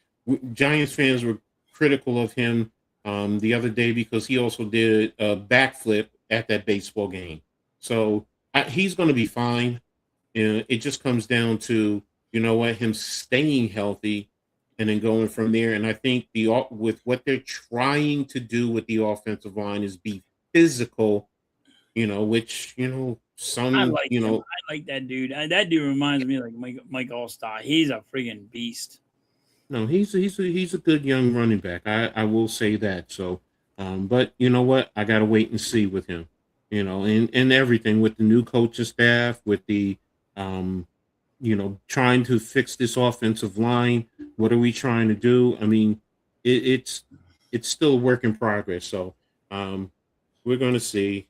Speaker 2: Giants fans were critical of him the other day because he also did a backflip at that baseball game. So he's going to be fine. It just comes down to, you know what, him staying healthy and then going from there. And I think with what they're trying to do with the offensive line is be physical, you know, which, you know,
Speaker 3: I like that dude. That dude reminds me of like Mike Allstott. He's a friggin' beast.
Speaker 2: No, he's a good young running back. I will say that. So, but you know what? I got to wait and see with him, you know, and everything with the new coaching staff, with the, you know, trying to fix this offensive line. What are we trying to do? I mean, it's still a work in progress. So, we're going to see.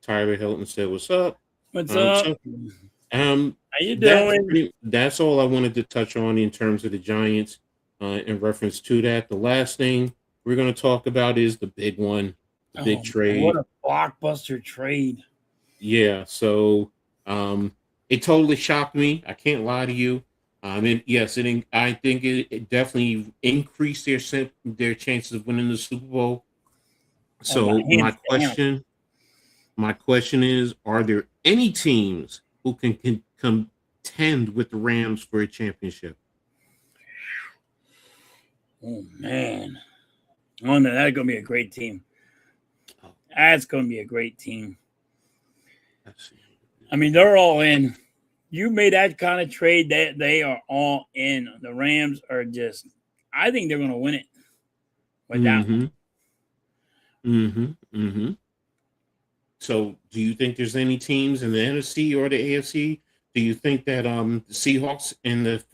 Speaker 2: Tyler Hilton said, "What's up?"
Speaker 3: What's up?
Speaker 2: So,
Speaker 3: How you doing?
Speaker 2: that's all I wanted to touch on in terms of the Giants. In reference to that, the last thing we're going to talk about is the big one, the big trade.
Speaker 3: What a blockbuster trade!
Speaker 2: Yeah, so it totally shocked me. I can't lie to you. Yes, I think it definitely increased their chances of winning the Super Bowl. So my question is: are there any teams who can contend with the Rams for a championship?
Speaker 3: Oh man, oh no, that's gonna be a great team. That's gonna be a great team. I mean, they're all in. You made that kind of trade, that they are all in. The Rams are just, I think they're gonna win it with that one.
Speaker 2: So, do you think there's any teams in the NFC or the AFC? Do you think that the Seahawks and the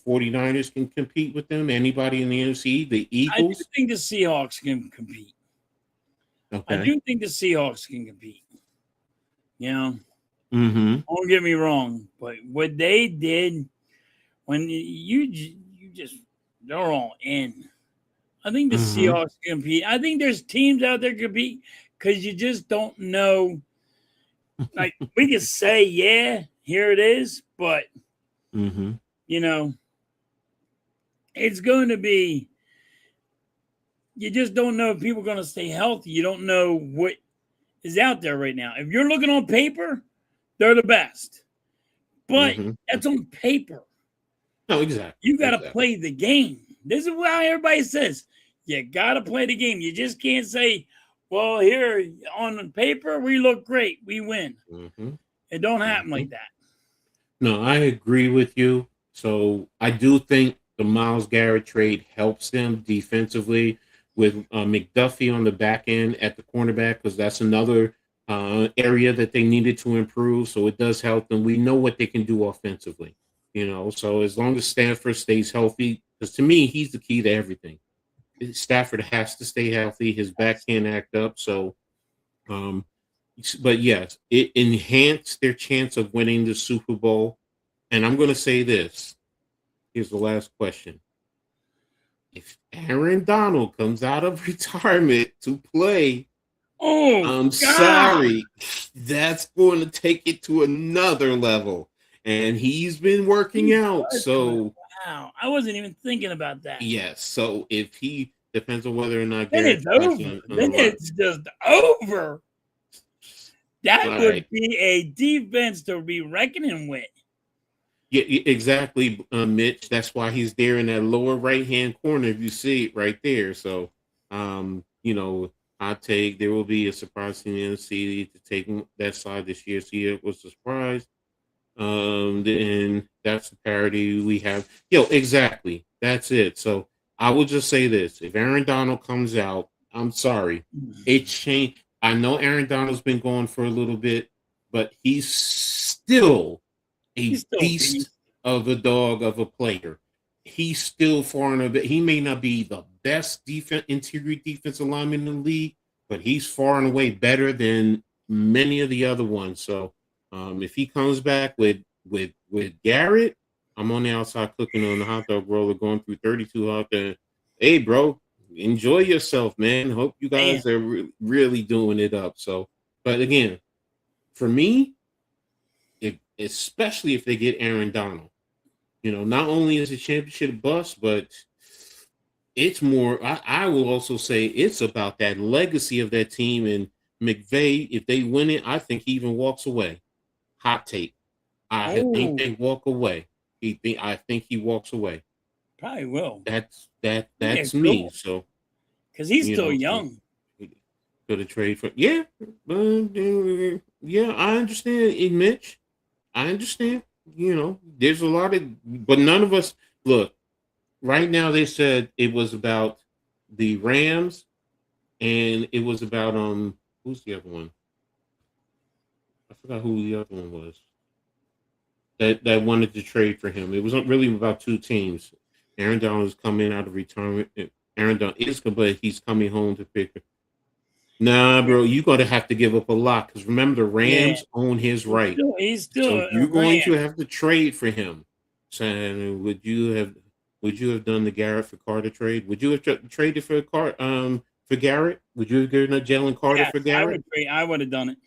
Speaker 2: 49ers can compete with them? Anybody in the NFC? The Eagles?
Speaker 3: I do think the Seahawks can compete.
Speaker 2: Okay.
Speaker 3: I do think the Seahawks can compete. You know, don't get me wrong, but what they did when you just, they're all in. I think the Seahawks can compete. I think there's teams out there compete because you just don't know. Like, we can say, yeah, here it is, but you know, it's going to be. You just don't know if people are going to stay healthy. You don't know what is out there right now. If you're looking on paper, they're the best, but that's on paper.
Speaker 2: No, exactly.
Speaker 3: You got to play the game. This is why everybody says you got to play the game. You just can't say, well, here on paper, we look great. We win. It don't happen like that.
Speaker 2: No, I agree with you. So I do think the Myles Garrett trade helps them defensively with McDuffie on the back end at the cornerback, because that's another area that they needed to improve. So it does help them. We know what they can do offensively, so as long as Stafford stays healthy, because to me, he's the key to everything. Stafford has to stay healthy. His back can't act up. So, but yes, it enhanced their chance of winning the Super Bowl. And I'm going to say this. Here's the last question. If Aaron Donald comes out of retirement to play, sorry, that's going to take it to another level. And he's been working out. So,
Speaker 3: wow, I wasn't even thinking about that.
Speaker 2: Yes. So if he depends on whether or not
Speaker 3: then it's over. Then it's just over. That would be a defense to be reckoning with.
Speaker 2: Yeah, exactly, Mitch. That's why he's there in that lower right-hand corner. If you see it right there. So, I take there will be a surprise in the NFC to take that side this year. See, it was a surprise. Then that's the parity we have. Exactly. That's it. So I will just say this: if Aaron Donald comes out, I'm sorry, it changed. I know Aaron Donald's been going for a little bit, but he's still a beast of a dog of a player. He's still far and a bit. He may not be the best interior defensive lineman in the league, but he's far and away better than many of the other ones. So if he comes back with Garrett, I'm on the outside cooking on the hot dog roller, going through 32 hot dog. Hey, bro, enjoy yourself, man. Hope you guys are really doing it up. So, but again, for me, especially if they get Aaron Donald, not only is the championship bust, but it's more. I will also say it's about that legacy of that team. And McVay, if they win it, I think he even walks away. Hot take. I think they walk away. I think he walks away.
Speaker 3: Probably will.
Speaker 2: That's me. So
Speaker 3: because he's still young.
Speaker 2: Go to trade for yeah, I understand, Mitch. I understand. There's a lot of, but none of us look. Right now, they said it was about the Rams, and it was about who's the other one? I forgot who the other one was. That wanted to trade for him. It wasn't really about two teams. Aaron Donald is coming out of retirement. Aaron Donald is, but he's coming home to pick. Nah, bro, you're going to have to give up a lot because remember the Rams own his right.
Speaker 3: He's still
Speaker 2: So
Speaker 3: a
Speaker 2: you're going
Speaker 3: Ram.
Speaker 2: to have to trade for him. So would you have done the Garrett for Carter trade? Would you have traded for Garrett? Would you have given up Jalen Carter for Garrett?
Speaker 3: I would have done it.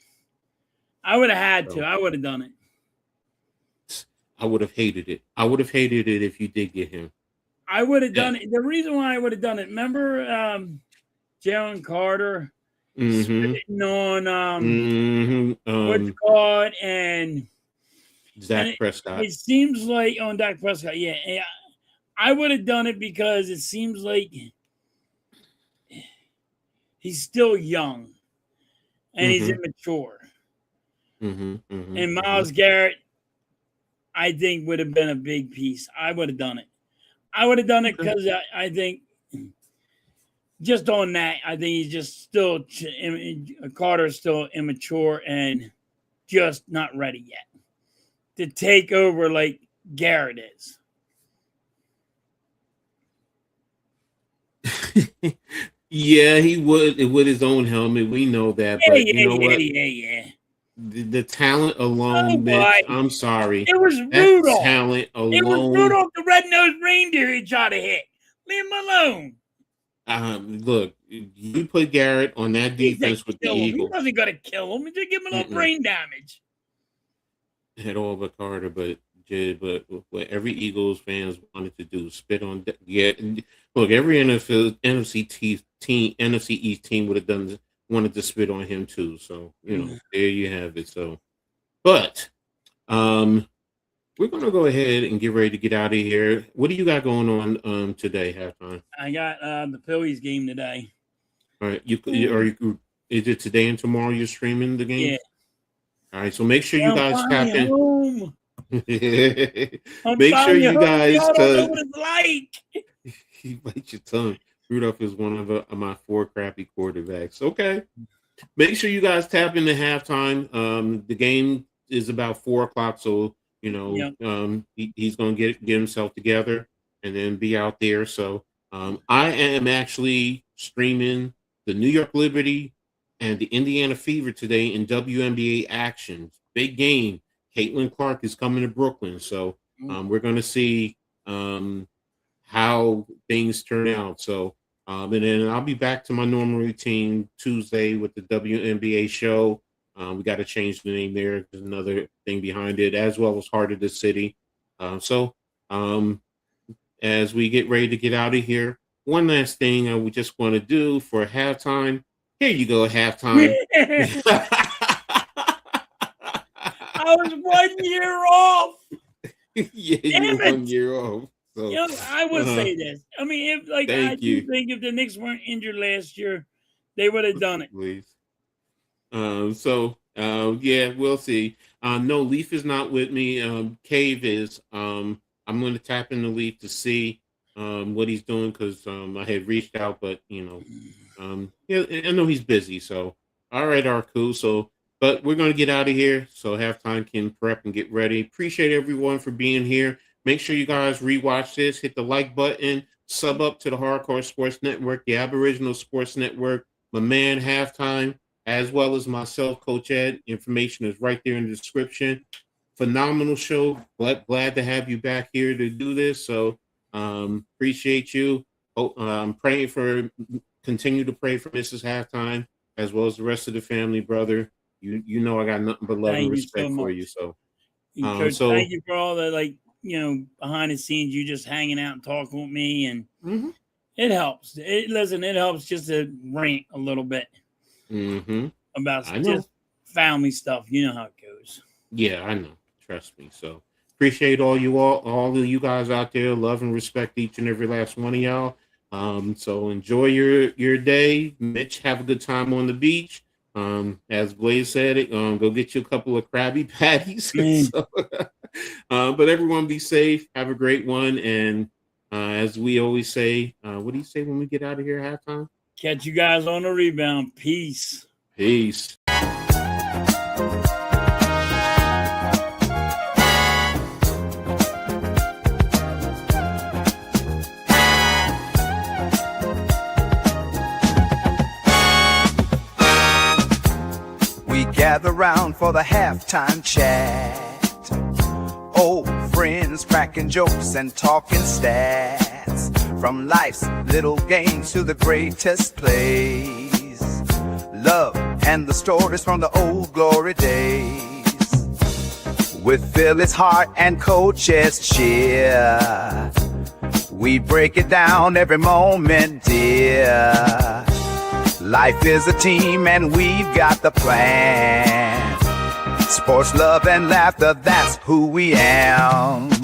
Speaker 3: I would have had to. I would have done it.
Speaker 2: I would have hated it. I would have hated it if you did get him.
Speaker 3: I would have done it. The reason why I would have done it, remember Jalen Carter spitting on what's called and
Speaker 2: Dak Prescott.
Speaker 3: It seems like on Dak Prescott, yeah. I would have done it because it seems like he's still young and he's immature. And Myles Garrett, I think, would have been a big piece. I would have done it. I would have done it because I think just on that, I think he's just still Carter's still immature and just not ready yet to take over like Garrett is.
Speaker 2: Yeah, he would with his own helmet. We know that, but you know what?
Speaker 3: Yeah.
Speaker 2: The talent alone, Mitch, I'm sorry.
Speaker 3: It was Rudolph.
Speaker 2: Talent alone.
Speaker 3: It was Rudolph the red-nosed reindeer he tried to hit. Leave him alone.
Speaker 2: Look, you put Garrett on that defense with the Eagles.
Speaker 3: He wasn't going to kill him. He just give him a little brain damage.
Speaker 2: Had all but Carter, but what every Eagles fans wanted to do, spit on. Yeah, look, every NFC East team would have wanted to spit on him too. So there you have it. So, but we're gonna go ahead and get ready to get out of here. What do you got going on today, Halftime?
Speaker 3: I got the Phillies game today.
Speaker 2: All right, is it today and tomorrow you're streaming the game?
Speaker 3: Yeah.
Speaker 2: All right, so make sure you guys tap in.
Speaker 3: Home.
Speaker 2: Make sure you guys.
Speaker 3: Y'all don't know what it's like.
Speaker 2: You bite your tongue. Rudolph is one of my 4 crappy quarterbacks. Okay. Make sure you guys tap into halftime. The game is about 4:00, so he's gonna get himself together and then be out there. So I am actually streaming the New York Liberty and the Indiana Fever today in WNBA action. Big game. Caitlin Clark is coming to Brooklyn, so we're gonna see how things turn out. So, and then I'll be back to my normal routine Tuesday with the WNBA show. We got to change the name there. There's another thing behind it, as well as Heart of the City. So, as we get ready to get out of here, one last thing I would just want to do for halftime. Here you go, halftime.
Speaker 3: I was 1 year off.
Speaker 2: Yeah, you're 1 year off. So,
Speaker 3: I would say this. I mean, think if the Knicks weren't injured last year, they would have done it.
Speaker 2: Please. Yeah, we'll see. No, Leaf is not with me. Cave is. I'm going to tap into Leaf to see what he's doing because I had reached out, but I know he's busy. So, all right, Arku. So, but we're going to get out of here. So halftime can prep and get ready. Appreciate everyone for being here. Make sure you guys rewatch this. Hit the like button. Sub up to the Hardcore Sports Network, the Aboriginal Sports Network. My man, Halftime, as well as myself, Coach Ed. Information is right there in the description. Phenomenal show. Glad to have you back here to do this. So appreciate you. I'm continue to pray for Mrs. Halftime, as well as the rest of the family, brother. You know I got nothing but love and respect for you. So,
Speaker 3: Coach, thank you for all the behind the scenes, you just hanging out and talking with me, and it helps. It helps just to rant a little bit about just family stuff. You know how it goes.
Speaker 2: Yeah, I know. Trust me. So appreciate all of you guys out there. Love and respect each and every last one of y'all. So enjoy your day. Mitch, have a good time on the beach. As Blaze said it, go get you a couple of Krabby Patties. But everyone be safe. Have a great one. And as we always say, what do you say when we get out of here at halftime?
Speaker 3: Catch you guys on the rebound. Peace.
Speaker 2: Peace.
Speaker 1: gather round for the halftime chat. Old friends cracking jokes and talking stats. From life's little games to the greatest plays. Love and the stories from the old glory days. With Philly's heart and Coach's cheer, we break it down every moment, dear. Life is a team and we've got the plan. Sports, love, and laughter, that's who we am.